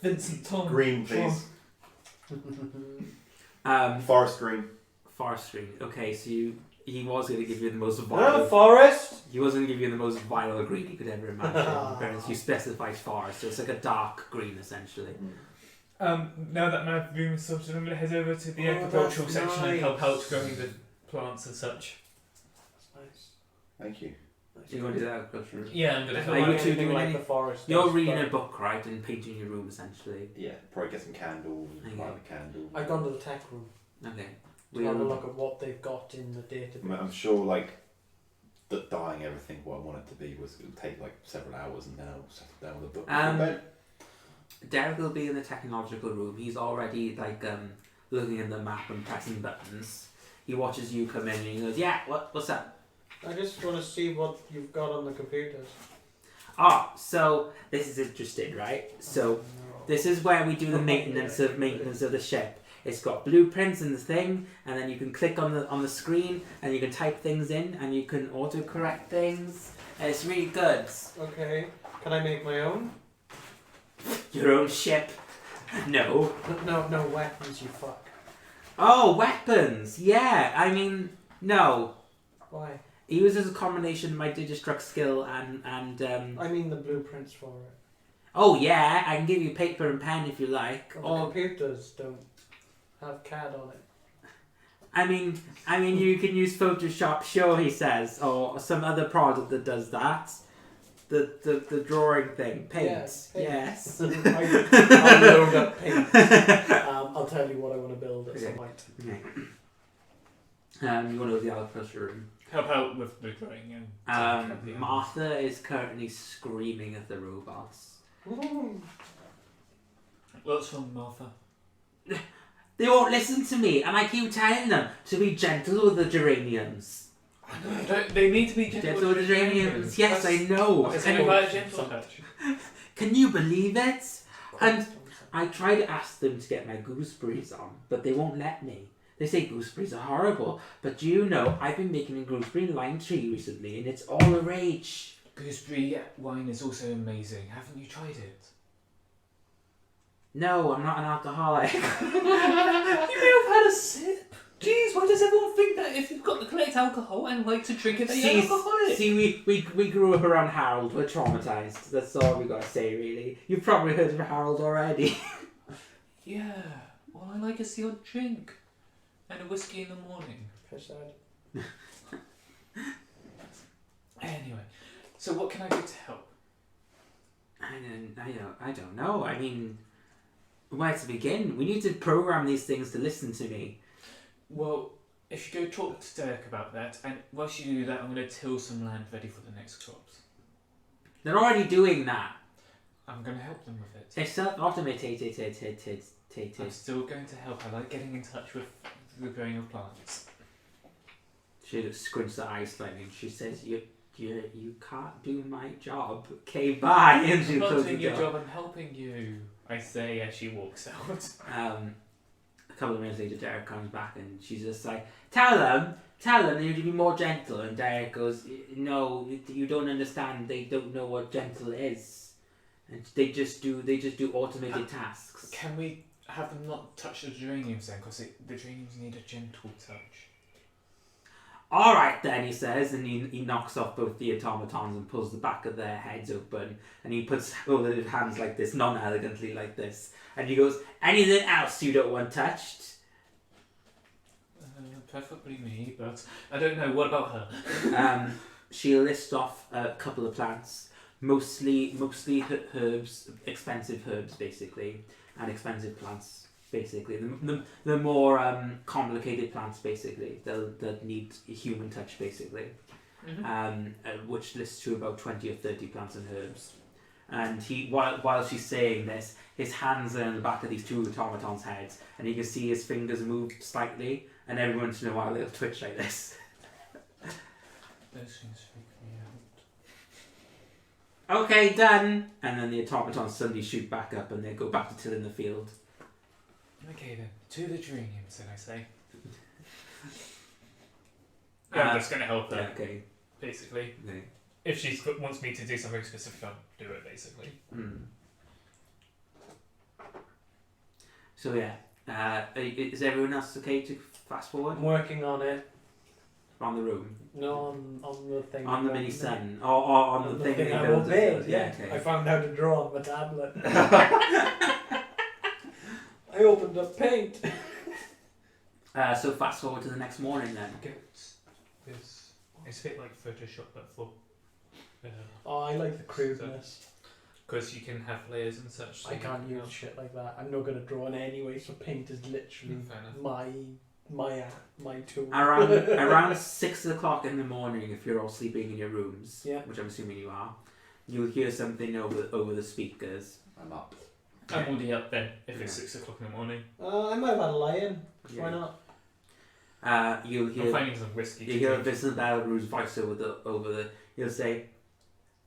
Vincent Tom. green, please? Forest green. Forestry. Okay, so he was going to give you the most Ah, vile. forest? He was going to give you the most vile green you could ever imagine. Whereas you specified forest, so it's like a dark green essentially. Now that my room is sorted, I'm going to head over to the Oh, agricultural that's section and help nice. out growing the plants and such. That's nice. Thank you. So you want to do that agriculture? Yeah, I'm going to I help Are don't you like two anything doing like any- the forest. You're does, reading but a book, right, and painting your room essentially. Yeah, probably get some candles, Okay. light a candle. I've gone to the tech room Okay. to have a look at what they've got in the database. I'm sure, like, that dyeing everything what I want it to be was going to take like several hours, and then I'll settle down with a book. Um, Derek will be in the technological room. He's already looking at the map and pressing buttons. He watches you come in and he goes, "Yeah, what's up?" I just want to see what you've got on the computers. Ah, so this is interesting, right? So this is where we do the maintenance of the ship. It's got blueprints and the thing, and then you can click on the screen and you can type things in and you can autocorrect things. And it's really good. Okay. Can I make my own? Your own ship? No. No weapons, you fuck. Oh, weapons. Yeah. I mean, no. Why? He uses a combination of my Digistruct skill and I mean the blueprints for it. oh yeah, I can give you paper and pen if you like. Well, the Or computers don't have CAD on it. I mean you can use Photoshop, sure, he says, or some other product that does that. The drawing thing, paint. Yeah, paint. Yes. I'll load up paint. I'll tell you what I want to build at some Okay. point. Okay. You want to go to the agriculture room? help out with the growing and Martha is currently screaming at the robots. What's from Martha? They won't listen to me, and I keep telling them to be gentle with the geraniums. They need to be Gentle with the geraniums. Yes, I know. It's only by a gentle touch. Can you believe it? And I try to ask them to get my gooseberries on, but they won't let me. They say gooseberries are horrible, but do you know, I've been making a gooseberry lime tree recently, and it's all the rage. Gooseberry wine is also amazing. Haven't you tried it? No, I'm not an alcoholic. You may have had a sip. Jeez, why does everyone think that if you've got to collect alcohol and like to drink it, that you're alcoholic? See, we grew up around Harold. We're traumatized. That's all we gotta say, really. You've probably heard of Harold already. Yeah. Well, I like a sealed drink and a whiskey in the morning. Piss out. Anyway, so what can I do to help? I don't know. I mean, where to begin? We need to program these things to listen to me. Well, if you go talk to Derek about that, and whilst you do that, I'm going to till some land ready for the next crops. They're already doing that. I'm going to help them with it. They're self-automated. I'm still going to help. I like getting in touch with the growing of plants. She squints her eyes slightly and she says, You can't do my job. Okay, bye. And she I'm not closes doing the your door. job, I'm helping you, I say as she walks out. A couple of minutes later, Derek comes back and she's just like, Tell them they need to be more gentle. And Derek goes, No, you don't understand. They don't know what gentle is. And they just do automated tasks. Can we have them not touch the geraniums then? Because the geraniums need a gentle touch. All right then, he says, and he knocks off both the automatons and pulls the back of their heads open, and he puts both of his hands like this, non-elegantly like this, and he goes, Anything else you don't want touched? Preferably me, but I don't know. What about her? She'll list off a couple of plants, mostly herbs, expensive herbs basically, and expensive plants basically. The more complicated plants basically, that need human touch basically. Which lists to about 20 or 30 plants and herbs. And he, while she's saying this, his hands are in the back of these two automatons' heads, and you can see his fingers move slightly, and every once in a while they'll twitch like this. Those things freak me out. Okay, done. And then the automatons suddenly shoot back up, and they go back to tilling the field. Okay then, to the geraniums then I say. I'm just going to help her, Yeah, okay. basically. Okay. If she wants me to do something specific, I'll do it, basically. So yeah, is everyone else okay to fast forward I'm working on it. on the room, No, on the thing. on the I mini got- sun, or on the thing that I builds will build. it? Yeah, Okay. I found how to draw on my tablet. I opened up Paint. So fast forward to the next morning then. It's a bit like Photoshop, but for. Oh, I like the crudeness. Because you can have layers and such. so I you can't can use have- shit like that. I'm not gonna draw in anyway. So Paint is literally Fair enough. my tool. Around 6 o'clock in the morning, if you're all sleeping in your rooms, Yeah. which I'm assuming you are, you'll hear something over the speakers. I'm up. I'm already up then, if it's Yeah. 6 o'clock in the morning. I might have had a lie-in. Yeah. Why not? You'll I'm hear finding some whiskey. you hear Vincent Ballaroo's voice over the. He'll say,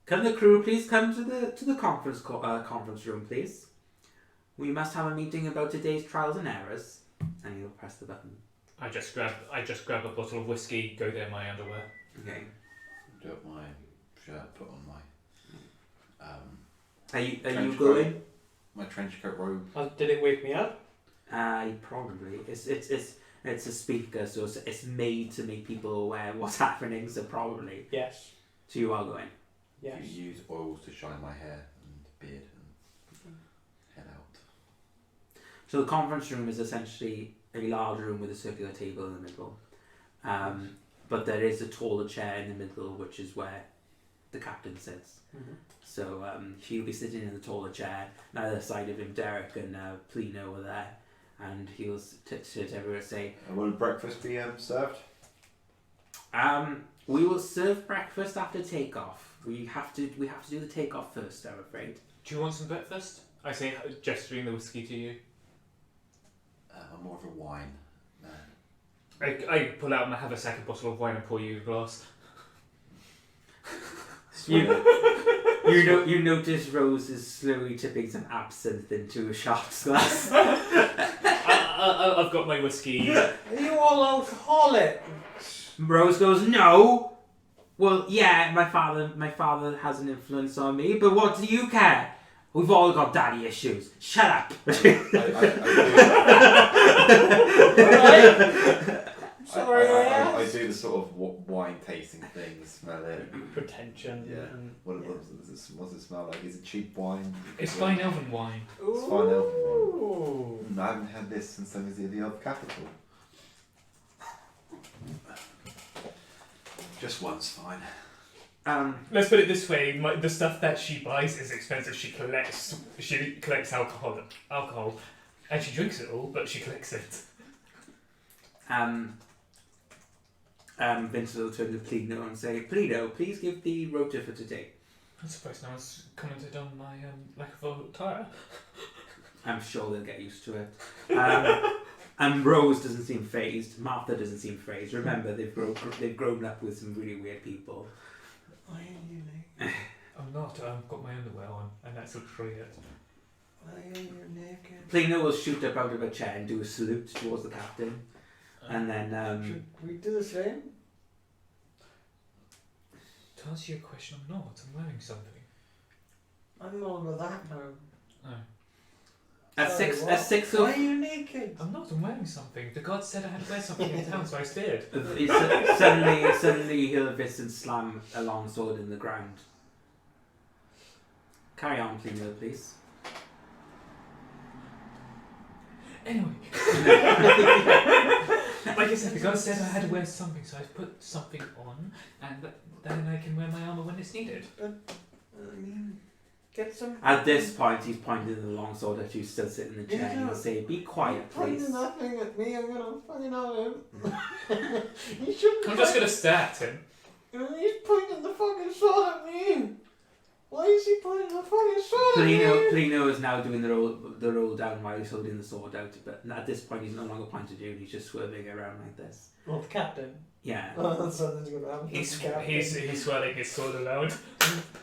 "Can the crew please come to the conference room, please? We must have a meeting about today's trials and errors." And he'll press the button. I just grab a bottle of whiskey, go there in my underwear. Okay. Do up my shirt, put on my Are you trench going? coat, my trench coat robe. Did it wake me up? Probably. It's a speaker, so it's made to make people aware what's happening. So probably. Yes. So you are going. Yes. You use oils to shine my hair and beard and head out. So the conference room is essentially a large room with a circular table in the middle. But there is a taller chair in the middle, which is where the captain sits. Mm-hmm. So he'll be sitting in the taller chair. On either side of him, Derek and Plino are there. And he'll sit everywhere and say, Will breakfast be served? we will serve breakfast after takeoff. We have to do the takeoff first, I'm afraid. Do you want some breakfast? I say, gesturing the whiskey to you. I'm more of a wine man. I pull out and I have a second bottle of wine and pour you a glass. You notice Rose is slowly tipping some absinthe into a sharp's glass. I've got my whiskey. Are you all alcoholic? Rose goes, "No." Well, yeah, my father has an influence on me, but what do you care? We've all got daddy issues. Shut up. Sorry, I do the sort of wine tasting thing, smell it. Pretentious. Yeah. What does it smell like? Is it cheap wine? It's fine elven wine. It's fine elven Ooh. I haven't had this since I was at the Elf Capital. Just one's fine. Let's put it this way: the stuff that she buys is expensive. She collects alcohol, and she drinks it all, but she collects it. Vincent will turn to Plino and say, Plino, please give the rota for today. I'm surprised no one's commented on my lack of attire. I'm sure they'll get used to it. And Rose doesn't seem phased. Martha doesn't seem phased. Remember, they've grown up with some really weird people. Why are you naked? I'm not. I've got my underwear on, and that's a treat. Why are you naked? Plino will shoot up out of a chair and do a salute towards the captain. And then... Should we do the same? To answer your question, I'm not. I'm wearing something. I'm all about that now. Oh. At Sorry, six, what? at six Why of are you naked? I'm not. I'm wearing something. The gods said I had to wear something in town, so I did. suddenly you hear Vincent slam a long sword in the ground. Carry on, Plino, please. Anyway. Like I said, the gods said I had to wear something, so I put something on, and then I can wear my armor when it's needed. I mean, get some. At this point, he's pointing the long sword at you, still sitting in the chair, and he'll say, "Be quiet, please." Pointing that thing at me, I'm gonna fucking at him. You shouldn't. I'm just gonna stare at him. He's pointing the fucking sword at me. Why is he pointing the fucking sword at me? Plino is now doing the roll down while he's holding the sword out, but at this point he's no longer pointing at you, he's just swerving around like this. Well, the captain. Yeah. Oh, that's something's gonna happen. He's swirling his sword aloud.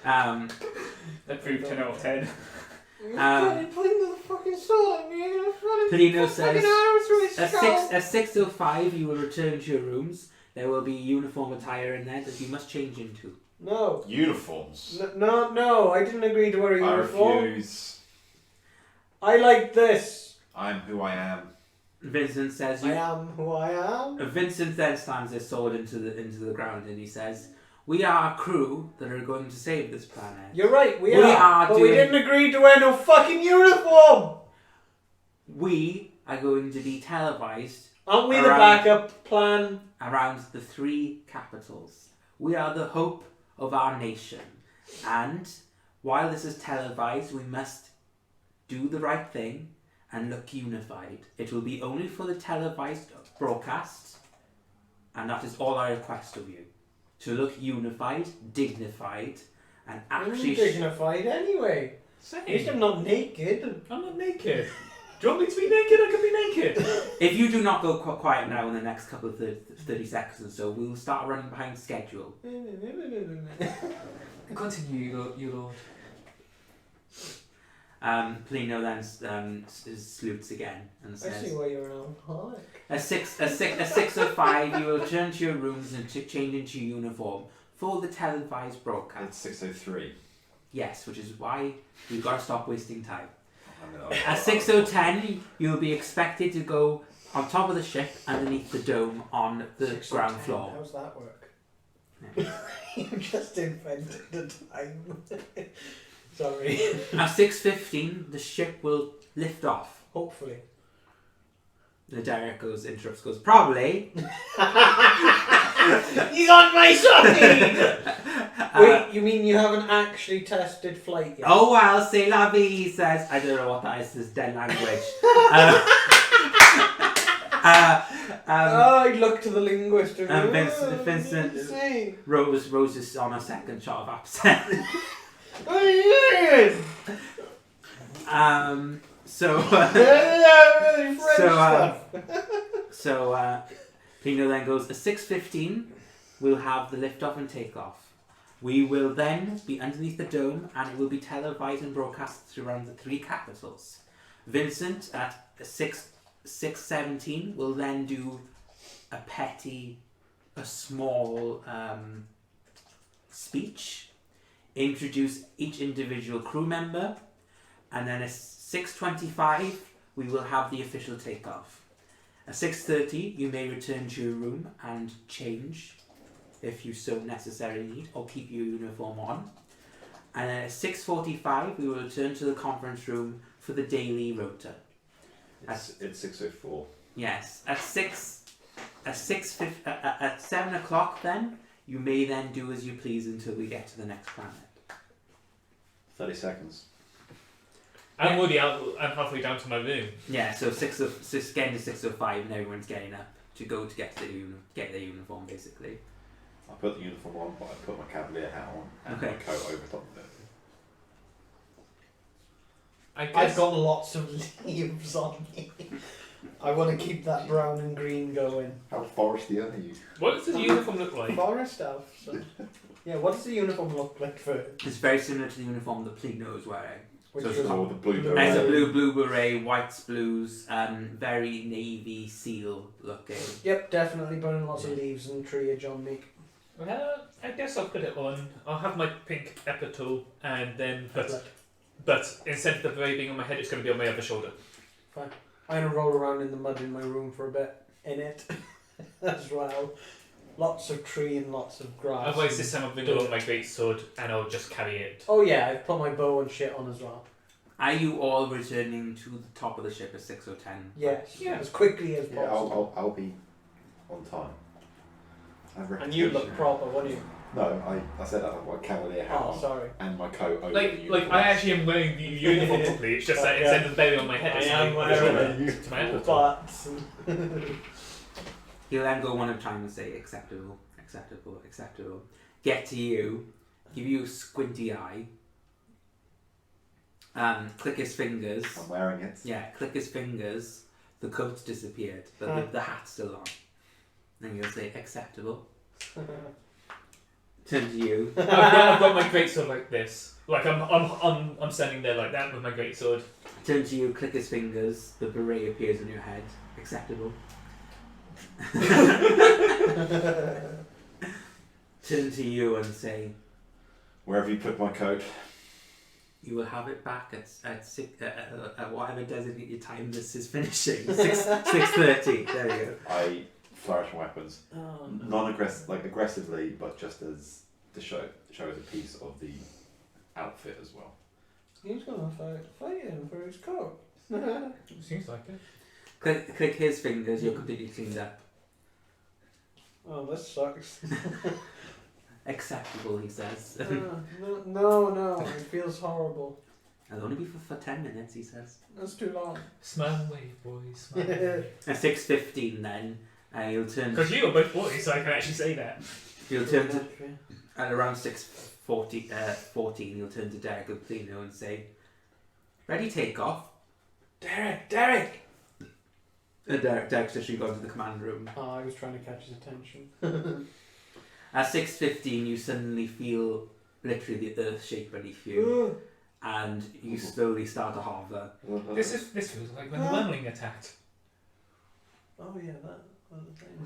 That proved 10 out of 10. He's pointing the fucking sword at me. I'm gonna fucking Plino put says, fucking arrow through his skull. at 6:05 you will return to your rooms. There will be uniform attire in there that you must change into. No. Uniforms. No, I didn't agree to wear a I uniform. refuse. I like this. I'm who I am. Vincent says, I am who I am. Vincent then slams his sword into the ground and he says, "We are a crew that are going to save this planet. You're right, we We are. are But we doing- didn't agree to wear no fucking uniform. We are going to be televised Aren't we the Around- backup plan? around the 3 capitals. We are the hope of our nation. And while this is televised, we must do the right thing and look unified. It will be only for the televised broadcast, and that is all I request of you. To look unified, dignified, and I'm actually... dignified anyway. At least I'm not naked. I'm not naked. Do you want me to be naked? I can be naked. If you do not go quiet now in the next couple of 30 seconds or so, we will start running behind schedule. Continue, your lord. Plino then salutes again and I see says, why you're an alcoholic. At 6:05, you will return to your rooms and change into your uniform for the televised broadcast. It's 6:03. Yes, which is why we've got to stop wasting time. I'm gonna- At 6:10, you will be expected to go on top of the ship underneath the dome on the 6 or ground 10, floor. How's that work? Yeah. You just invented the time. Sorry. At 6:15, the ship will lift off. Hopefully. The Derek interrupts, probably. He's on my socket! Wait, you mean you haven't actually tested flight yet? Oh well, c'est la vie, he says. I don't know what that is, this dead language. I look to the linguist and Vincent- what did you say? Rose is on a second shot of upset. What are you doing? So Plino then goes, at 6:15, we'll have the liftoff and takeoff. We will then be underneath the dome and it will be televised and broadcast around the 3 capitals. Vincent at 6:17 will then do a small speech, introduce each individual crew member, and then at 6:25 we will have the official takeoff. At 6:30 you may return to your room and change if you so necessarily need, or keep your uniform on. And then at 6:45 we will return to the conference room for the daily rota. It's 6:04. Yes, at 7 o'clock then You may then do as you please until we get to the next planet. 30 seconds. I'm already out. I'm halfway down to my room. Yeah, so it's getting to 6:05 and everyone's getting up to get to get their uniform basically. I put the uniform on, but I put my cavalier hat on and Okay. my coat over top of it. I've got lots of leaves on me. I want to keep that brown and green going. How foresty are you? What does the uniform look like? Forest elf. So. Yeah, what does the uniform look like for? It's very similar to the uniform that Plino is wearing. Which So was it's all the blue blue There's a beret. blue beret, whites, blues, very navy seal looking. Yep, definitely burning lots of leaves and treeage on me. Well, I guess I'll put it on. I'll have my pink epital, and then but instead of the beret being on my head, it's going to be on my other shoulder. I'm gonna roll around in the mud in my room for a bit in it as well. Lots of tree and lots of grass. Otherwise, this time I'll bring along my great sword, and I'll just carry it. Oh yeah, I've put my bow and shit on as well. Are you all returning to the top of the ship at 6 or 10? Yes, Yeah. as quickly as Yeah, possible. I'll be on time. I have And you look reputation. proper, won't you? No, I said I have my cavalier hat Oh, on sorry. and my coat over the Like uniform. I actually am wearing the uniform properly. It's just that Yeah. instead of the beret on my head, it's I am on my wearing shoulder to my epital. But He'll then go one at a time and say acceptable, acceptable, acceptable. Get to you, give you a squinty eye. Click his fingers. I'm wearing it. Yeah, click his fingers. The coat's disappeared, but the hat's still on. Then you'll say acceptable. Turn to you. I've got my great sword like this. Like I'm standing there like that with my great sword. Turn to you. Click his fingers. The beret appears on your head. Acceptable. Turn to you and say, Where have you put my coat? you will have it back at whatever designated time this is finishing. 6:30. There we go. I flourish my weapons. Oh, Non-aggressive, like aggressively, but just as to show as a piece of the outfit as well. he's gonna fight him for his coat. Seems like it. Click his fingers. You're completely cleaned up. Oh, this sucks. Acceptable, he says. No, it feels horrible. It'll only be for 10 minutes, he says. That's too long. Smile away, boys. Smile away. At 6:15, then you'll turn. Because you are both boys, so I can actually say that. You'll turn to at around 6:14. You'll turn to Derek and Plino and say, "Ready, take off." Derek! Derek's just gone to the command room. Oh, I was trying to catch his attention. At 6:15, you suddenly feel literally the earth shake beneath you, and you slowly start to hover. This feels like when the wormling attacked. Oh yeah, that other thing.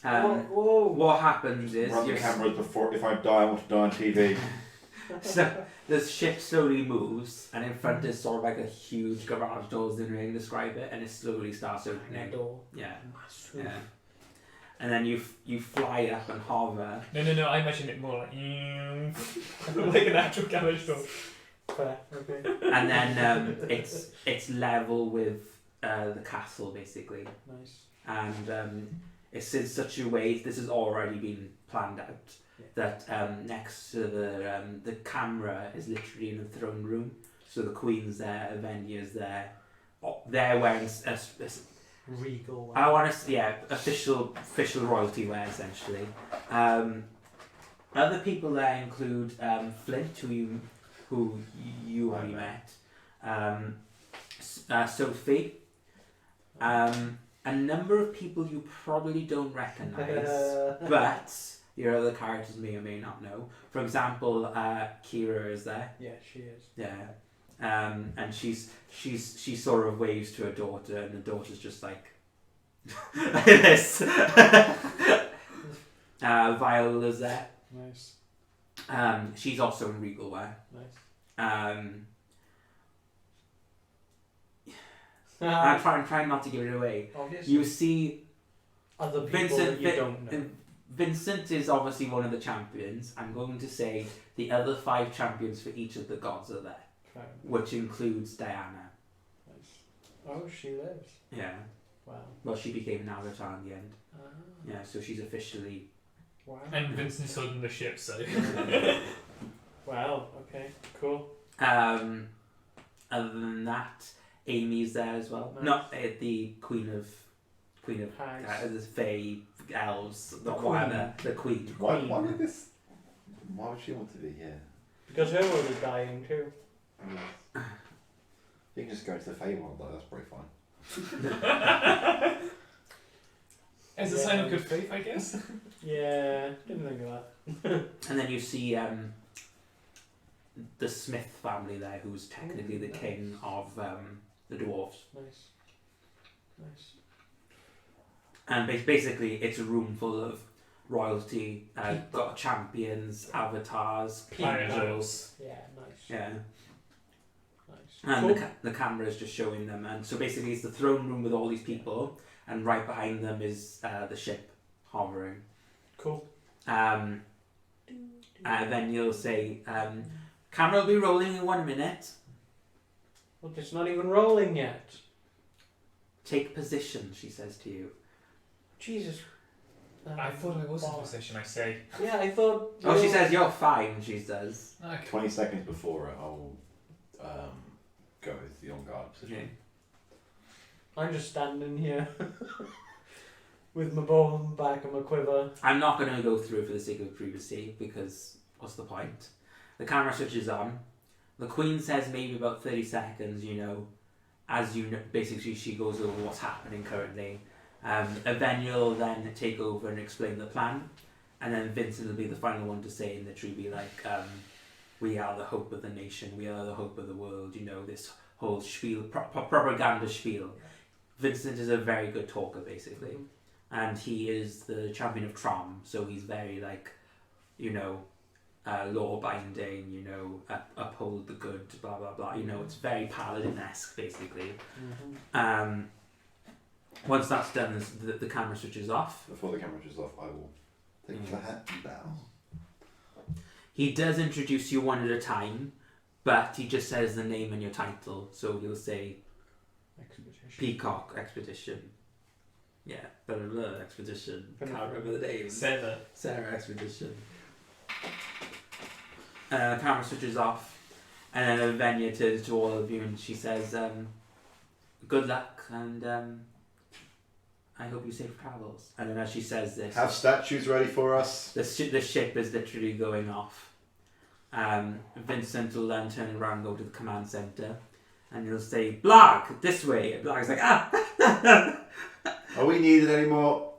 Okay. Whoa. What happens is Run the cameras before. If I die, I want to die on TV. So the ship slowly moves, and in front is sort of like a huge garage door, is the way to describe it, and it slowly starts opening. door. Yeah, Massive. yeah. And then you fly up and hover. No, I imagine it more like like an actual garage door. Fair, okay. And then it's level with the castle basically, Nice. and it's in such a way. This has already been planned out. Yeah. That next to the camera is literally in the throne room. So the Queen's there, Avenia's there. They're wearing Regal. I want to official royalty wear essentially. Other people there include Flint, who you already met, Sophie, a number of people you probably don't recognise, but your other characters may or may not know. For example, Kira is there. Yeah, she is. Yeah. And she sort of waves to her daughter, and the daughter's just like this. Viola's there. Nice. She's also in regal wear. Nice. I'm trying not to give it away. Obviously. You see, Other people Vincent. that you don't know. Vincent is obviously one of the champions. I'm going to say the other 5 champions for each of the gods are there, Fair enough. which includes Diana. Nice. Oh, she lives. Yeah. Wow. Well, she became an avatar in the end. Ah. Yeah, so she's officially Wow. And Vincent's holding the ship, so. Wow. Okay. Cool. Other than that, Amy's there as well. Nice. Not the Queen of Hags. the Fae Elves, The whatever. The Queen. Why would this? Why would she want to be here? Because her world is dying too. You can just go to the Fey world, though. That's probably fine. As a sign of good faith, I guess. Yeah. Didn't think of that. And then you see the Smith family there, who's technically the king of the dwarves. Nice. Nice. And basically, it's a room full of royalty. Got champions, avatars, angels. Yeah. Nice. Yeah. Nice. And Cool. the camera is just showing them. And so basically, it's the throne room with all these people. And right behind them is the ship hovering. Cool. Then you'll say, camera will be rolling in 1 minute. Well, it's not even rolling yet. Take position, she says to you. Jesus. I thought I was in Bollocks. position, I say. Yeah, I thought. Oh, she says you're fine, she says. Okay. 20 seconds before it, I'll go with the on guard position. Okay. I'm just standing here with my bow and back and my quiver. I'm not going to go through for the sake of privacy, because what's the point? The camera switches on. The Queen says maybe about 30 seconds, as you know, basically she goes over what's happening currently. Avenya will then take over and explain the plan, and then Vincent will be the final one to say and literally be like, we are the hope of the nation, we are the hope of the world, this whole spiel, propaganda spiel. Vincent is a very good talker, basically, and he is the champion of Trom, so he's very law-binding, uphold the good, blah blah blah. It's very Paladin-esque, basically. Once that's done, the camera switches off. Before the camera switches off, I will take the hat down. He does introduce you one at a time, but he just says the name and your title. So he'll say Expedition. Peacock Expedition. Yeah, blah blah blah Expedition. Can't remember the name. Sarah. Sarah Expedition. Camera switches off, and then Avenya turns to all of you and she says, "Good luck and I hope you safe travels." And then as she says this, Have statues ready for us. the ship is literally going off. Vincent will then turn around and go to the command center, and he'll say, "Blarg, this way." And Blarg's like, "Ah." Are we needed anymore?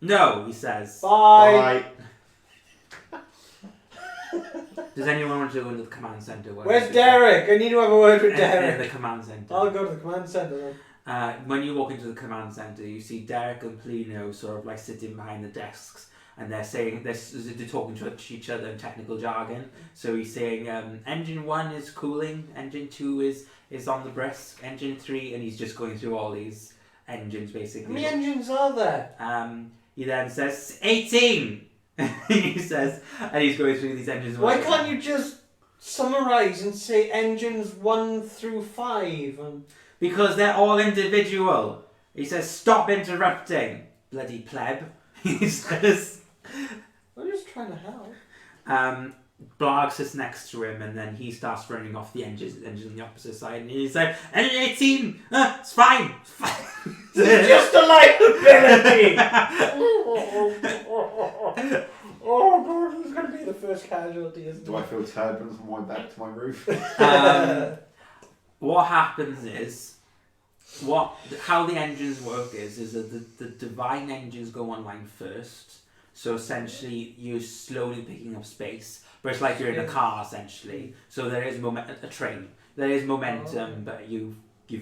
No, he says. Bye. Does anyone want to go into the command center? Where's Derek? I need to have a word with In Derek. the command center. I'll go to the command center then. When you walk into the command center, you see Derek and Plino sort of like sitting behind the desks, and they're saying they're talking to each other in technical jargon. So he's saying, engine 1 is cooling, engine 2 is on the brisk, engine 3, and he's just going through all these engines How basically. many engines are there? He then says 18. He says, and he's going through these engines. Why can't you just summarise and say engines 1 through 5? Because they're all individual. He says, "Stop interrupting, bloody pleb." He says. I'm just trying to help. Blarg sits next to him, and then he starts running off the engine on the opposite side, and he's like, "Engine 18, it's fine." It's just a liability! Oh, Gordon's going to be the first casualty, isn't Do I feel turbulence on my way back to my roof? What happens is, how the engines work is that the divine engines go online first. So essentially, you're slowly picking up space, but it's like you're in a car essentially. So there is a train. There is momentum, but you've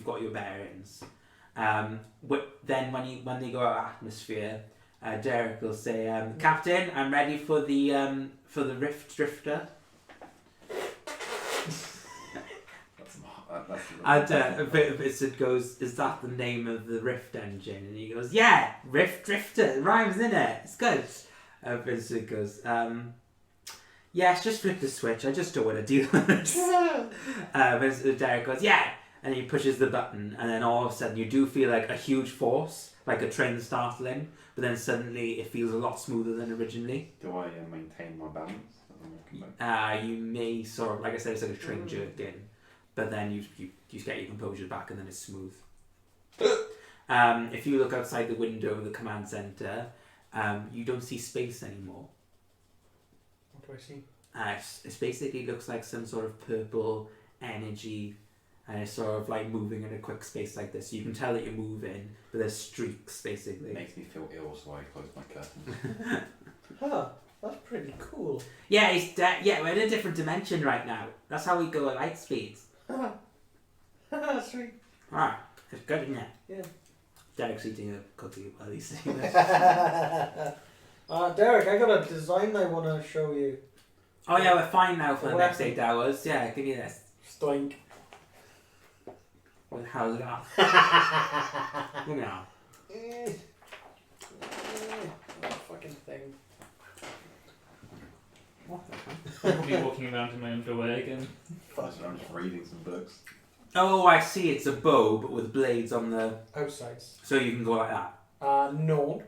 got your bearings. Then when they go out of atmosphere, Derek will say, "Captain, I'm ready for the Rift Drifter." Vincent goes, "Is that the name of the Rift engine?" And he goes, "Yeah, Rift Drifter. It rhymes, isn't it? It's good." Vincent goes, "Yes, just flip the switch. I just don't want to deal with it." Derek goes, "Yeah." and he pushes the button, and then all of a sudden you do feel like a huge force, like a train startling, but then suddenly it feels a lot smoother than originally. Do I maintain my balance? as I'm walking back? You may sort of, like I said, it's like a train jerked in, but then you get your composure back, and then it's smooth. If you look outside the window of the command center, you don't see space anymore. What do I see? It basically looks like some sort of purple energy, and it's sort of like moving in a quick space like this. You can tell that you're moving, but there's streaks basically. It makes me feel ill, so I close my curtains. Huh, that's pretty cool. Yeah, yeah, we're in a different dimension right now. That's how we go at light speeds. Sweet. Alright, it's good, isn't it? Yeah. Derek's eating a cookie while he's saying this. Derek, I got a design I want to show you. Oh yeah, we're fine now for the What next 8 hours. Yeah, give me this. Stoink. Well, how's it going? Look now. That fucking thing. What the fuck? I'll be walking around in my underwear again. I'm just reading some books. Oh, I see. It's a bow, but with blades on the. Outsides. So you can go like that. No,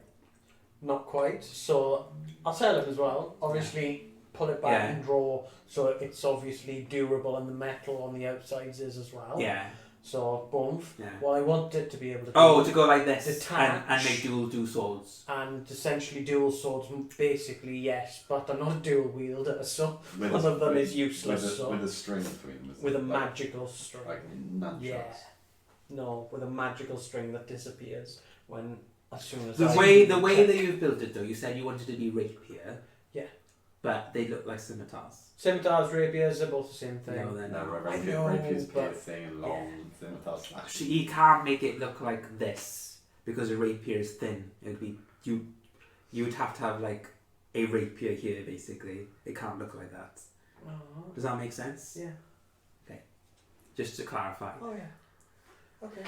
not quite. So I'll tell him as well. Obviously, pull it back Yeah. and draw so it's obviously durable, and the metal on the outsides is as well. Yeah. So boom. Yeah. Well, I want it to be able to. Oh, to go like this Detach. and make dual swords. And essentially dual swords, basically yes, but I'm not a dual wielder, so With one of them is with useless. so a string between them. with a like, magical string. Like nunchucks. Yeah. No, with a magical string that disappears as soon as The I way that you've built it though, you said you wanted to be rapier. Yeah. But they look like scimitars. Scimitars, rapiers, they're both the same thing. No, they're No, not. I know, rapier's but- piercing and long scimitars slashing. Actually, you can't make it look like this because a rapier is thin. It'd be you would have to have like a rapier here basically. It can't look like that. Oh, Does that make sense? yeah. Just to clarify. Oh yeah. Okay.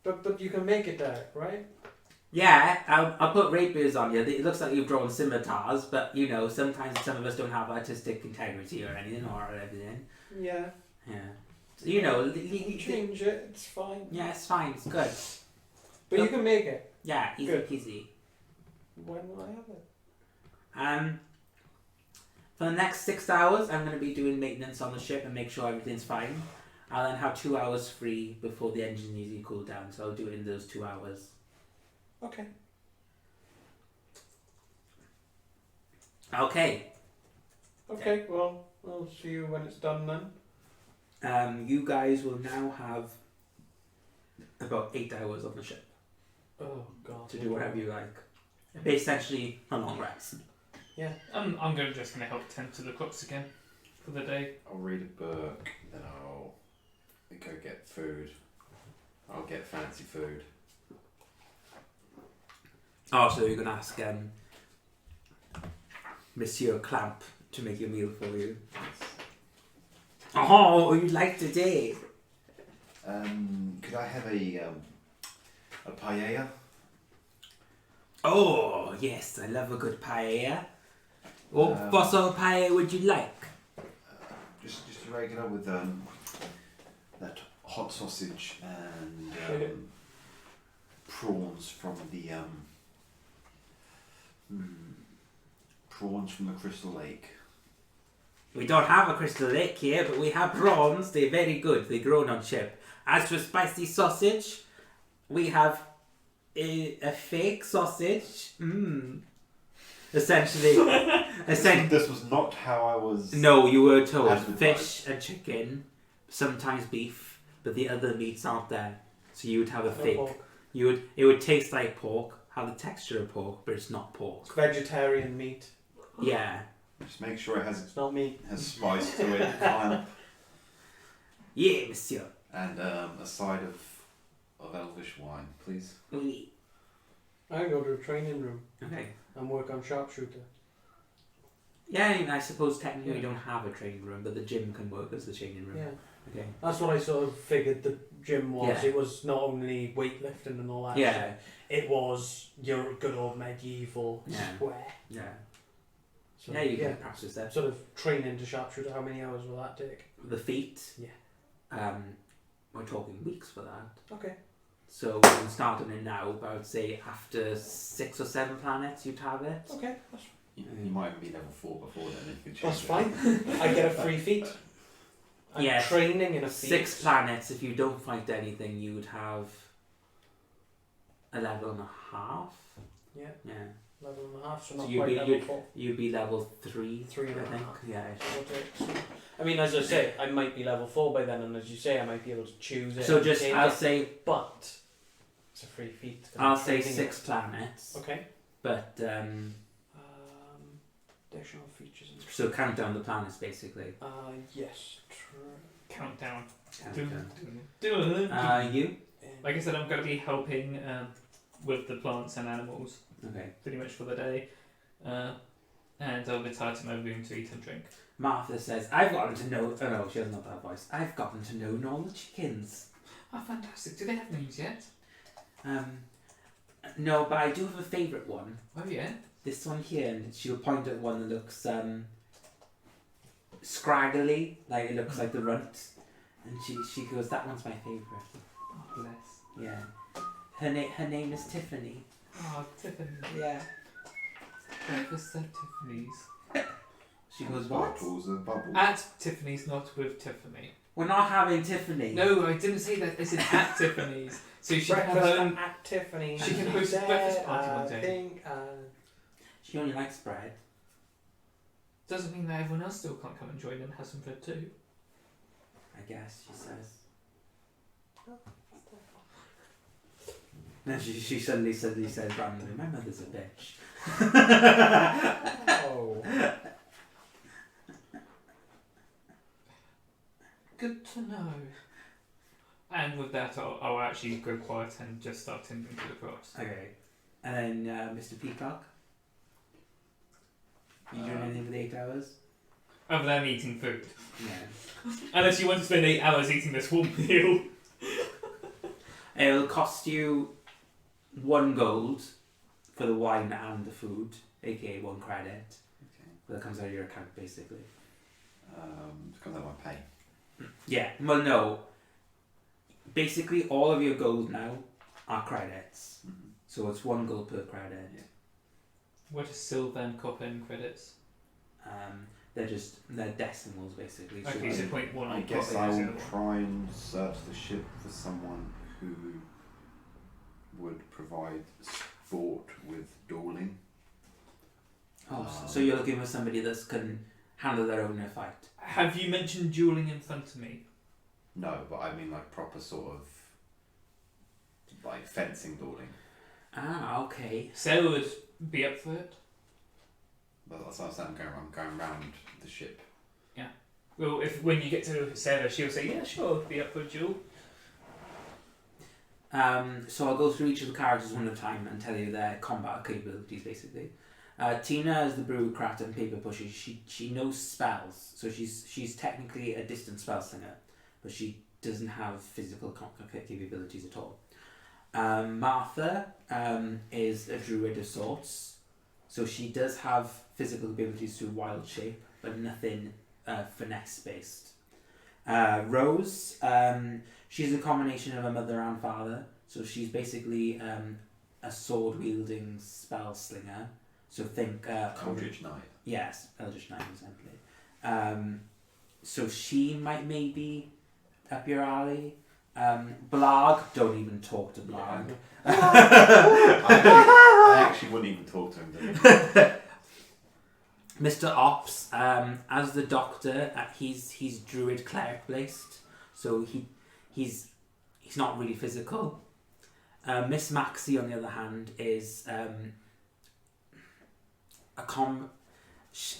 But you can make it Derek, right? Yeah, I'll put rapiers on you. It looks like you've drawn scimitars, but you know, sometimes some of us don't have artistic integrity or anything or everything. Yeah. Yeah. So, you know, You change it, it's fine. yeah, it's fine, it's good. But you can make it. Yeah, easy Good. peasy. When will I have it? For the next 6 hours, I'm going to be doing maintenance on the ship and make sure everything's fine. I'll then have 2 hours free before the engine needs to cool down, so I'll do it in those 2 hours. Okay. Okay. Okay, well, I'll see you when it's done then. You guys will now have about 8 hours on the ship Oh god. to do whatever you like. Essentially, a long rest. Yeah. I'm just gonna help tend to the crops again for the day. I'll read a book, then I'll go get food. I'll get fancy food. Oh, so you're going to ask Monsieur Clamp to make your meal for you. Oh, you'd like today? Could I have a paella? Oh, yes, I love a good paella. What Um, what sort of paella would you like? Just a regular with that hot sausage and prawns from the prawns from the Crystal Lake. We don't have a Crystal Lake here, but we have prawns. They're very good. They're grown on ship. As for spicy sausage, we have a fake sausage. Essentially, This was not how I was. no, you were told Advertised. fish and chicken, sometimes beef, but the other meats aren't there. So you would have a No fake. pork. It would taste like pork, have the texture of pork, but it's not pork. It's vegetarian meat. Yeah. Just make sure it It's not meat. has spice to it, clam, Yeah, monsieur. and a side of elvish wine, please. Oui. I go to a training room Okay. and work on sharpshooter. Yeah, I mean, I suppose technically we don't have a training room, but the gym can work as the training room. Yeah. Okay. That's what I sort of figured the gym was. Yeah. It was not only weightlifting and all that Yeah. shit. It was your good old medieval Yeah. square. Yeah. So, Yeah, you can practice that. Sort of training to sharpshooter. How many hours will that take? The feet. Yeah. we're talking weeks for that. Okay. So we can start on it now, but I would say after 6 or 7 planets you'd have it. Okay. You might even be level 4 before then. If you That's change fine. I get a free feat. I'm Yes. training in a feat. 6 planets, if you don't fight anything, you would have a level and a half. Yeah. Yeah. Level and a half, so So not you'd quite be- level 4. You'd be level 3, 3 and I a think. half. Yeah. I mean, as I say, I might be level 4 by then, and as you say, I might be able to choose it. So and just, take I'll it, say, but it's a free feat. 'cause I'll I'm say training 6 planets. it. Okay. But, Additional features. And so count down the planets basically. yes. Countdown. Count you? Like I said, I'm going to be helping with the plants and animals Okay. pretty much for the day. And I'll be tired to my room to eat and drink. Martha says, I've gotten to know. Oh no, she doesn't have that voice. I've gotten to know all the chickens. Oh, fantastic. Do they have names yet? No, but I do have a favourite one. Oh, yeah. This one here, and she'll point at one that looks scraggly, like it looks like the runt. And she goes, that one's my favourite. Oh, bless. Yeah. Her name is Tiffany. Oh, Tiffany. Yeah. Breakfast at Tiffany's. She goes, what? Bottles and bubbles. At Tiffany's, not with Tiffany. We're not having Tiffany. No, I didn't say that. I said at Tiffany's. So she can have her Breakfast own. at Tiffany. She can host a breakfast party one day. I think, She only likes bread. Doesn't mean that everyone else still can't come and join and have some bread too. I guess, she says. Then she suddenly says randomly, my mother's a bitch. oh. Good to know. And with that, I'll actually go quiet and just start tending to the crops. Okay. And then Mr. Peacock? You doing anything for the 8 hours? Other than eating food. Yeah. Unless you want to spend 8 hours eating this one meal. It'll cost you 1 gold for the wine and the food, aka 1 credit. Okay. That comes out of your account, basically. It comes out of my pay. Yeah, well, no. Basically, all of your gold now are credits. Mm-hmm. So it's 1 gold per credit. Yeah. What is silver and copper in credits? They're decimals, basically. Okay, so 0.1. I guess I will try and search the ship for someone who would provide sport with dueling. So you're looking for somebody that can handle their own in a fight. Have you mentioned dueling in front of me? No, but I mean like proper sort of like fencing dueling. Ah, okay. Sarah would be up for it. But that's what I'm saying. I'm going around the ship. Well, if when you get to Sarah, she'll say, yeah, sure, be up for a duel. So I'll go through each of the characters one at a time and tell you their combat capabilities, basically. Tina is the bureaucrat and paper pusher. She knows spells, so she's technically a distant spell slinger, but she doesn't have physical capabilities at all. Martha is a druid of sorts, so she does have physical abilities through wild shape, but nothing finesse based. Rose, she's a combination of a mother and father, so she's basically a sword wielding spell slinger. So think Eldritch Knight. Yes, Eldritch Knight, exactly. So she might maybe up your alley. Blarg, don't even talk to Blarg. I actually wouldn't even talk to him. Mr. Ops, as the doctor, he's druid cleric based, so he's not really physical. Miss Maxie, on the other hand, is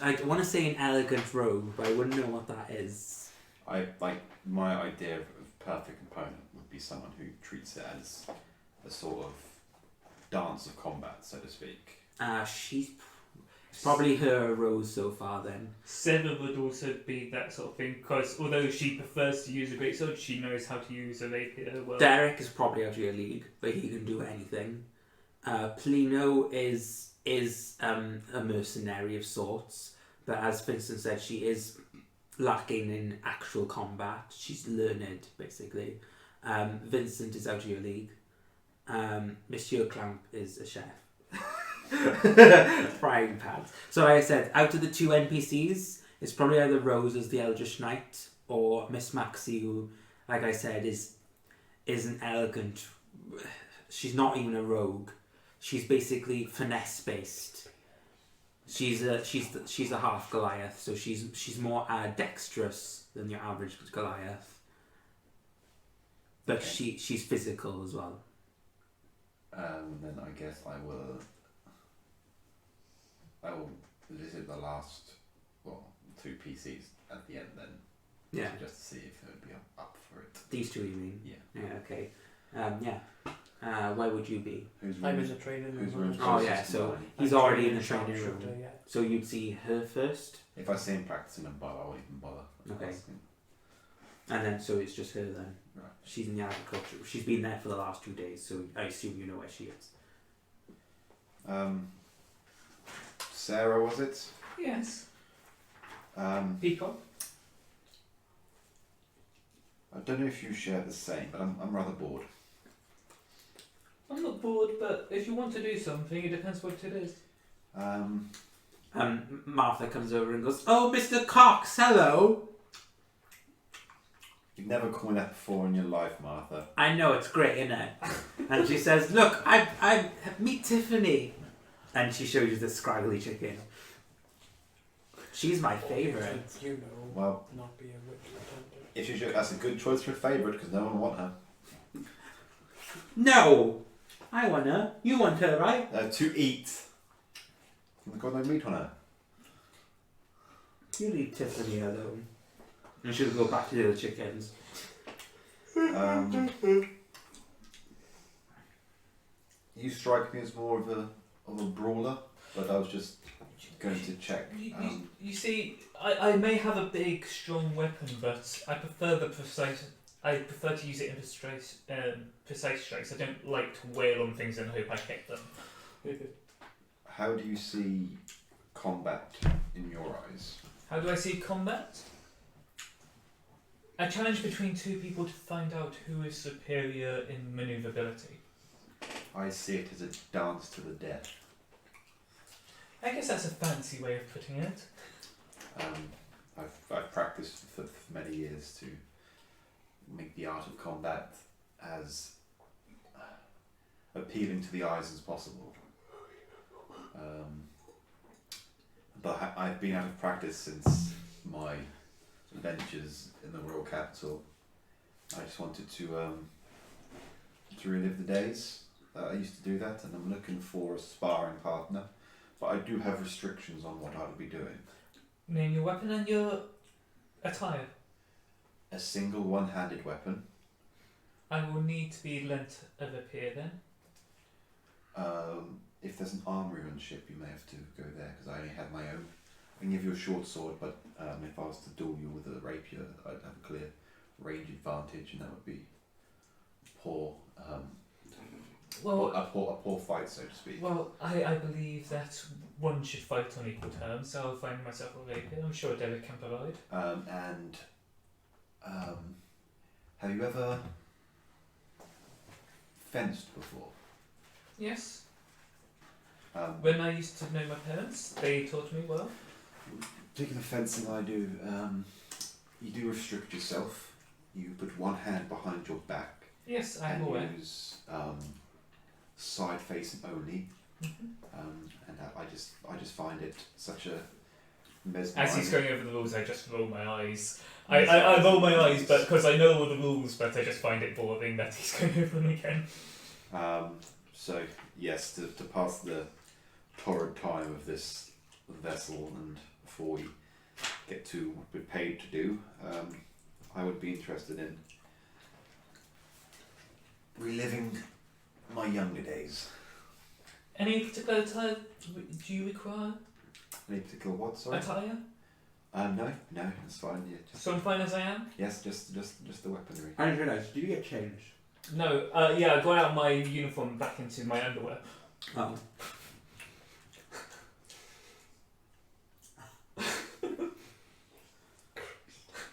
I want to say an elegant robe, but I wouldn't know what that is. I like my idea of perfect component would be someone who treats it as a sort of dance of combat, so to speak. She's probably her rose so far then. Sarah would also be that sort of thing, because although she prefers to use a greatsword, she knows how to use a rapier well. Derek is probably out of your league, but he can do anything. Plino is a mercenary of sorts, but as Vincent said, she is lacking in actual combat. She's learned, basically. Vincent is out of your league. Monsieur Clamp is a chef. Frying pans. So like I said, out of the 2 NPCs, it's probably either Rose as the Eldritch Knight or Miss Maxie, who, like I said, is an elegant. She's not even a rogue. She's basically finesse based. She's a half Goliath, so she's more dexterous than your average Goliath. But Okay. she's physical as well. Then I guess I will visit the last 2 PCs at the end then. Yeah. Just to see if it would be up for it. These 2, you mean? Yeah. Yeah. Okay. Where would you be? Who's I'm room? in the training Whose room. room's Oh closest yeah. to So mine? he's I'm already in training the training room. sharpshooter, yeah. So you'd see her first, If I see him practicing a bow, I won't even bother. Okay. asking. and then so it's just her then. Right. She's in the agriculture. She's been there for the last 2 days, so I assume you know where she is. Sarah, was it? Yes. Peacock. I don't know if you share the same, but I'm rather bored. I'm not bored, but if you want to do something, it depends what it is. Martha comes over and goes, "Oh, Mr. Cox, hello." You've never called me that before in your life, Martha. I know, it's great, isn't it? And she says, "Look, I meet Tiffany," and she shows you the scraggly chicken. She's my favourite. You know, Well, not be a witch pretender. if you should, that's a good choice for a favourite because no one will want her. No, I want her. You want her, right? To eat. I've got no meat on her. You leave Tiffany alone. And she'll go back to the other chickens. You strike me as more of a brawler, but I was just going to check. You see, I may have a big, strong weapon, but I prefer the precise. I prefer to use it in precise strikes. I don't like to wail on things and hope I hit them. How do you see combat in your eyes? How do I see combat? A challenge between 2 people to find out who is superior in maneuverability. I see it as a dance to the death. I guess that's a fancy way of putting it. I've practiced for many years to make the art of combat as appealing to the eyes as possible. But I've been out of practice since my adventures in the Royal Capital. I just wanted to relive the days that I used to do that, and I'm looking for a sparring partner. But I do have restrictions on what I would be doing. Name your weapon and your attire. A single one-handed weapon. I will need to be lent of a peer then. If there's an armory on the ship, you may have to go there because I only have my own. I can give you a short sword, but if I was to duel you with a rapier, I'd have a clear range advantage, and that would be poor. A poor fight, so to speak. Well, I believe that one should fight on equal terms, so I'll find myself a rapier. I'm sure Derek can provide. Have you ever fenced before? Yes. When When I used to know my parents, they taught me well. particular fencing I do, you do restrict yourself. You put one hand behind your back Yes, I'm and aware. use side facing only. Mhm. And I just find it such a mesmerizing. As he's going over the rules, I just roll my eyes. I roll my eyes, but because I know all the rules, but I just find it boring that he's going over them again. So yes, to pass the torrid time of this vessel, and before we get to what we're paid to do, I would be interested in reliving my younger days. Any particular attire do you require? Any particular what? Sorry. Attire? No, it's fine. Yeah, So I'm fine as I am? yes, just the weaponry. I didn't realise. Did you get changed? No, yeah, I got out of my uniform back into my underwear. Oh.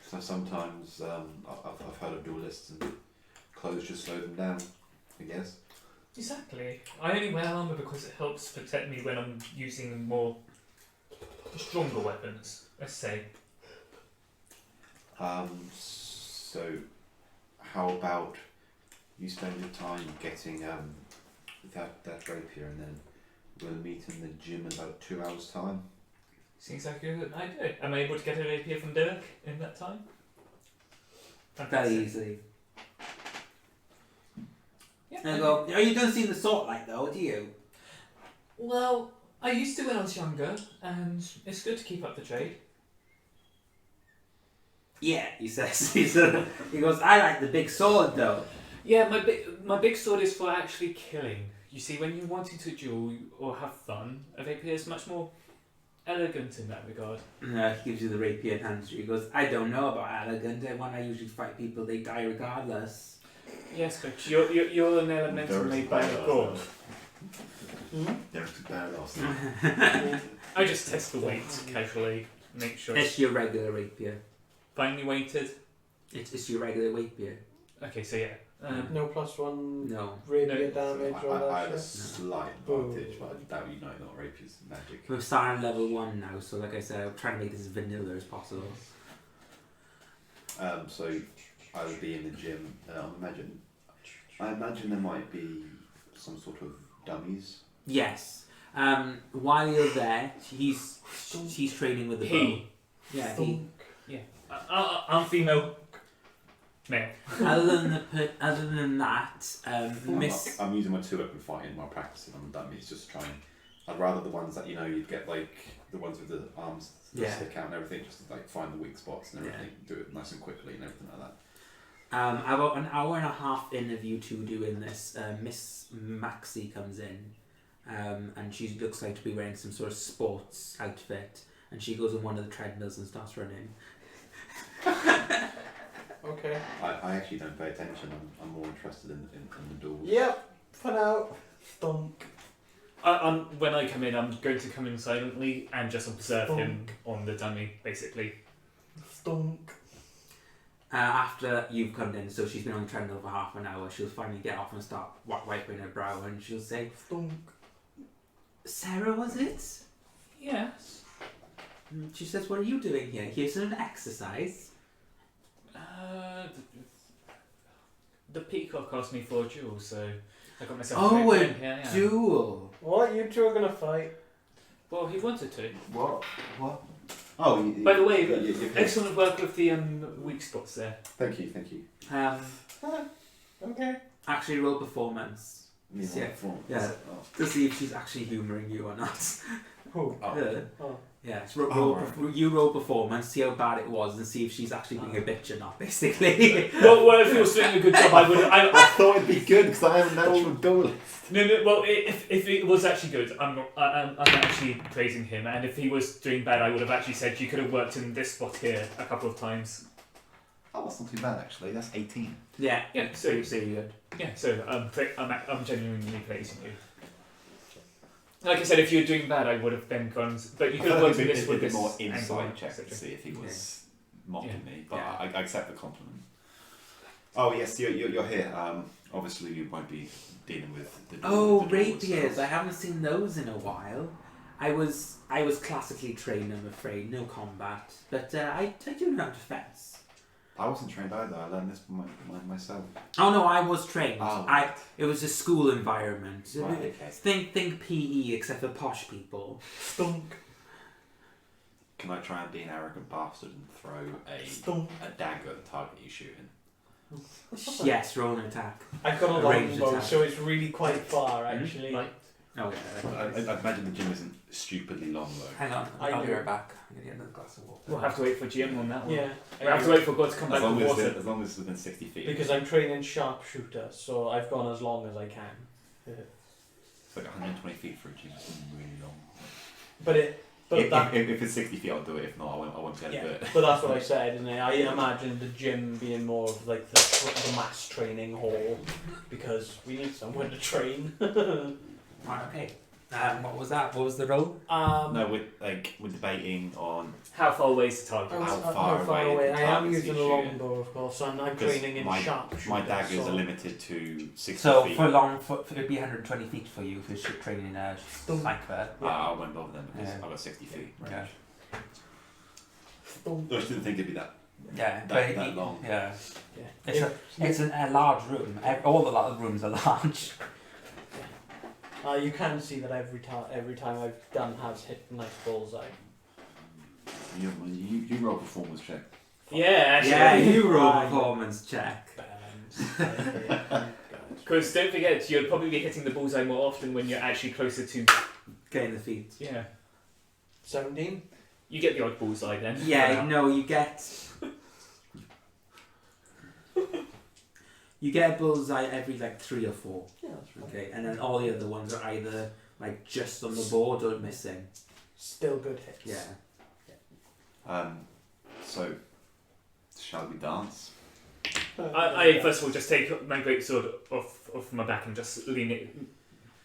So sometimes I've heard of duelists and clothes just slow them down, I guess. Exactly. I only wear armor because it helps protect me when I'm using more stronger weapons. Let's say. So, how about you spend your time getting that rapier, and then we'll meet in the gym in about 2 hours' time. Seems like a good idea. Am I able to get a rapier from Derek in that time? Very easily. Yeah. And I go, oh, you don't see the sort like though, do you? Well, I used to when I was younger, and it's good to keep up the trade. Yeah, he says. He goes, I like the big sword though. Yeah, my big sword is for actually killing. You see, when you're wanting to duel or have fun, a rapier is much more elegant in that regard. He gives you the rapier and hands you. He goes, I don't know about elegant. When I usually fight people, they die regardless. Yes, but you're an elemental made by a god. Derek's a badass. I just test the weight casually, make sure It's your regular rapier. finely weighted. It's your regular rapier. Okay, so yeah. No +1 No. rapier No. damage I or have that a shit. slight advantage, but I doubt you know not rapier's magic. We're starting level 1 now, so like I said, I'm trying to make this as vanilla as possible. So I would be in the gym. I imagine there might be some sort of dummies. Yes. While you're there, he's training with the bow. Yeah, he. I'm female. Male. Other than that, Miss. I'm using my 2-weapon fighting while practicing on the dummies, just trying. I'd rather the ones that you'd get like the ones with the arms that Yeah. stick out and everything, just to, like find the weak spots and everything, do it nice and quickly and everything like that. About an hour and a half in of you two doing this, Miss Maxie comes in, and she looks like to be wearing some sort of sports outfit, and she goes on one of the treadmills and starts running. Okay. I actually don't pay attention. I'm more interested in the duels. Yep. For now. Stunk. When I come in, I'm going to come in silently and just observe him on the dummy, basically. Stunk. After you've come in, so she's been on the treadmill for half an hour, she'll finally get off and start wiping her brow, and she'll say, Stunk. Sarah, was it? Yes. She says, what are you doing here? Here's an exercise. The peacock asked me for a duel, so I got myself Oh, a a yeah. duel. What? You two are gonna fight? Well, he wanted to. What? Oh, By the way, you- excellent work with the weak spots there. Thank you. Okay. Actually roll performance Yeah. Yeah. to see if she's actually humouring you or not. Who? Oh. Yeah, you roll performance, see how bad it was, and see if she's actually being a bitch or not, basically. well, if he was doing a good job, I would. I thought it'd be good because I am a natural duelist. No. Well, if it was actually good, I'm actually praising him, and if he was doing bad, I would have actually said you could have worked in this spot here a couple of times. Oh, that's not too bad actually. That's 18. Yeah, Yeah, so you say you're good. Yeah, so I'm genuinely praising you. Like I said, if you were doing bad, I would have then gone. But you could have worked in this with this more angle, insight check etc. to see if he was mocking Yeah. me, but Yeah. I accept the compliment. Oh yes, you're here. Obviously you won't be dealing with the. Oh, the duels. rapiers! I haven't seen those in a while. I was classically trained, I'm afraid, no combat, but I do know defense. I wasn't trained either. I learned this myself. Oh no, I was trained. Oh, It was a school environment. Right, okay. Think PE, except for posh people. Stunk. Can I try and be an arrogant bastard and throw Stunk. a dagger at the target you're shooting? Yes, roll an attack. I've got a A ranged longbow, attack. so it's really quite far actually. Like, Oh I imagine the gym isn't stupidly long though. hang on, I I'll be do. right back. I'm gonna get another glass of water. we'll have to wait for GM on that one. Yeah. We'll have to wait for God to come As back long with as, water. as long as it's within 60 feet. Because I'm training sharpshooter, so I've gone as long as I can. It's like 120 feet for a gym. It's really long. But If it's 60 feet, I'll do it. If not, I won't be able to do it. But that's what I said, isn't it? I imagine the gym being more of like the mass training hall because we need somewhere to train. Right, okay. What was that? What was the roll? No, we're debating on How far away is the target? How far away the I am targets using a you shoot. longbow, of course, and I'm Because training in my- sharp. my daggers are limited to 60 So feet. for long, it'd be 120 feet for you if you're training in a sniper. I won't bother them because Yeah. I've got 60 feet range. Yeah. Don't- I just didn't think it'd be that. Yeah, That long. Yeah, Yeah. it's a large room. All the rooms are large. You can see that every time I've done has hit a nice bullseye. You roll a performance check. Yeah, actually. Yeah, you roll Fine. performance check. Because don't forget, you'll probably be hitting the bullseye more often when you're actually closer to. Getting the feet. Yeah. 17. You get the odd bullseye then. Yeah, no, you get a bullseye every like 3 or 4. Yeah, that's right. Okay, and then all the other ones are either like just on the board or missing. Still good hits. Yeah. So, shall we dance? I first of all just take my greatsword off my back and just lean it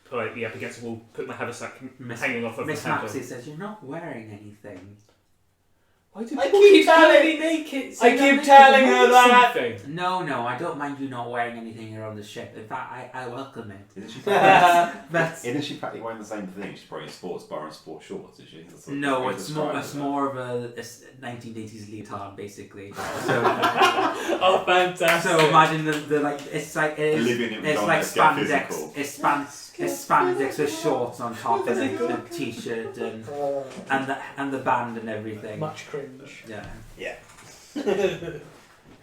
politely up against the wall, put my haversack hanging off of Miss my handle. Maxie says you're not wearing anything. Why do I people keep keep telling telling- me naked? I keep telling her that. Something. No, I don't mind you not wearing anything here on the ship. In fact, I welcome it. Isn't she That's Isn't she practically wearing the same thing? She's probably in sports bar and sports shorts, is she? That's what- no, that's it's what more I it's describe more of a 1980s leotard basically. So Oh, fantastic. so imagine the like it's like Olivia it's Newton-John, like let's get spandex. physical. It's spandex with shorts on top and a t-shirt and the band and everything. Much cringe. Yeah. Yeah.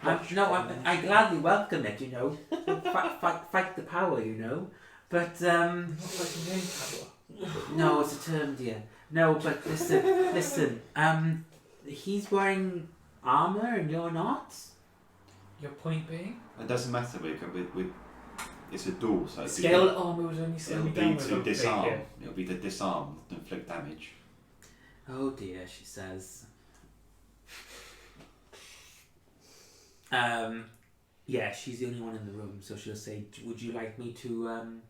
I gladly welcome it, you know. Fight the power, you know. But no, it's a term, dear. No, but listen. He's wearing armor and you're not. Your point being? It doesn't matter. It's a duel, so Scale armor would only slow it'll me be down to with a disarm. rapier. It'll be to disarm, to inflict damage. Oh dear, she says. Yeah, she's the only one in the room, so she'll say, "Would you like me to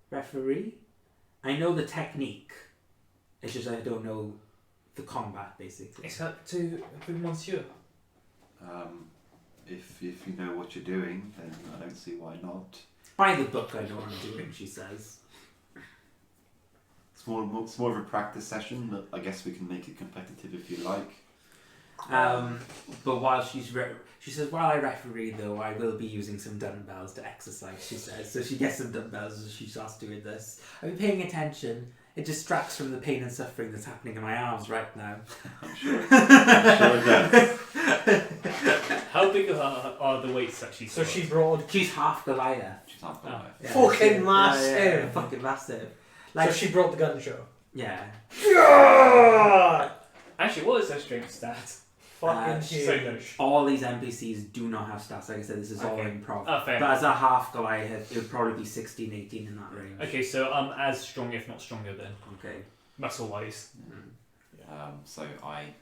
referee? I know the technique. It's just I don't know the combat, basically." It's up to Monsieur. If you know what you're doing, then I don't see why not. By the book, I know what I'm doing, she says. It's more of a practice session, but I guess we can make it competitive if you like. But while she says, while I referee though, I will be using some dumbbells to exercise, she says. So she gets some dumbbells as she starts doing this. I'm paying attention. It distracts from the pain and suffering that's happening in my arms right now. I'm sure it does. How big are the weights that she's So she brought. She's half Goliath. She's half the Oh. life. Yeah, Fucking yeah, massive. fucking massive. So she brought the gun show. Yeah. Actually, what is her strength stat? Fucking So huge. All these NPCs do not have stats. Like I said, this is all Okay. improv. Oh, fair. But as a half Goliath, it would probably be 16, 18 in that range. Okay, so I'm as strong, if not stronger, then Okay. muscle-wise. So I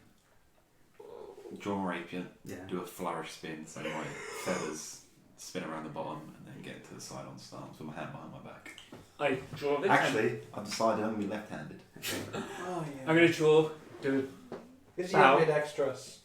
draw my rapier, Yeah. do a flourish spin, so my feathers spin around the bottom, and then get to the side on stance with my hand behind my back. I draw this. Actually, I've decided I'm going to be left-handed. Oh yeah. I'm going to draw. Is Bow. he extras?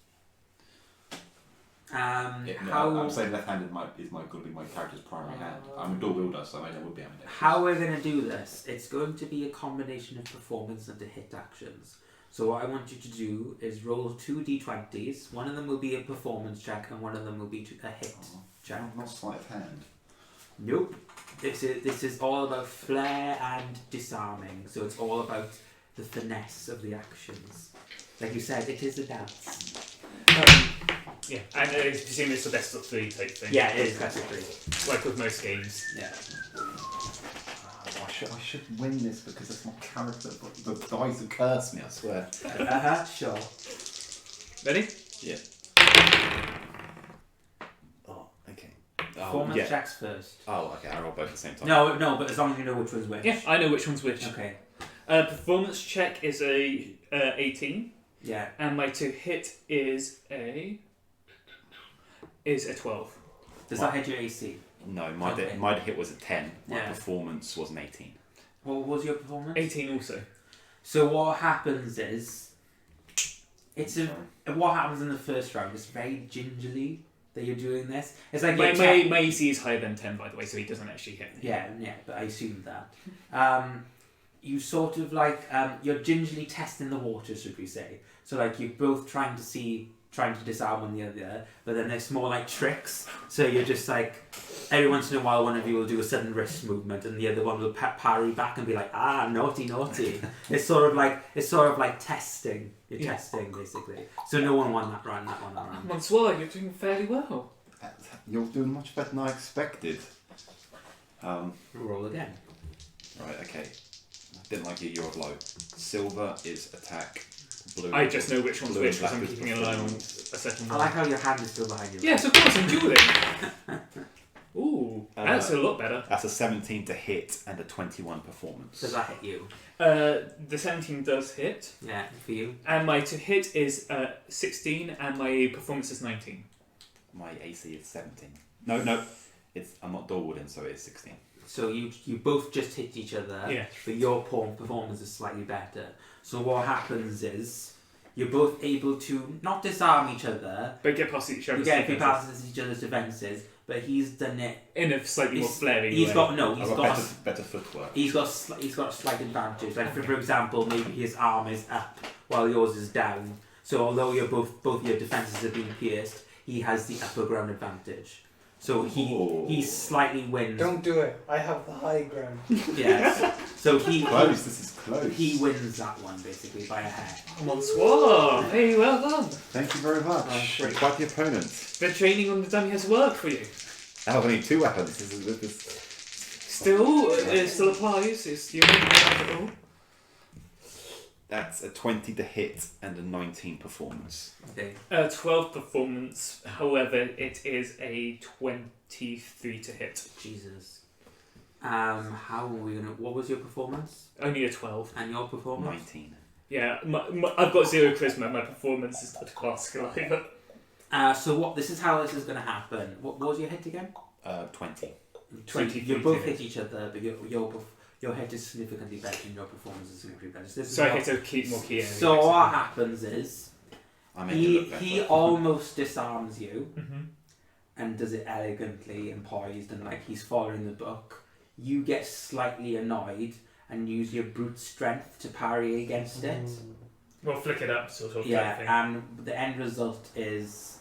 How I'm saying left-handed is going to be my character's primary hand. I'm a dual wielder, so I would be ambidextrous. how we're gonna do this? It's going to be a combination of performance and to hit actions. So what I want you to do is roll 2 d20s. One of them will be a performance check, and one of them will be a hit check. Not sleight of hand. Nope. This is all about flair and disarming. So it's all about the finesse of the actions. Like you said, it is a dance. Yeah, and I presume it's the best of 3 type thing. Yeah, it is classically. Like with most games. Yeah. I should win this because it's my character, but the dice have cursed me, I swear. Sure. Ready? Yeah. Oh, okay. Performance checks first. Oh, okay. I roll both at the same time. No, but as long as you know which one's which. Yeah, I know which one's which. Okay. Performance check is a 18, Yeah. and my to hit is a 12. Does that hit your AC? No, my Okay. my hit was a 10. My Yeah. performance was an 18. What was your performance? 18 also. So what happens is, what happens in the first round is very gingerly that you're doing this. It's like My you're AC is higher than 10, by the way, so he doesn't actually hit me. yeah, but I assumed that. You sort of like you're gingerly testing the waters, should we say? So like you're both trying to disarm one the other, but then there's more like tricks. So you're just like every once in a while, one of you will do a sudden wrist movement, and the other one will parry back and be like, naughty. It's sort of like testing. You're testing basically. So no one won that round. Monsoir, you're doing fairly well. You're doing much better than I expected. Roll again. Right, okay. Didn't like it, you're low. Silver is attack. Blue. I just know which one's blue which and because I'm black is keeping an eye on a performance. second I one. like how your hand is still behind you. Yes, of course, I'm dueling. Ooh, that's a lot better. That's a 17 to hit and a 21 performance. Does that hit you? The 17 does hit, Yeah, for you. and my to hit is 16, and my performance is 19. My AC is 17. No. I'm not dual wielding, so it is 16. So you both just hit each other, Yeah. but your performance is slightly better. So what happens is you're both able to not disarm each other. But get past each other's You get defenses. past each other's defences, but he's done it. In a slightly more flaring He's way. got I've got better footwork. He's got a slight advantage. Like for example, maybe his arm is up while yours is down. So although you're both your defences have been pierced, he has the upper ground advantage. So he slightly wins. Don't do it. I have the high ground. Yes. So This is close. he wins that one basically by a hair. Monsoir, hey, well done. Thank you very much. You're quite the opponent. The training on the dummy has worked for you. I have only 2 weapons. It still applies. It's the only one. That's a 20 to hit and a 19 performance. Okay. 12 performance, however, it is a 23 to hit. Jesus. How are we gonna? What was your performance Only a 12. and your performance? 19. Yeah, I've got 0 charisma. My performance is not a class skill either. So what? This is how this is gonna happen. What was your hit again? 20. 20. You 23 both to hit each other, but your hit is significantly better and your performance is significantly better. So I get to keep more key energy. So what happens is I make it look better. he almost disarms you Mm-hmm. and does it elegantly and poised and like he's following the book. You get slightly annoyed and use your brute strength to parry against it. We'll flick it up, sort of. Yeah, type thing. and the end result is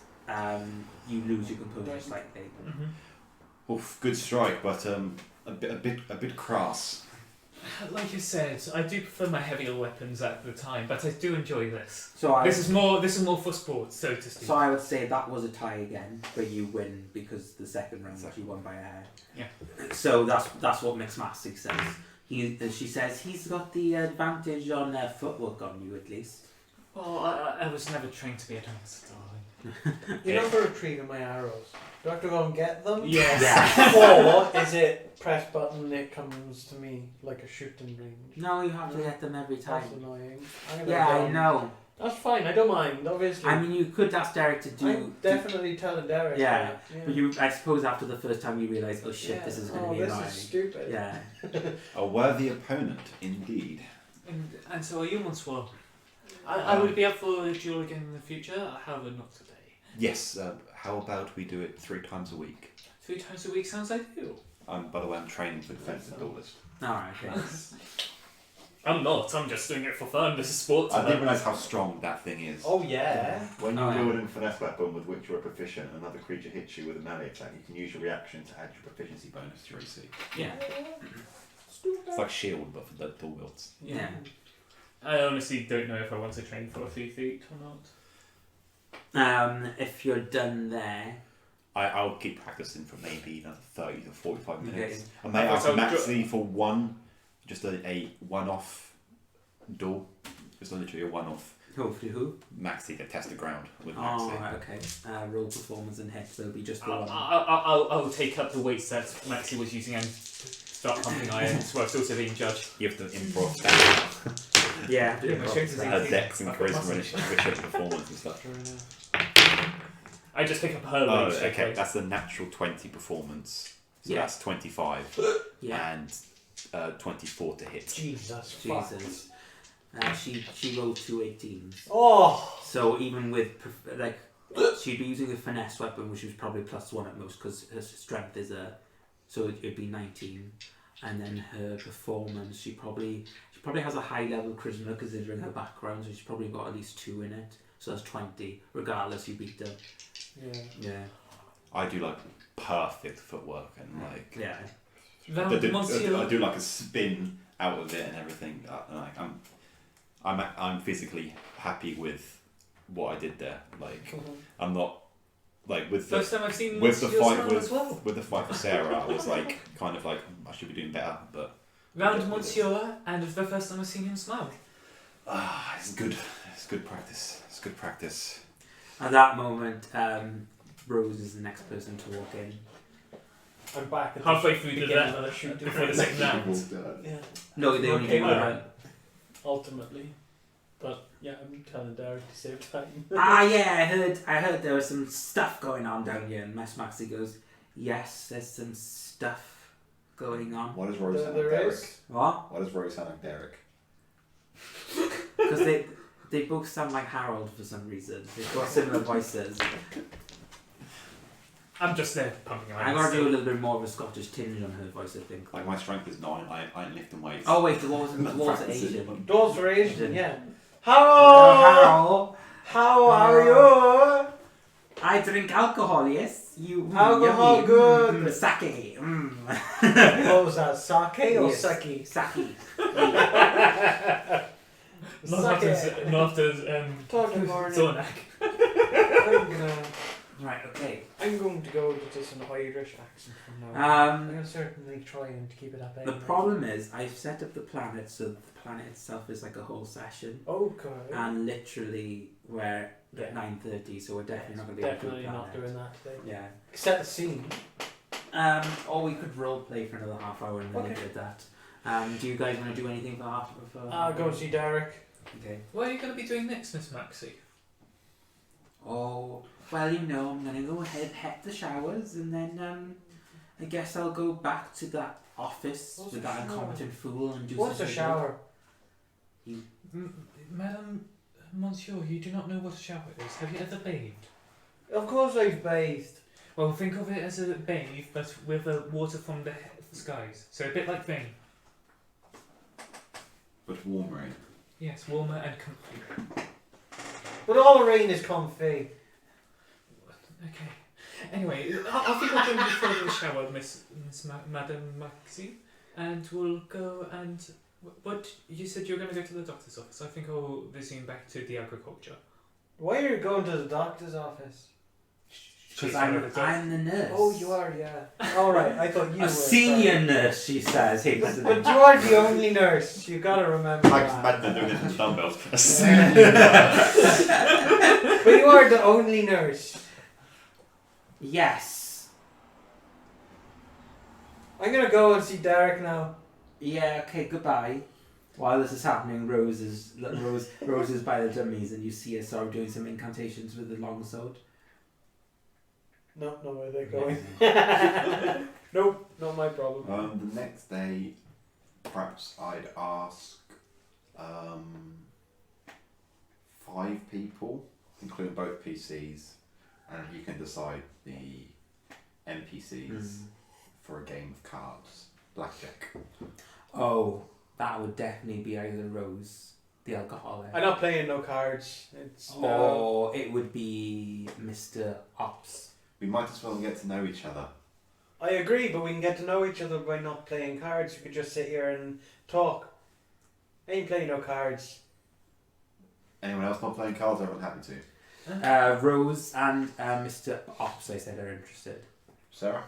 you lose your composure slightly. Mm-hmm. Oof, good strike, but a bit crass. Like you said, I do prefer my heavier weapons at the time, but I do enjoy this. So This is more for sport, so to speak. So I would say that was a tie again, but you win because the second round you won by a hair. Yeah. So that's what Mixmastic says. She says he's got the advantage on footwork on you at least. Well, I was never trained to be a dancer, darling. You're not for retrieving my arrows. Do I have to go and get them? Yes. Yeah. Or is it press button, it comes to me like a shooting range? No, you have to get them every time. That's annoying. I'm gonna Yeah, go. I know. That's fine, I don't mind, obviously. I mean, you could ask Derek to do. I'm definitely telling Derek. Yeah, that, But you, I suppose, after the first time you realise, oh shit, this is going to be this annoying. is stupid. Yeah. A worthy opponent, indeed. And so are you, Monsoir? I would be up for a duel again in the future, however not today. Yes, how about we do it 3 times a week? 3 times a week sounds ideal. By the way, I'm training for defensive duelist. Alright, okay. I'm not, I'm just doing it for fun, this is sport. I didn't realise how strong that thing is. Oh yeah. When Oh, you yeah. wield a finesse weapon with which you are proficient and another creature hits you with a melee attack, you can use your reaction to add your proficiency bonus to your AC. Yeah. It's like shield, but for the dual wields. Yeah. I honestly don't know if I want to train for 3 feet or not. If you're done there, I'll keep practicing for maybe another 30 to 45 minutes. Okay. I may ask So Maxi for one, just a one-off duel. Just literally a one-off. hopefully who? Maxi to test the ground with Oh, Maxi. right, okay. Roll performance and hits, there'll be just the one. I'll take up the weights that Maxi was using and start pumping irons whilst also being judged. You have to improv that. Yeah, Yeah, my strength is 18. Dex and I've got charisma muscle. and efficient performance and stuff. I just pick up her Oh, weights. okay. That's a natural 20 performance. So Yeah. that's 25. Yeah. And 24 to hit. Jesus. Fuck. Jesus. She rolled 2 18s. Oh. So even with she'd be using a finesse weapon, which was probably +1 at most, because her strength is so it'd be 19, and then her performance, she probably has a high level charisma considering her background, so she's probably got at least 2 in it. So that's 20. Regardless, you beat her. Yeah. Yeah. I do like perfect footwork and like. Yeah. I do like a spin out of it and everything. I'm physically happy with what I did there. Like I'm not like with the First time I've seen with the Monsieur fight smile as well. with the fight for Sarah. I was like kind of like I should be doing better, but Round Monsieur, and it's the first time I've seen him smile. it's good. It's good practice. It's good practice. At that moment, Rose is the next person to walk in. I'm back at Halfway the through the beginning that of the shoot. before the second round. Yeah. No, they only Okay, do well, one. Ultimately. But yeah, I'm telling Derek to save time. I heard there was some stuff going on down here, and Miss Maxie goes, yes, there's some stuff going on. What is Rose sound like There Derek? is. What? What does Rose sound like Derek? Because they both sound like Harold for some reason. They've got similar voices. I'm just there pumping iron. I'm going to do a little bit more of a Scottish tinge on her voice, I think. Like my strength is 9. I ain't lifting weights. Oh wait, the walls are Asian. Those are Asian, yeah. Harold! How are you? I drink alcohol, yes? You Alcohol, yummy. good. Sake. What was that, sake or Yes. sake? Sake. Not after Talking about it. Zornak. Right, okay. I'm going to go to just an Irish accent from now on. I'm Um, going to certainly try and keep it up. the problem is, I've set up the planet so the planet itself is like a whole session. Okay. And literally we're Yeah. at 9:30, so we're definitely not going to be able to do Definitely the not planet. doing that today. Yeah. Set the scene. Or we could role play for another half hour and then Okay. leave it at that. Do you guys want to do anything for half? Go and see Derek. Okay. What are you going to be doing next, Miss Maxie? Oh, well, I'm going to go ahead, head the showers, and then I guess I'll go back to that office What's with a that shower? incompetent fool and do What's a something. shower? Madam Monsieur, you do not know what a shower is. Have you ever bathed? Of course I've bathed. Well, think of it as a bathe, but with water from the skies. So a bit like rain. But warm rain. Yes, warmer and comfy. But all rain is comfy. Okay. Anyway, I think I'll join you for the shower, Madam Maxie, and we'll go and. What you said you were going to go to the doctor's office. I think I'll resume back to the agriculture. Why are you going to the doctor's office? Because She's I'm the nurse. Oh, you are, yeah. Alright, I thought you were. A senior nurse, she says. But you are the only nurse. You gotta remember Like that. imagine doing it with dumbbells. But you are the only nurse. Yes. I'm gonna go and see Derek now. Yeah, okay, goodbay. While this is happening, Rose is by the dummies, and you see her sort of doing some incantations with the longsword. No, where they're going. Nope, not my problem. The next day, perhaps I'd ask 5 people, including both PCs, and you can decide the NPCs for a game of cards. Blackjack. Oh, that would definitely be either Rose, the alcoholic. I'm not playing no cards. It's no. Or it would be Mr. Ops. We might as well get to know each other. I agree, but we can get to know each other by not playing cards. We could just sit here and talk. I ain't playing no cards. Anyone else not playing cards? Everyone happy to. Rose and Mr. Ops, I said, are interested. Sarah?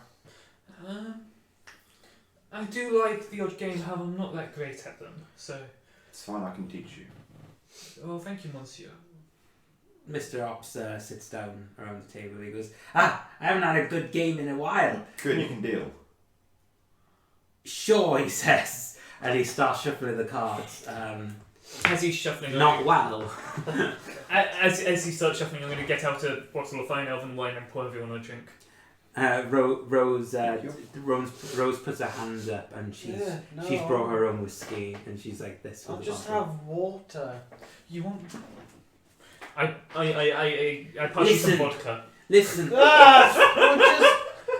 I do like the odd game, however, I'm not that great at them. So, It's fine, I can teach you. well, thank you, Monsieur. Mr. Ops sits down around the table. He goes, I haven't had a good game in a while. Good, you can deal. Sure, he says. And he starts shuffling the cards. As he's shuffling, Not well. As he starts shuffling, I'm going to get out a bottle of fine elven wine and pour everyone a drink. Rose Thank you. Rose puts her hands up and she's no. brought her own whiskey and she's like this. I'll with the just bottle. have water. You want? I pass you some Listen. vodka. Listen,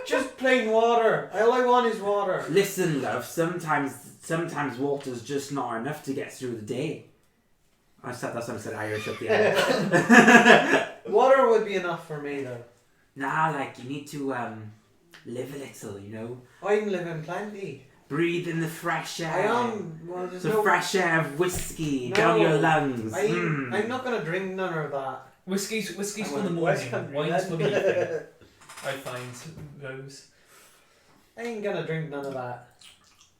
Just plain water. All I want is water. listen, love. Sometimes water's just not enough to get through the day. I said that sounded Irish up the end. Water would be enough for me though. Nah, like you need to live a little, you know. I'm living plenty. Breathe in the fresh air. I am. Well, there's The no. fresh air of whiskey No. down your lungs. I'm not gonna drink none of that. Whiskey's for the West morning. Country, Wine's for the then. evening. I find those. I ain't gonna drink none of that.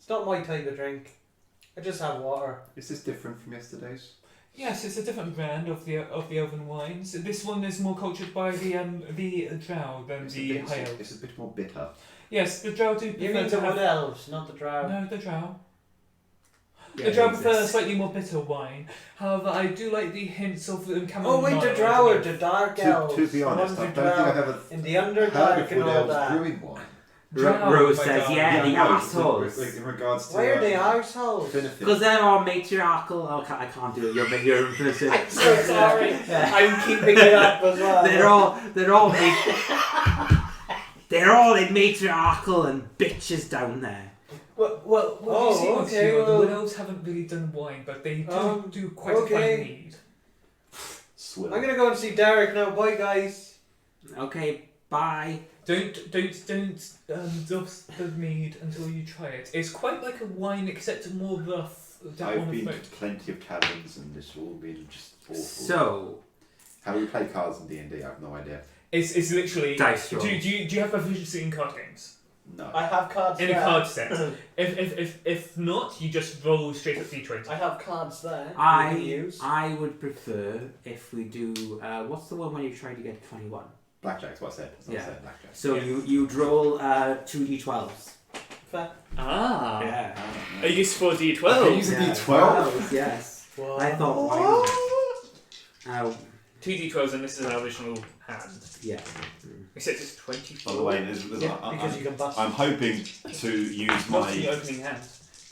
It's not my type of drink. I just have water. Is this different from yesterday's? Yes, it's a different brand of the oven wines. This one is more cultured by the drow than the high elves. It's a bit more bitter. Yes, the drow do You prefer mean to the have. wood elves, not the drow. No, the drow. Yeah, The drow it prefer a exists. slightly more bitter wine. However, I do like the hints of chamomile. Oh wait, the drow are the dark elves. To be the honest, ones I who don't think I've dwell ever in the heard Underdark of and wood all elves that. brewing wine. Drow, Rose my says, darling. yeah, the no, assholes. like in regards to. Why are they assholes? Benefit. Because they're all matriarchal. Oh, I can't do it. You're implicit. I'm so sorry. I'm keeping it up as well. They're all in matriarchal and bitches down there. Well, what Oh, you see, once okay, the well- wood elves haven't really done wine, but they do quite a okay. fine mead. Swill. I'm gonna go and see Derek now. Bye, guys. Okay, bye. Don't dust the mead until you try it. It's quite like a wine, except more rough. I've been to plenty of taverns and it's all been just awful. So, How do we play cards in D&D? I have no idea. It's literally Dice Do roll. you have proficiency in card games? No. I have cards In a there. card set. if not, you just roll straight up d20. I have cards there. you can I use. would prefer if we do. What's the one when you try to get 21? Blackjack's what I said. That's what I Yeah. said, blackjack. So Yeah. you'd roll 2d12s. Fair. Ah. Yeah. A useful Okay, d12. use a Yeah, D12? 12s, yes. What? I thought why not? 2 d12s, and this is our original hand. Yeah. Except it's 24. By the way, Because you can bust. I'm hoping to use What's the my opening hand?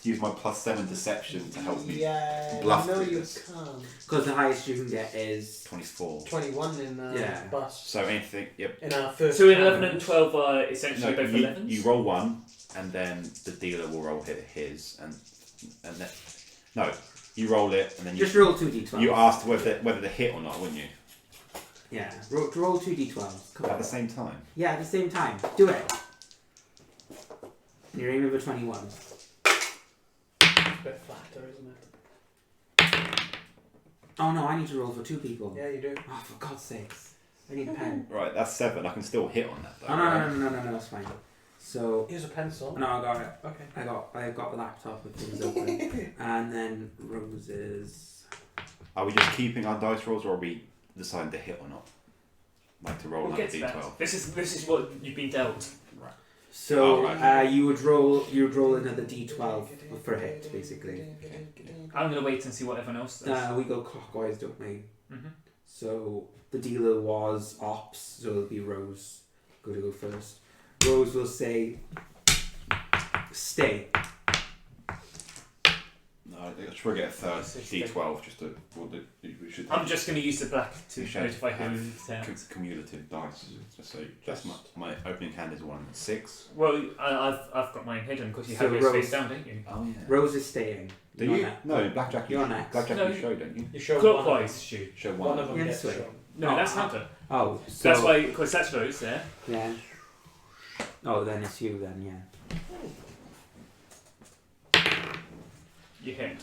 +7 deception to help me. Yeah. bluff No, through you this. can't. Because the highest you can get is 24. 21 in Yeah. bust. So anything, yep. In our first. So 11 tournament. and 12 are No, essentially both you, 11s? you roll one, and then the dealer will roll his, and then no, you roll it, and then you just roll 2d12s. you asked whether to hit or not, wouldn't you? Yeah, roll 2d12s. Come At on. the same time. Yeah, at the same time. Do it. And you're aiming for 21. It's a bit flatter, isn't it? Oh no, I need to roll for 2 people. Yeah, you do. Oh, for God's sakes. I need a pen. Right, that's 7. I can still hit on that though. Oh, no, right? no, that's fine. So, Here's a pencil. no, I got it. Okay. I got the laptop with things open. And then roses. Are we just keeping our dice rolls, or are we deciding to hit or not? Like to roll We'll another get to d12. that. This is what you've been dealt. So, Oh, right. you would roll another d12 for a hit, basically. I'm going to wait and see what everyone else does. We go clockwise, don't we? Mhm. So the dealer was ops, so it'll be Rose. Go first. Rose will say, "Stay." No, I should get a third d12 just to. We should. I'm just going to use the black to We should notify have who's out. cumulative dice. Just so that's my opening hand is 1 and 6. Well, I've got mine hidden because you So have yours Rose- face down, don't you? Oh yeah. Rose is staying. Do You're you? next. No, in blackjack. You're You next. blackjack No. you show, don't you? You show Clockwise shoot. Show One one. of them Yeah, gets this way. shown. No, Oh, that's counter. Oh, so That's why, because that's Rose there. yeah. Oh, then it's you then, yeah. You hit.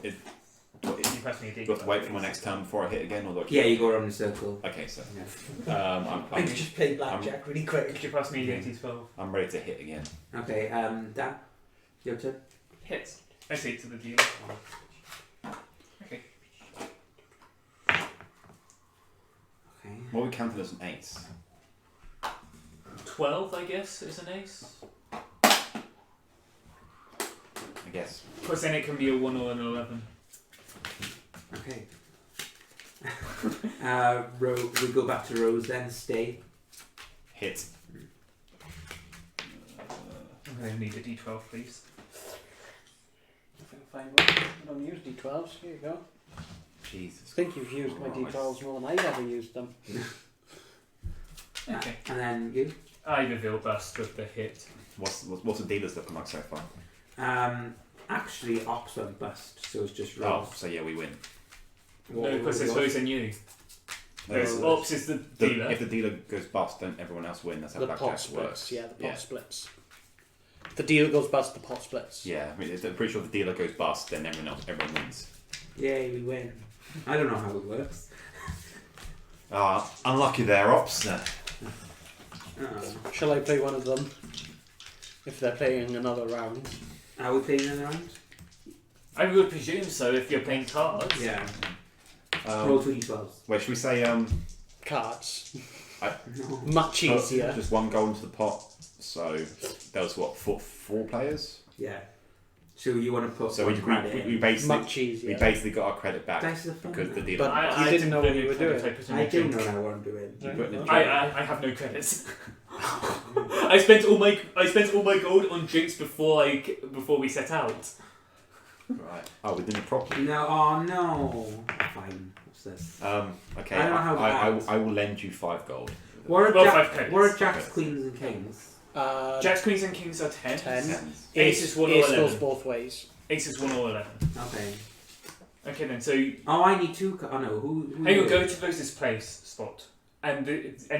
You press me a D. Do I have to wait for my next turn before I hit again, or do I keep- Yeah, you go around in a circle. Okay, so Yeah. I'm I could just play blackjack really quick. Could you pass me a D12? I'm ready to hit again. Okay, Dan, your turn. Hits. I say it to the dealer. Okay. Okay. What we counted as an ace? 12, I guess, is an ace. I guess. Because then it can be a 1 or an 11. Okay. We go back to Rose then. Stay. Hit. I'm going to need a d12, please. I think 5 up. I don't use D12s. Here you go. Jesus. I think you've used my Christ. D12s more than I've ever used them. Okay. And then you. I reveal Bust with the hit. What's the dealers looking like so far? Actually, Ops went bust, so it's just Oh, Rose. so yeah, we win. What No, because was it's yours? Rose and you. No, There's Ops is the dealer. If the dealer goes bust, then everyone else win. That's how The pot blackjack splits. works. Yeah, the pot Yeah. splits. If the deal goes bust, the pot splits. Yeah, I mean, I'm pretty sure if the dealer goes bust, then everyone wins. Yay, we win. I don't know how it works. Unlucky there, Ops. Shall I play one of them? If they're playing another round. Are we playing another round? I would presume so if you're playing cards. Yeah. Roll 2d12s. Wait, should we say Cards. No. Much easier. just one goal into the pot? So there was what four players. Yeah. So you want to put So one we credit basically Much easier. got our credit back Dice are fun, because the though. dealer. But you didn't know what you were doing. I do know what I'm doing. You put it in the I have no credits. I spent all my gold on drinks before we set out. Right. Oh, we did it properly. No, oh no. Fine. What's this? Okay. I don't know how that I will lend you 5 gold. What Well, are, 5 credits. what are Jacks, Okay. Queens, and Kings? Jacks, Queens, and Kings are 10. 10. Tens. Ace is 1 or Ace 11. goes both ways. Ace is 1 or 11. Okay. Okay then, so Oh, I need 2. Oh no, who hang on, go to Rose's place spot, and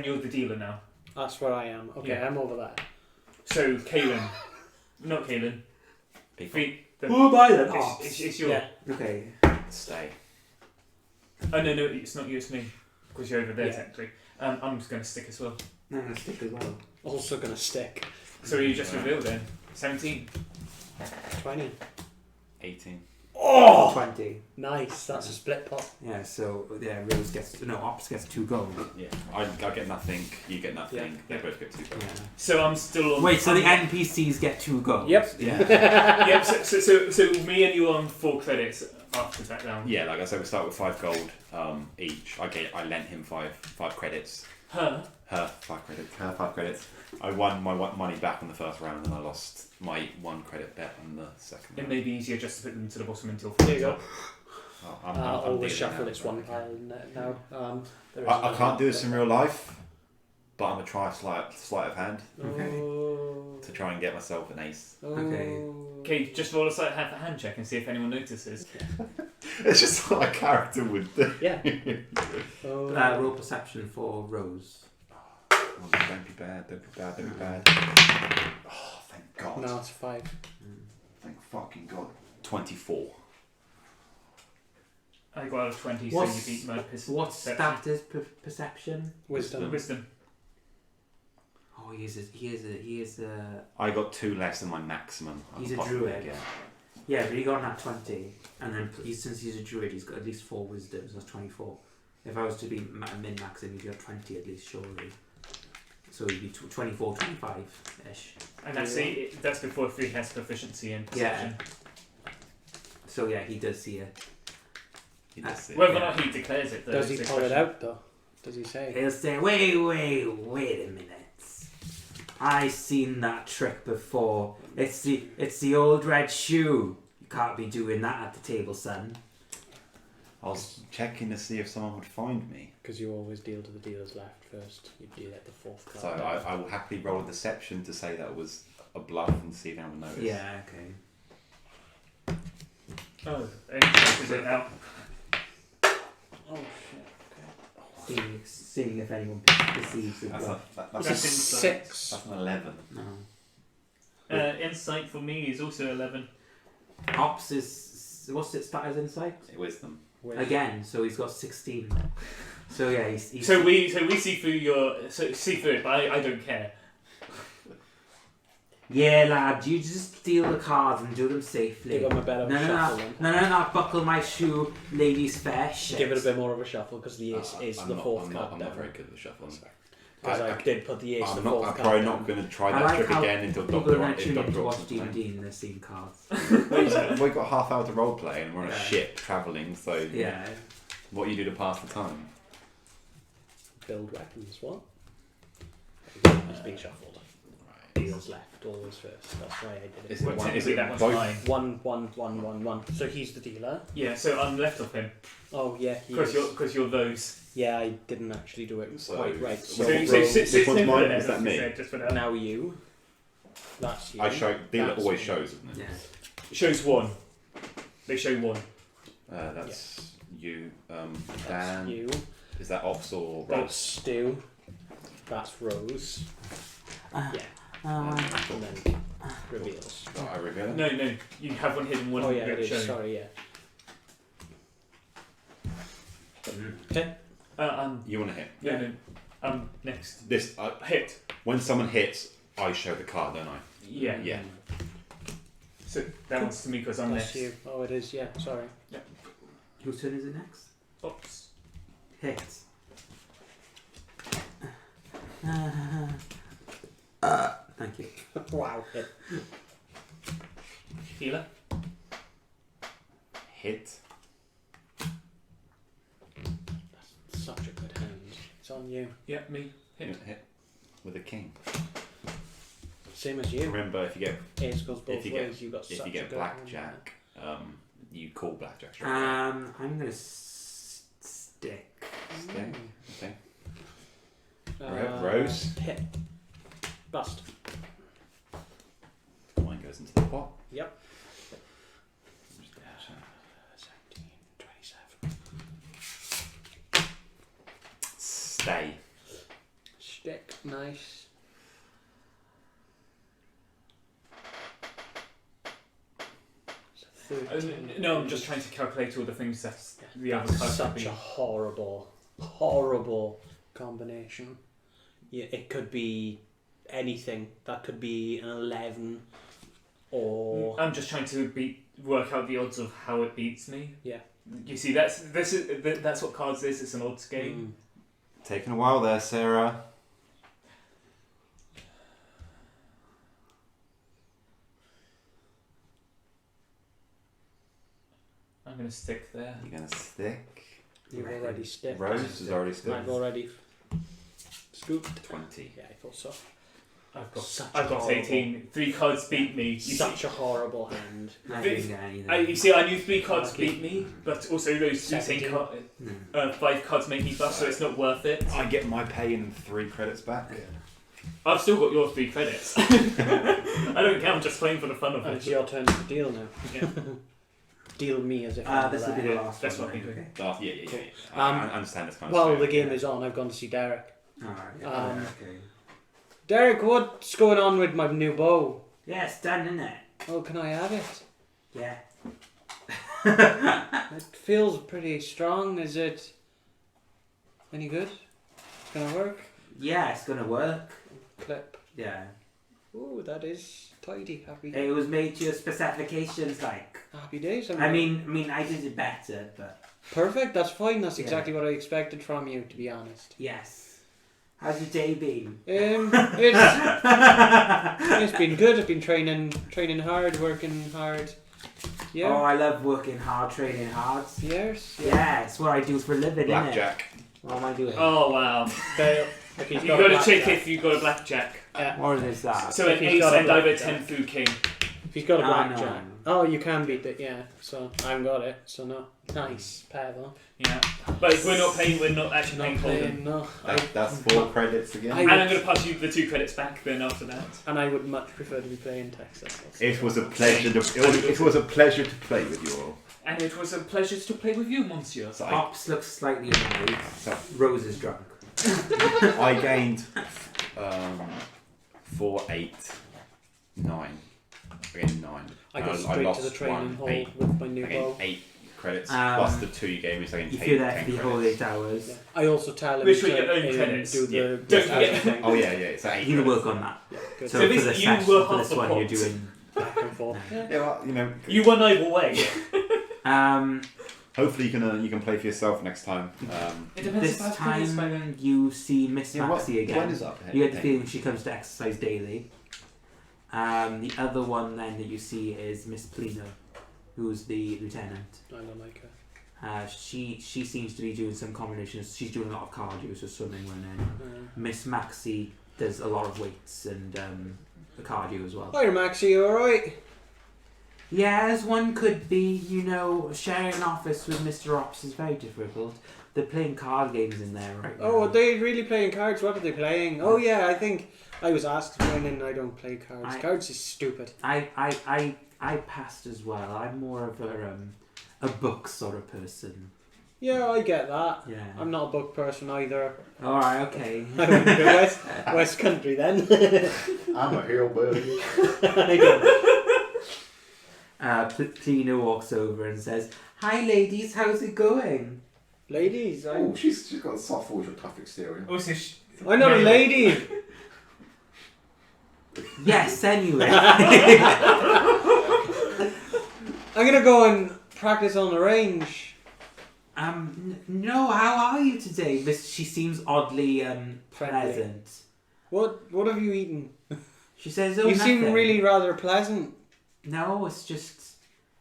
you're the dealer now. That's where I am. Okay, Yeah. I'm over there. So Kaelin, not Kaelin. People Who buy them? Oh, It's your. Yeah. okay. stay. Oh no, it's not you. It's me, because you're over there Yeah. technically. I'm just going to stick as well. I'm gonna stick as well. Also gonna stick. So you just revealed then 17. 20. 18. Oh! 20. Nice. That's a split pot. Yeah, so yeah, Rose gets Ops gets 2 gold. Yeah. I get nothing. You get nothing. Yeah. They both get 2 gold. Yeah. So I'm still on. Wait, so the NPCs get 2 gold? Yep. Yeah. Yep. So me and you are on 4 credits after that round. Yeah, like I said, we start with 5 gold each. I lent him 5 credits. Huh? Her 5 credits. Her 5 credits. I won my money back on the first round, and I lost my 1 credit bet on the second It round. may be easier just to put them to the bottom until. There you go. Oh, I'll dealing always shuffle now, this right, one okay. pile now. There I is can't do this in real life, but I'm gonna try a sleight of hand Okay. Oh. to try and get myself an ace. Okay. Okay, just roll a slight hand check and see if anyone notices. It's just what a character would do. Yeah. Oh. Roll perception for Rose. Oh, don't be bad. Don't be bad. Don't be bad. Oh, thank God. No, it's 5. Thank fucking God. 24. I got a 20, What's- so you beat my What perception. stat is perception? Wisdom. Wisdom. Oh, he is a. I got 2 less than my maximum. I He's could a possibly druid. get. Yeah, but he got that 20, and then since he's a druid, he's got at least 4 wisdoms. That's 24. If I was to be min maxing, he'd got 20 at least, surely. So he'd be 24, 25 ish. And that's before if he has proficiency in perception. So yeah, he does see it. He does see it. Whether or not he declares it, though. Does is he the pull it question. out though? Does he say? He'll say, wait a minute. I seen that trick before. It's the old red shoe. You can't be doing that at the table, son. I was checking to see if someone would find me. Because you always deal to the dealer's left first. You let the 4th card. So down. I will happily roll a deception to say that was a bluff and see if anyone noticed. Yeah, okay. Oh, and is it out? Oh shit. Seeing if anyone perceives it. That's That's It's a insight. 6. that's an 11. No. Insight for me is also 11. Ops is what's it stat as insight? Wisdom. Again, so he's got 16. So yeah, he's So we see through it, but I don't care. yeah, lad, you just steal the cards and do them safely. Give him a bit of a shuffle then. No, buckle my shoe, ladies fair shit. Give it a bit more of a shuffle because the ace is I'm the not- 4th I'm card not down. very good at the shuffling. Because I did put the ace I'm the not. 4th I'm card probably down. not going to try I that like trick how again until people Doctor are not tuning in to Doctor watch Robson's playing. D&D and they're seeing cards. We've got half hour to role play and we're on a Yeah. ship travelling, so Yeah. What do you do to pass the time? Build weapons. What? It's being shuffled. Deals left, always first. That's why I did it. Is it What, one? is Is it it that one's both? mine? 1, 1, 1, 1, 1. So he's the dealer. Yeah, so I'm left of him. Oh yeah, he Because is. you're those. Yeah, I didn't actually do it So- quite right. so- So, so- which one's mine? Is that me? Just for now. now you. That's you. I show. Dealer That's always me. shows, isn't it? Yeah. Shows one. They show one. That's you. That's Dan. you. Is that Ops or That's Rose? Stu. That's Rose. Yeah. And then reveals. Oh, I reveal it. No, you have one hidden, one Oh yeah, you it is. shown. Sorry, yeah. You want to hit? No. Next. This. Hit. When someone hits, I show the card, don't I? Yeah. Yeah. So that one's to me because I'm That's next. you. Oh, it is. Yeah. Sorry. Whose turn is it next? Oops. Hits. Thank you. Wow. Hit. Healer. Hit. Such a good hand. It's on you. Yeah, me. Hit. Hit. With a king. Same as you. Remember, if you get Ace goes both you ways. get- You got if such you a get good blackjack, you call blackjack straight I'm gonna stick. away. Okay. hand. Rose. Hit. Bust. Mine goes into the pot. Yep. Just double check. 17, 27. Stay. Stick. Nice. So 13. No, I'm just trying to calculate all the things that the other That's cards could such be. a horrible combination. Yeah, it could be anything. That could be an 11 or I'm just trying to work out the odds of how it beats me. Yeah. You see, that's what cards is. It's an odds game. Taking a while there, Sarah. I'm gonna stick there. You're gonna stick. You've already sticked. Rose is already stick. I've already scooped. 20. Yeah, I thought so. I've got 18. 3 cards beat me. You Such a horrible hand. I The- didn't get anything. you see, I knew 3 cards Lucky. beat me, but also those 17. 5 cards make me bust, so it's not worth it. I get my pay in 3 credits back. I've still got your 3 credits. I don't care. I'm just playing for the fun of And it's it. your turn to deal now. Yeah. Deal me as if I'm This will be there. the last That's one. what I'm then, thinking. Oh, yeah. Cool. I understand this kind of While stuff. the game is on, I've gone to see Derek. Alright. Okay. Derek, what's going on with my new bow? Yeah, it's done, isn't it? Oh, can I have it? Yeah. It feels pretty strong. Is it any good? It's gonna work? Yeah, it's gonna work. Clip. Yeah. Ooh, that is tidy. Happy. It was made to your specifications, like. Happy days. I mean, I did it better, but Perfect. That's fine. That's Yeah. exactly what I expected from you, to be honest. yes. How's your day been? It's been good. I've been training hard, working hard. Oh, Yeah. I love working hard, training hard. Yes. Yeah, it's what I do for a living, innit? Blackjack. What am I doing? Oh wow! Fail. If he's You got a got to check blackjack. if you got a blackjack. What is that? So If an he's ace got a and either blackjack. 10 through king. If he's got a Ah, blackjack. no. Oh, you can beat it. Yeah. So I haven't got it. So no. Nice, Pavel. Yeah. But if we're not playing, we're not actually Not playing Hold'em. playing. No. That's 4 credits again. I- And I'm going to pass you the 2 credits back then after that. And I would much prefer to be playing Texas. It was a pleasure to. It was a pleasure to play with you all. And it was a pleasure to play with you, Monsieur. So Pops looks slightly annoyed. So Rose is drunk. I gained 4, 8, 9. I gained 9. I got And straight to lost the training 1, hall 8. with my new I gained bow. 8 credits Um, plus the 2 you gave me, so I gained If 10 you're there for the whole credits. 8 hours, Yeah. I also tell him Which to were your own credits. do the Yeah. Don't the forget- thing. Oh yeah, it's 8 he'll credits. work on that. Yeah, good. So So for this- this you session, were for half this the one, you're pot. doing. Back and forth. Yeah, well, you know. You won either way. Hopefully you can play for yourself next time. It depends This if I have credits by then. time you see Miss Maxie again. When is up? You get the feeling she comes to exercise daily. The other one then that you see is Miss Polino, who's the lieutenant. I don't like her. She seems to be doing some combinations. She's doing a lot of cardio, so swimming, running. Miss Maxie does a lot of weights and cardio as well. Hi, Maxie, you alright? Yeah, as one could be, you know, sharing an office with Mr. Ops is very difficult. They're playing card games in there right now. Oh, are they really playing cards? What are they playing? Oh yeah, I think I was asked to join in and I don't play cards. Cards is stupid. I passed as well. I'm more of a book sort of person. Yeah, I get that. Yeah. I'm not a book person either. Alright, okay. I wouldn't go West Country then. I'm a hillbilly. I don't. Tina walks over and says, "Hi ladies, how's it going?" Ladies, Oh, she's got a soft voice with tough exterior. Also, I'm not a lady. Yes, anyway. I'm gonna go and practice on the range. No, how are you today? She seems oddly pleasant. What have you eaten? She says, "Oh, You seem nothing." really rather pleasant. No, it's just...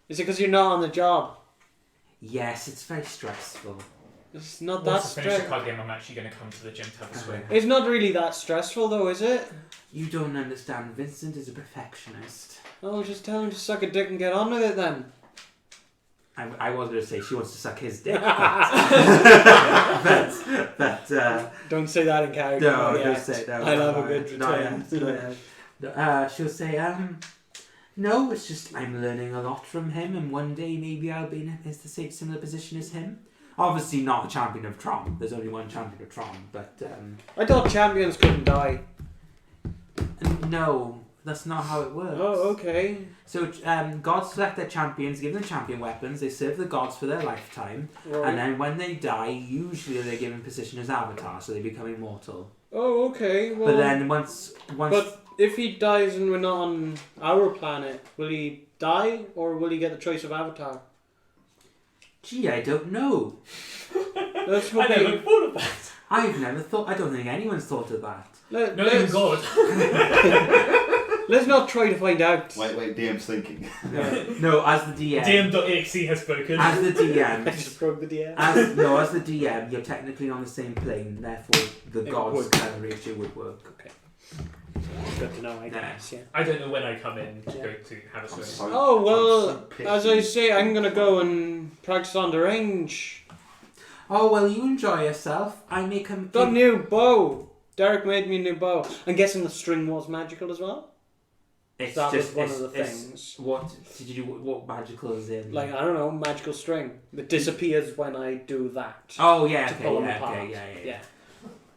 Is it because you're not on the job? Yes, it's very stressful. It's not that once I finish the stressful. card game, I'm actually going to come to the gym to have a swim. It's not really that stressful though, is it? You don't understand. Vincent is a perfectionist. I'll just tell him to suck a dick and get on with it then. I was going to say she wants to suck his dick, but Don't say that in character. no, not don't yet. say no. I'll have a no, good no, return. no. She'll say, no, it's just I'm learning a lot from him, and one day maybe I'll be in a similar position as him. Obviously not a champion of Tron. There's only one champion of Tron, but I thought champions couldn't die. no, that's not how it works. Oh, okay. So gods select their champions, give them champion weapons. They serve the gods for their lifetime, Right. and then when they die, usually they're given position as avatars, so they become immortal. Oh, okay. Well, But then once but if he dies and we're not on our planet, will he die or will he get the choice of avatar? gee, I don't know. Let's I hope never he, thought of that. I've never thought. I don't think anyone's thought of that. let, Not even let's, God. let's not try to find out. Wait, DM's thinking. No, as the DM. DM.exe has spoken. As the I DM. just broke the DM. As the DM, you're technically on the same plane. Therefore, the It gods would. kind of ratio would work. Okay. Good to know, I guess, yeah. I don't know when I come in to go to have a I'm swim. so, Oh, I'm well, so picky. as I say, I'm going to go and practice on the range. Oh well, you enjoy yourself. I make him. Got a new bow. Derek made me a new bow. I'm guessing the string was magical as well? It's That just was one it's- of the it's- things. What did you do? What magical is in? Like, I don't know, magical string. It disappears when I do that. Oh yeah, to okay, pull them yeah, apart. okay, yeah. Yeah.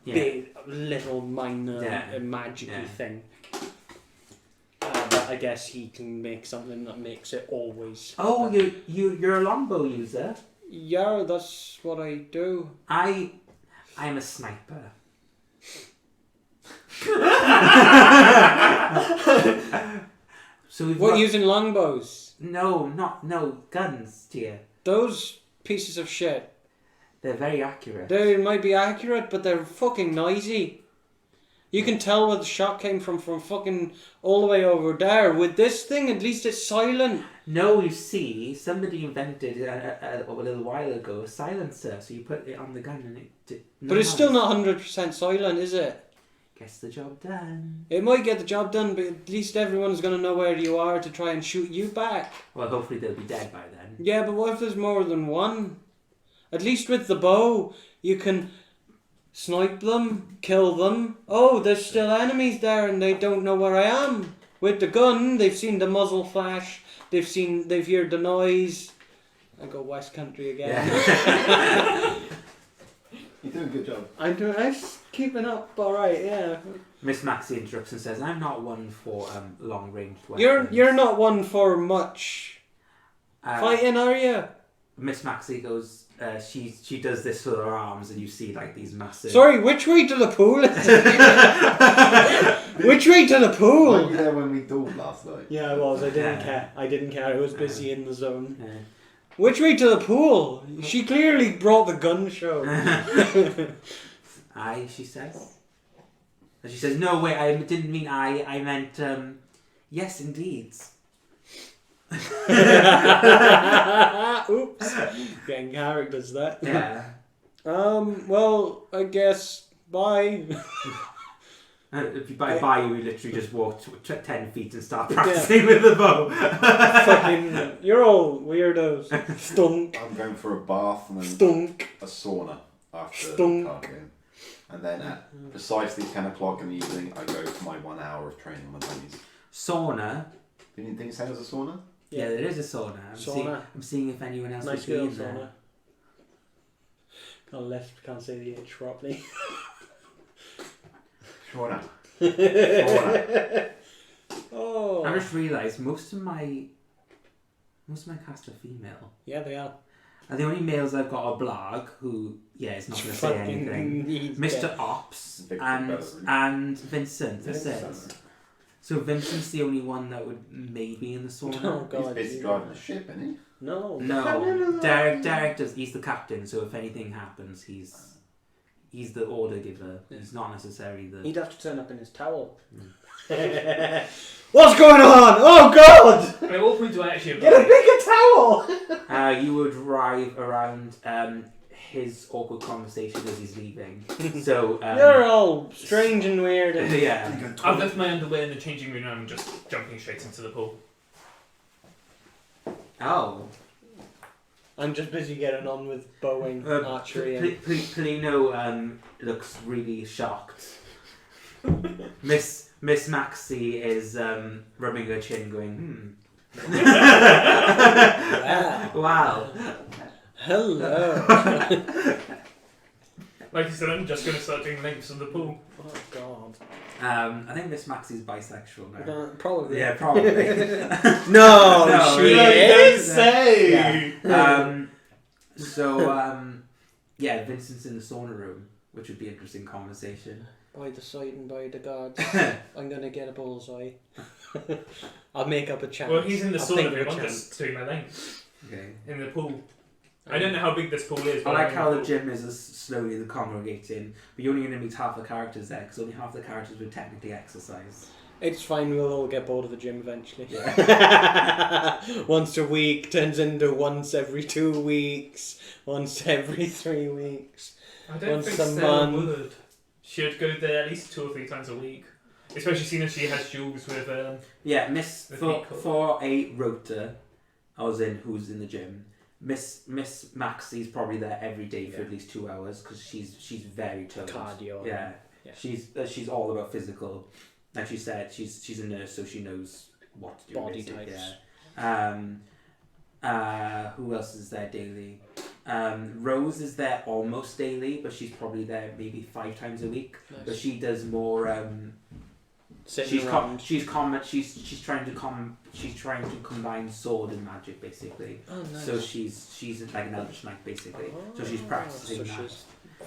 Yeah. Big, little, minor, Yeah. magical Yeah. thing. But I guess he can make something that makes it always. Oh, you're a longbow user. Yeah, that's what I do. I'm a sniper. So we've What, got, using longbows? no guns, dear. Those pieces of shit. They're very accurate. They might be accurate, but they're fucking noisy. You can tell where the shot came from fucking all the way over there. With this thing, at least it's silent. No, you see, somebody invented a little while ago a silencer, so you put it on the gun and it did. But it's still not 100% silent, is it? Gets the job done. It might get the job done, but at least everyone's going to know where you are to try and shoot you back. Well, hopefully they'll be dead by then. Yeah, but what if there's more than one? At least with the bow, you can snipe them, kill them. Oh, there's still enemies there and they don't know where I am. With the gun, they've seen the muzzle flash, they've heard the noise. I go West Country again. Yeah. You're doing a good job. I'm keeping up alright, yeah. Miss Maxie interrupts and says, "I'm not one for long range weapons." You're not one for much fighting, are you? Miss Maxie goes. She does this with her arms, and you see like these massive. Sorry, which way to the pool? Which way to the Were pool? you there when we dueled last night? Yeah, I was. I didn't Yeah. care. I didn't care. I was busy in the zone. Yeah. Which way to the pool? She clearly brought the gun show. I, she says. And she says, "No, wait, I didn't mean I. I meant yes, indeed." Oops. Getting characters there. Yeah. Well, I guess bye. If you buy you literally just walk 10 feet and start practicing with the bow. Fucking, you're all weirdos. Stunk. I'm going for a bath and then Stunk. a sauna after Stunk. the card game. And then at precisely 10 o'clock in the evening, I go for my 1 hour of training on my bunnies. Sauna. Didn't you say it was a sauna? Yeah, there is a sauna. I'm seeing if anyone else Nice would be girl in there. sauna. Can't say the H properly. Sauna. Oh. I just realised most of my cast are female. Yeah, they are. And the only males I've got are Blag, who is not going to say anything. Mr. Ops Victor and Bellerin. and Vincent. That's it. Vincent. So Vincent's the only one that would maybe in the sauna. Oh He's god. busy driving the ship, isn't he? No. No, Derek does. He's the captain. So if anything happens, he's the order giver. He's not necessarily the. He'd have to turn up in his towel. What's going on? Oh god! At what point do I actually Get a bigger towel! You would arrive around his awkward conversation as he's leaving. So You're all strange and weird. And yeah. I've left my underwear in the changing room and I'm just jumping straight into the pool. Oh. I'm just busy getting on with bowing, archery, and Polino looks really shocked. Miss Maxie is rubbing her chin, going, wow. Hello. Like I said, I'm just going to start doing lengths in the pool. Oh god. I think Miss Maxie's bisexual now. Probably. Yeah, probably. No, No, she really, is. say! Yeah. Yeah, Vincent's in the sauna room, which would be an interesting conversation. By the sight and by the gods, I'm gonna get a bullseye. I'll make up a chance. Well, he's in the I'll think sauna of room, a I'm chance. just doing my lengths Okay. in the pool. I don't know how big this pool is. I but like I'm how in the pool. gym is slowly congregating, but you're only going to meet half the characters there, because only half the characters would technically exercise. It's fine. We'll all get bored of the gym eventually. Yeah. Once a week turns into once every 2 weeks. Once every 3 weeks. I don't once think a Stella month. would. She would go there at least 2 or 3 times a week. Especially seeing as she has duels with Yeah, The for people. a rota, as in who's in the gym, Miss Maxie's probably there every day for at least 2 hours, because she's very toned. Cardio. Yeah. Yeah. She's all about physical. Like she said, she's a nurse, so she knows what to do. Body basically, types. Yeah. Who else is there daily? Rose is there almost daily, but she's probably there maybe 5 times a week. But Nice. she does more. Sitting around. She's trying to combine sword and magic basically. Oh, nice. So she's like an Eldritch Knight basically. So she's Oh, practicing so that. she's-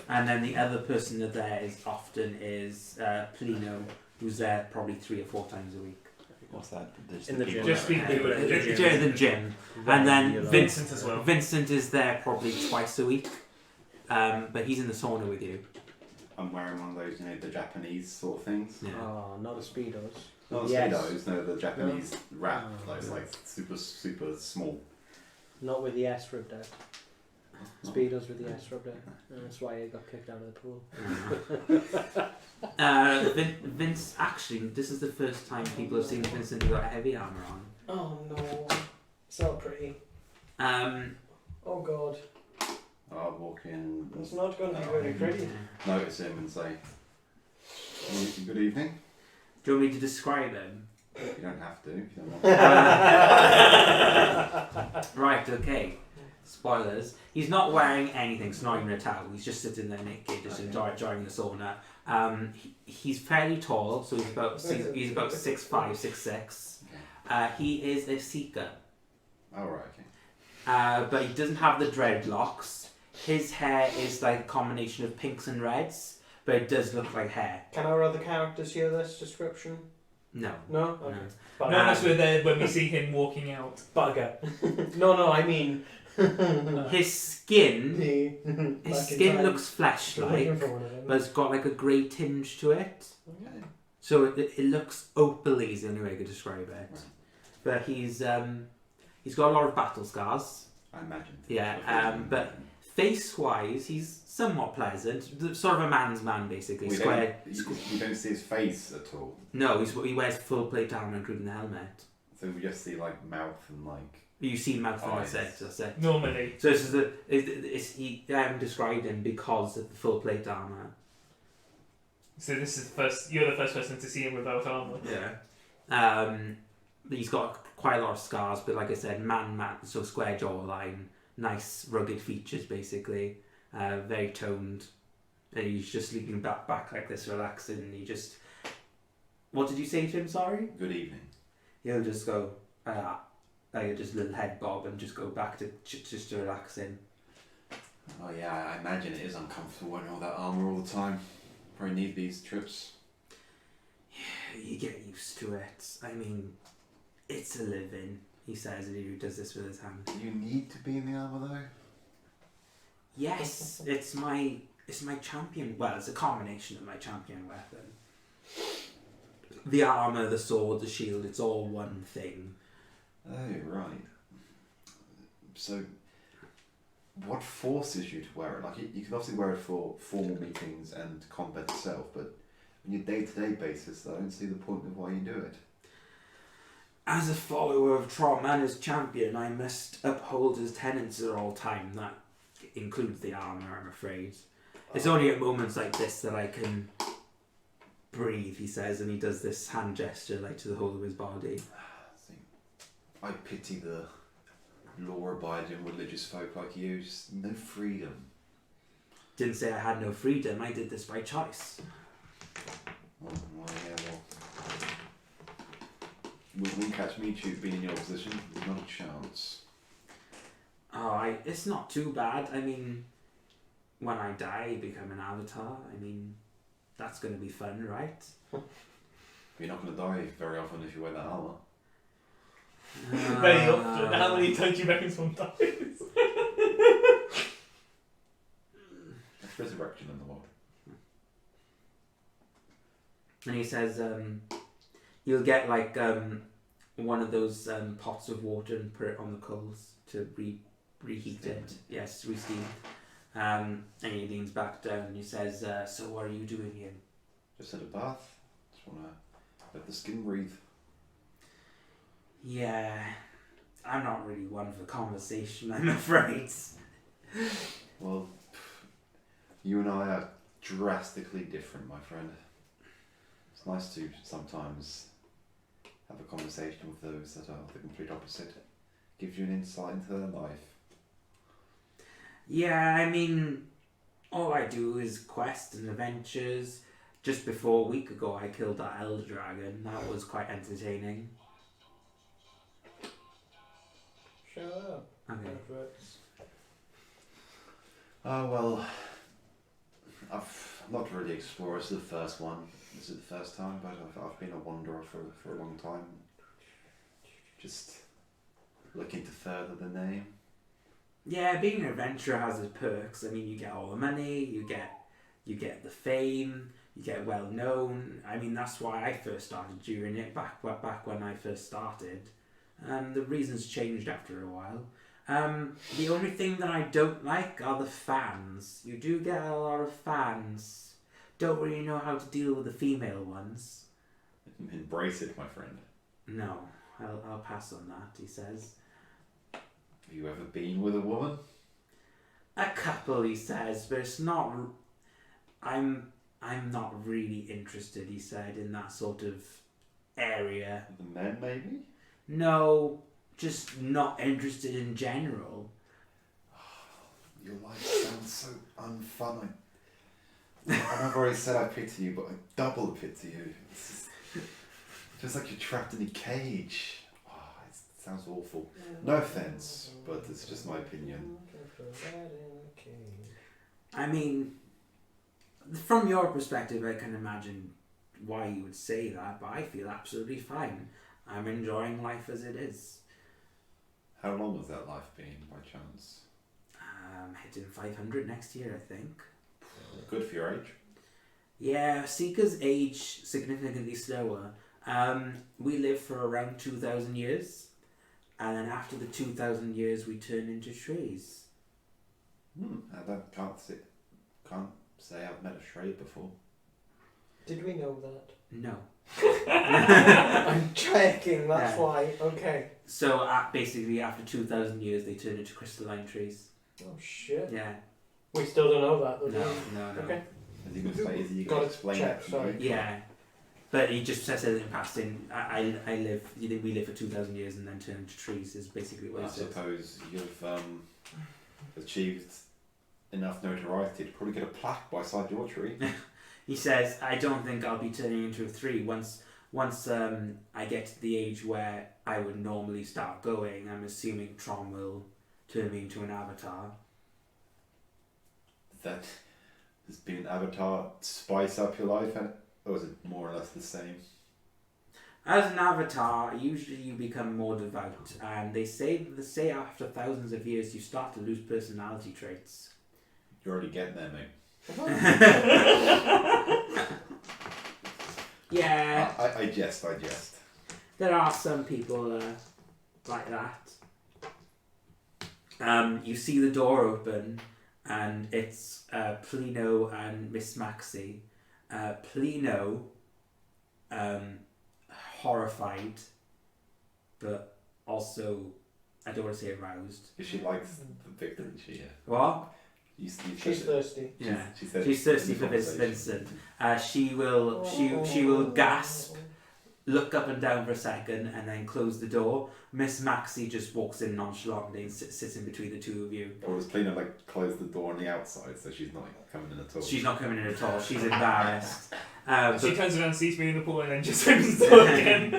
And then the other person that there is often is Polino, who's there probably 3 or 4 times a week. What's that? In the gym. Just people who are in the gym. The gym. And then Regular. Vincent as well. Vincent is there probably twice a week, but he's in the sauna with you. I'm wearing one of those, the Japanese sort of things. Yeah. Oh, not the speedos. Not the Yes. Speedos, no, the Japanese wrap, Oh, those yeah. like super small. Not with the S rubbed out. Speedos with the S rubbed out. That's why I got kicked out of the pool. Vince, actually, this is the first time people have seen Vincent without heavy armor on. Oh no, it's not pretty. Oh god, I'll walk in, it's not going to be very pretty. notice him and say, good evening. Do you want me to describe him? You don't have to if you don't want. Right, okay. Spoilers. He's not wearing anything, so not even a towel. He's just sitting there naked, just enjoying the sauna. He's fairly tall, so he's about 6'5", 6'6". He is a seeker, Oh, right, okay. but he doesn't have the dreadlocks. His hair is like a combination of pinks and reds, but it does look like hair. Can our other characters hear this description? No. No? No. Okay. None of us were there when we see him walking out. Bugger. No, I mean... His skin looks flesh-like, but it's got like a grey tinge to it. Okay. So it looks opally is the only way I could describe it. Right. But he's He's got a lot of battle scars. I imagine. Yeah, but face-wise, he's somewhat pleasant. Sort of a man's man, basically. We Square. you don't see his face at all. No, he wears full plate armor, including the helmet. So we just see like mouth and like. You see mouth and Eyes. that's it. Normally. So this is he described him because of the full plate armor. So this is you're the first person to see him without armour. Yeah. He's got quite a lot of scars, but like I said, man, so square jawline, nice rugged features, basically, very toned. And he's just leaning back like this, relaxing. And he just, what did you say to him? Sorry. Good evening. He'll just go, like just a little head bob, and just go back to just to relaxing. Oh yeah, I imagine it is uncomfortable wearing all that armor all the time. Probably need these trips. You get used to it. I mean, it's a living, he says, and he does this with his hand. Do you need to be in the armour though? Yes, it's my champion. Well, it's a combination of my champion weapon. The armor, the sword, the shield, it's all one thing. Oh right. So, what forces you to wear it? Like you can obviously wear it for formal meetings and combat itself, but on your day-to-day basis, I don't see the point of why you do it. As a follower of Trom and as champion, I must uphold his tenets at all time. That includes the armor, I'm afraid. It's only at moments like this that I can breathe, he says, and he does this hand gesture like to the whole of his body. See, I pity the law-abiding religious folk like you. Just no freedom. Didn't say I had no freedom, I did this by choice. Oh, well, yeah, well. Wouldn't catch me being in your position. Not a chance. Oh, it's not too bad. I mean, when I die, become an avatar. I mean, that's going to be fun, right? You're not going to die very often if you wear that armor. Very often. How many times do you reckon someone dies? There's resurrection in the world. And he says, you'll get like one of those pots of water and put it on the coals to reheat Steam it. it. Yes, re-steam. And he leans back down and he says, so what are you doing here? Just had a bath. Just want to let the skin breathe. Yeah, I'm not really one for conversation, I'm afraid. Well, you and I are drastically different, my friend. It's nice to sometimes have a conversation with those that are the complete opposite. Gives you an insight into their life. Yeah, I mean, all I do is quests and adventures. Just before a week ago, I killed that Elder Dragon. That was quite entertaining. Shut up. Okay. Oh well, I've not really explored. This is the first one. This is the first time, but I've been a wanderer for a long time. Just looking to further the name. Yeah, being an adventurer has its perks. I mean, you get all the money, you get the fame, you get well known. I mean, that's why I first started doing it back when I first started. The reasons changed after a while. The only thing that I don't like are the fans. You do get a lot of fans. Don't really know how to deal with the female ones. Embrace it, my friend. No, I'll pass on that, he says. Have you ever been with a woman? A couple, he says, but it's not. I'm not really interested, he said, in that sort of area. The men, maybe? No, just not interested in general. Your life sounds so unfun. I've already said I pity you, but I double pity you. It's just like you're trapped in a cage. Oh, it sounds awful. No offense, but it's just my opinion. I mean, from your perspective, I can imagine why you would say that, but I feel absolutely fine. I'm enjoying life as it is. How long has that life been, by chance? Hitting 500 next year, I think. Good for your age. Yeah, Seekers age significantly slower. We live for around 2,000 years. and then after the 2,000 years, we turn into trees. Can't say I've met a Shrey before. Did we know that? No. I'm checking, that's Yeah. why. Okay. So basically, after 2,000 years, they turn into crystalline trees. Oh shit. Yeah. We still don't know that, though, do No, we? no, no. Okay. Is he going to Gotta explain check, it to sorry. me? Yeah. But he just says it in passing. We live for 2,000 years and then turn into trees. Is basically what I he says. suppose you've achieved enough notoriety to probably get a plaque by side your tree. He says, "I don't think I'll be turning into a tree once I get to the age where I would normally start going. I'm assuming Tron will turn me into an avatar." That has been an avatar spice up your life, or is it more or less the same? As an avatar, usually you become more devout, and they say after thousands of years you start to lose personality traits. You're already getting there, mate. Yeah, I jest. there are some people like that. You see the door open, and it's Plino and Miss Maxie. Plino, horrified, but also, I don't want to say aroused. If she likes the victim, she What? you said She's it. thirsty. Yeah. She said She's thirsty in for the Vincent. conversation. She will gasp, look up and down for a second, and then close the door. Miss Maxie just walks in nonchalantly and sits in between the two of you. Or was Plina close the door on the outside, so she's not coming in at all? She's not coming in at all. She's embarrassed. She But turns around, sees me in the pool, and then just opens the door again.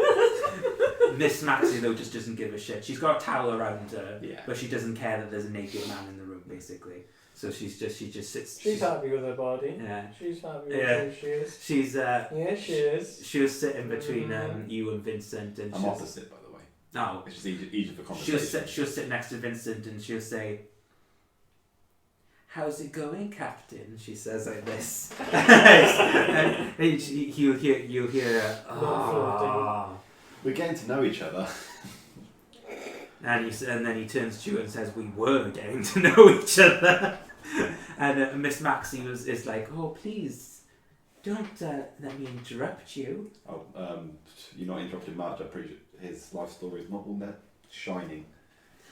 Miss Maxie though just doesn't give a shit. She's got a towel around her, Yeah. but she doesn't care that there's a naked man in the room, basically. So she just sits. She's happy with her body. Yeah. She's happy with Yeah. who she is. She's Yeah, she is. she was sitting between you and Vincent, and I'm she's opposite, by the way. no. It's just easier for conversation. She'll sit next to Vincent and she'll say, "How's it going, Captain?" She says like this. And you'll hear "Ah." We're getting to know each other. And then he turns to you and says, "We were getting to know each other." And Miss Maxie is like, "Oh, please, don't let me interrupt you." Oh, you're not interrupting much. I appreciate his life story is not all that shining.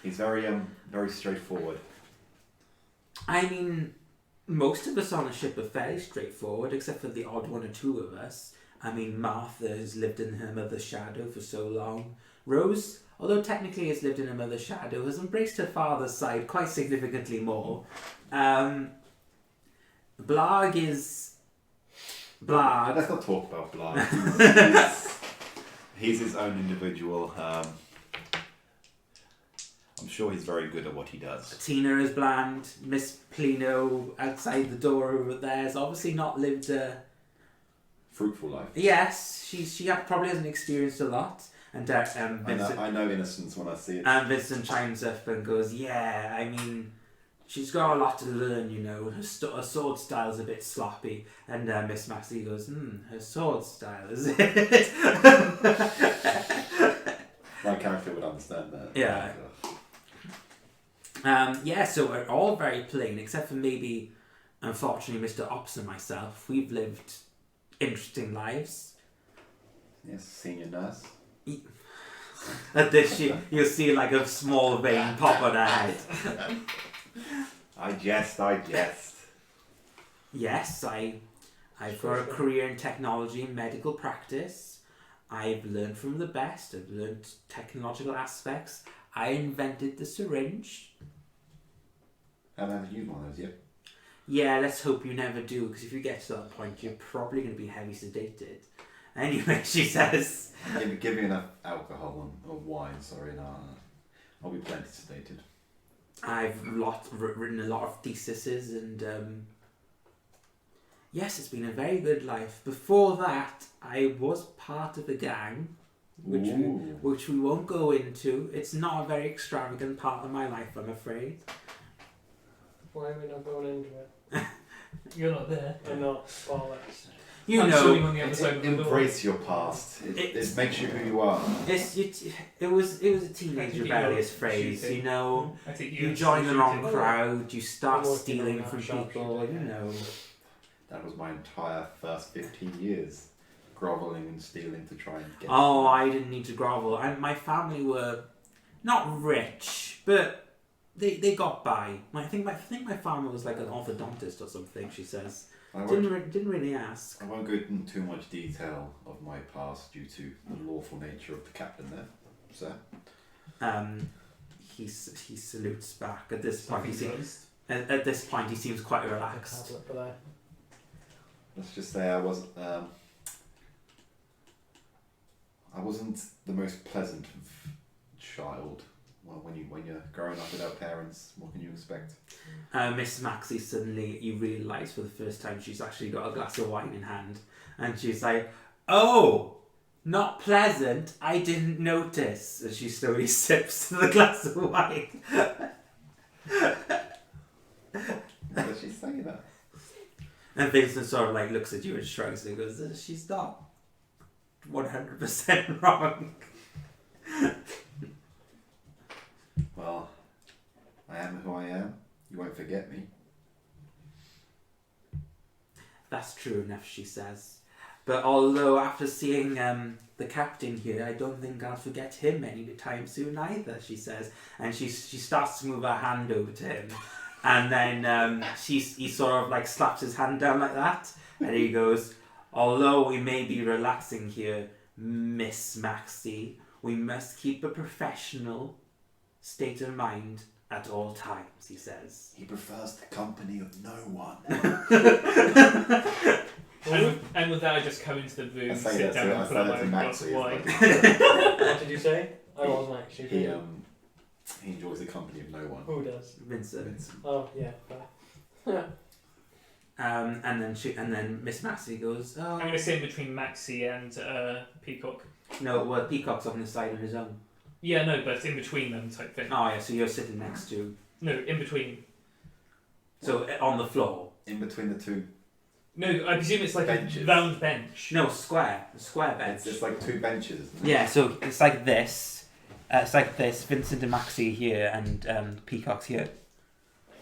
He's very straightforward. I mean, most of us on the ship are fairly straightforward, except for the odd one or two of us. I mean, Martha has lived in her mother's shadow for so long. Rose, although technically has lived in her mother's shadow, has embraced her father's side quite significantly more. Blarg is... Blarg. Let's not talk about Blarg. He's his own individual. I'm sure he's very good at what he does. Tina is bland. Miss Plino outside the door over there has obviously not lived a... Fruitful life. Yes, she probably hasn't experienced a lot. And Vincent... I know innocence when I see it. And Vincent chimes up and goes, "Yeah, I mean, she's got a lot to learn, you know. Her sword style's a bit sloppy." And Miss Maxie goes, "Her sword style, is it?" My character would understand that. Yeah. Yeah, so we're all very plain, except for maybe, unfortunately, Mr. Ops and myself. We've lived interesting lives. Yes, senior nurse. At this, you'll see like a small vein pop on her head. I jest. Yes, I've got a career in technology and medical practice. I've learned from the best. I've learned technological aspects. I invented the syringe. Haven't used one of those yet. Yeah, let's hope you never do, because if you get to that point, you're probably going to be heavy sedated. Anyway, she says... Give me enough alcohol or wine, sorry, and I'll be plenty sedated. I've written a lot of theses, and yes, it's been a very good life. Before that, I was part of a gang, which we won't go into. It's not a very extravagant part of my life, I'm afraid. Why are we not going into it? You're not there. I'm not. Bollocks. You I'm know, swimming on the other side of the door. Embrace your past. It makes you who you are. it was a teenage think rebellious you're phrase. shooting. You know, I think you join the wrong shooting. crowd. You start I'm working stealing on that from sharpshooter, people. You yeah. know. That was my entire first 15 years. Groveling and stealing to try and get. Oh, I didn't need to grovel. My family were not rich, but they got by. I think my father was like an orthodontist or something. She says I didn't won't, didn't really ask. I won't go into too much detail of my past due to the lawful nature of the captain there, sir. He salutes back at this point. Something closed. At this point, he seems quite relaxed. Tablet for there. Let's just say I wasn't the most pleasant child. Well, when you're growing up without parents, what can you expect? Miss Maxie suddenly, you realise for the first time she's actually got a glass of wine in hand, and she's like, "Oh, not pleasant. I didn't notice." As she slowly sips the glass of wine. Why does she say that? And Vincent sort of like looks at you and shrugs and goes, "She's not 100% wrong." Well, I am who I am. You won't forget me. That's true enough, she says. But although after seeing the captain here, I don't think I'll forget him anytime soon either, she says. And she starts to move her hand over to him. And then he sort of like slaps his hand down like that. And he goes, "Although we may be relaxing here, Miss Maxie, we must keep a professional state of mind at all times," he says. He prefers the company of no one. And with that, I just come into the room, I say sit that down, to- and I pull say out that my to glass of Maxie, wine. What did you say? I wasn't actually. He enjoys the company of no one. Who does? Vincent. Oh yeah. Fair. And then Miss Maxie goes, "Oh, I'm going to sit in between Maxie and Peacock. no, well, Peacock's on the side on his own." Yeah, no, but in between them type thing. Oh yeah, so you're sitting next to, No, in between. so on the floor. In between the two, No, I presume it's like Benches. a round bench. No, square bench. it's like two benches. Isn't it? Yeah, so it's like this. Vincent and Maxie here, and Peacock's here.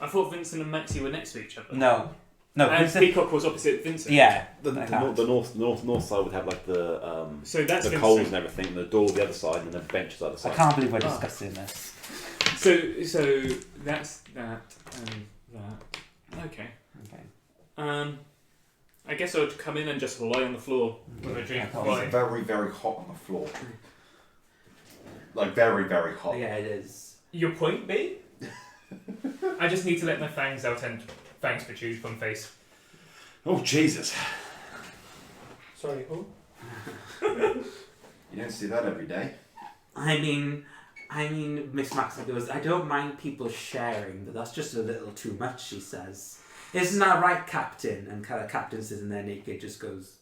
I thought Vincent and Maxie were next to each other. No, And Vincent. Peacock was opposite Vincent. Yeah, The like that. north side would have like the So that's the Vincent. coals and everything, and the door the other side, and then benches other I side. can't believe we're Ah. discussing this. So that's that and that. Okay. Okay. I guess I would come in and just lie on the floor with a drink of Yeah, wine. It's very, very hot on the floor. Like very, very hot. Yeah, it is. Your point, B? I just need to let my fangs out and fangs protrude from face. Oh Jesus! Sorry. Who? You don't see that every day. I mean, Miss Maxie goes, "I don't mind people sharing, but that's just a little too much," she says. "Isn't that right, Captain?" And kind of Captain sitting there naked just goes,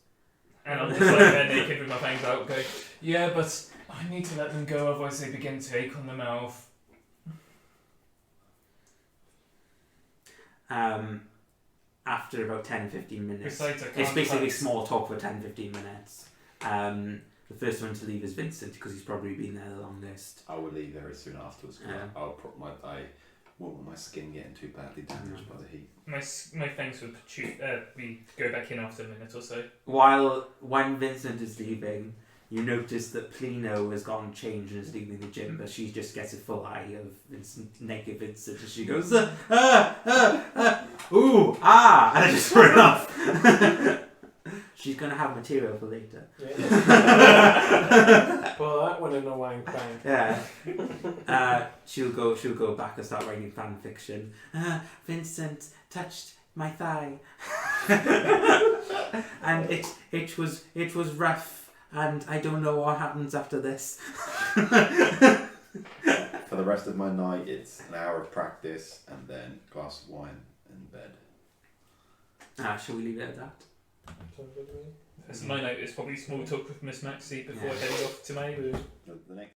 And I'm just like there naked with my fangs out, going, "Yeah, but I need to let them go, otherwise they begin to ache on the mouth." after about 10-15 minutes. Besides, I can't It's basically touch- small talk for 10-15 minutes. The first one to leave is Vincent because he's probably been there the longest. I will leave very soon afterwards. 'Cause Yeah. I won't want my skin getting too badly damaged by the heat. My fangs would go back in after a minute or so. When Vincent is leaving, you notice that Plino has gone changed and is leaving the gym, but she just gets a full eye of naked Vincent and she goes, ooh, ah, and I just run off. She's going to have material for later. Yeah. Well, that one in a wang bang. Yeah. She'll go back and start writing fan fiction. Vincent touched my thigh. And it was rough, and I don't know what happens after this. For the rest of my night, it's an hour of practice and then a glass of wine and bed. Shall we leave it at that? Sounds good to me. As my note is probably small talk with Miss Maxie before heading off to my room. The next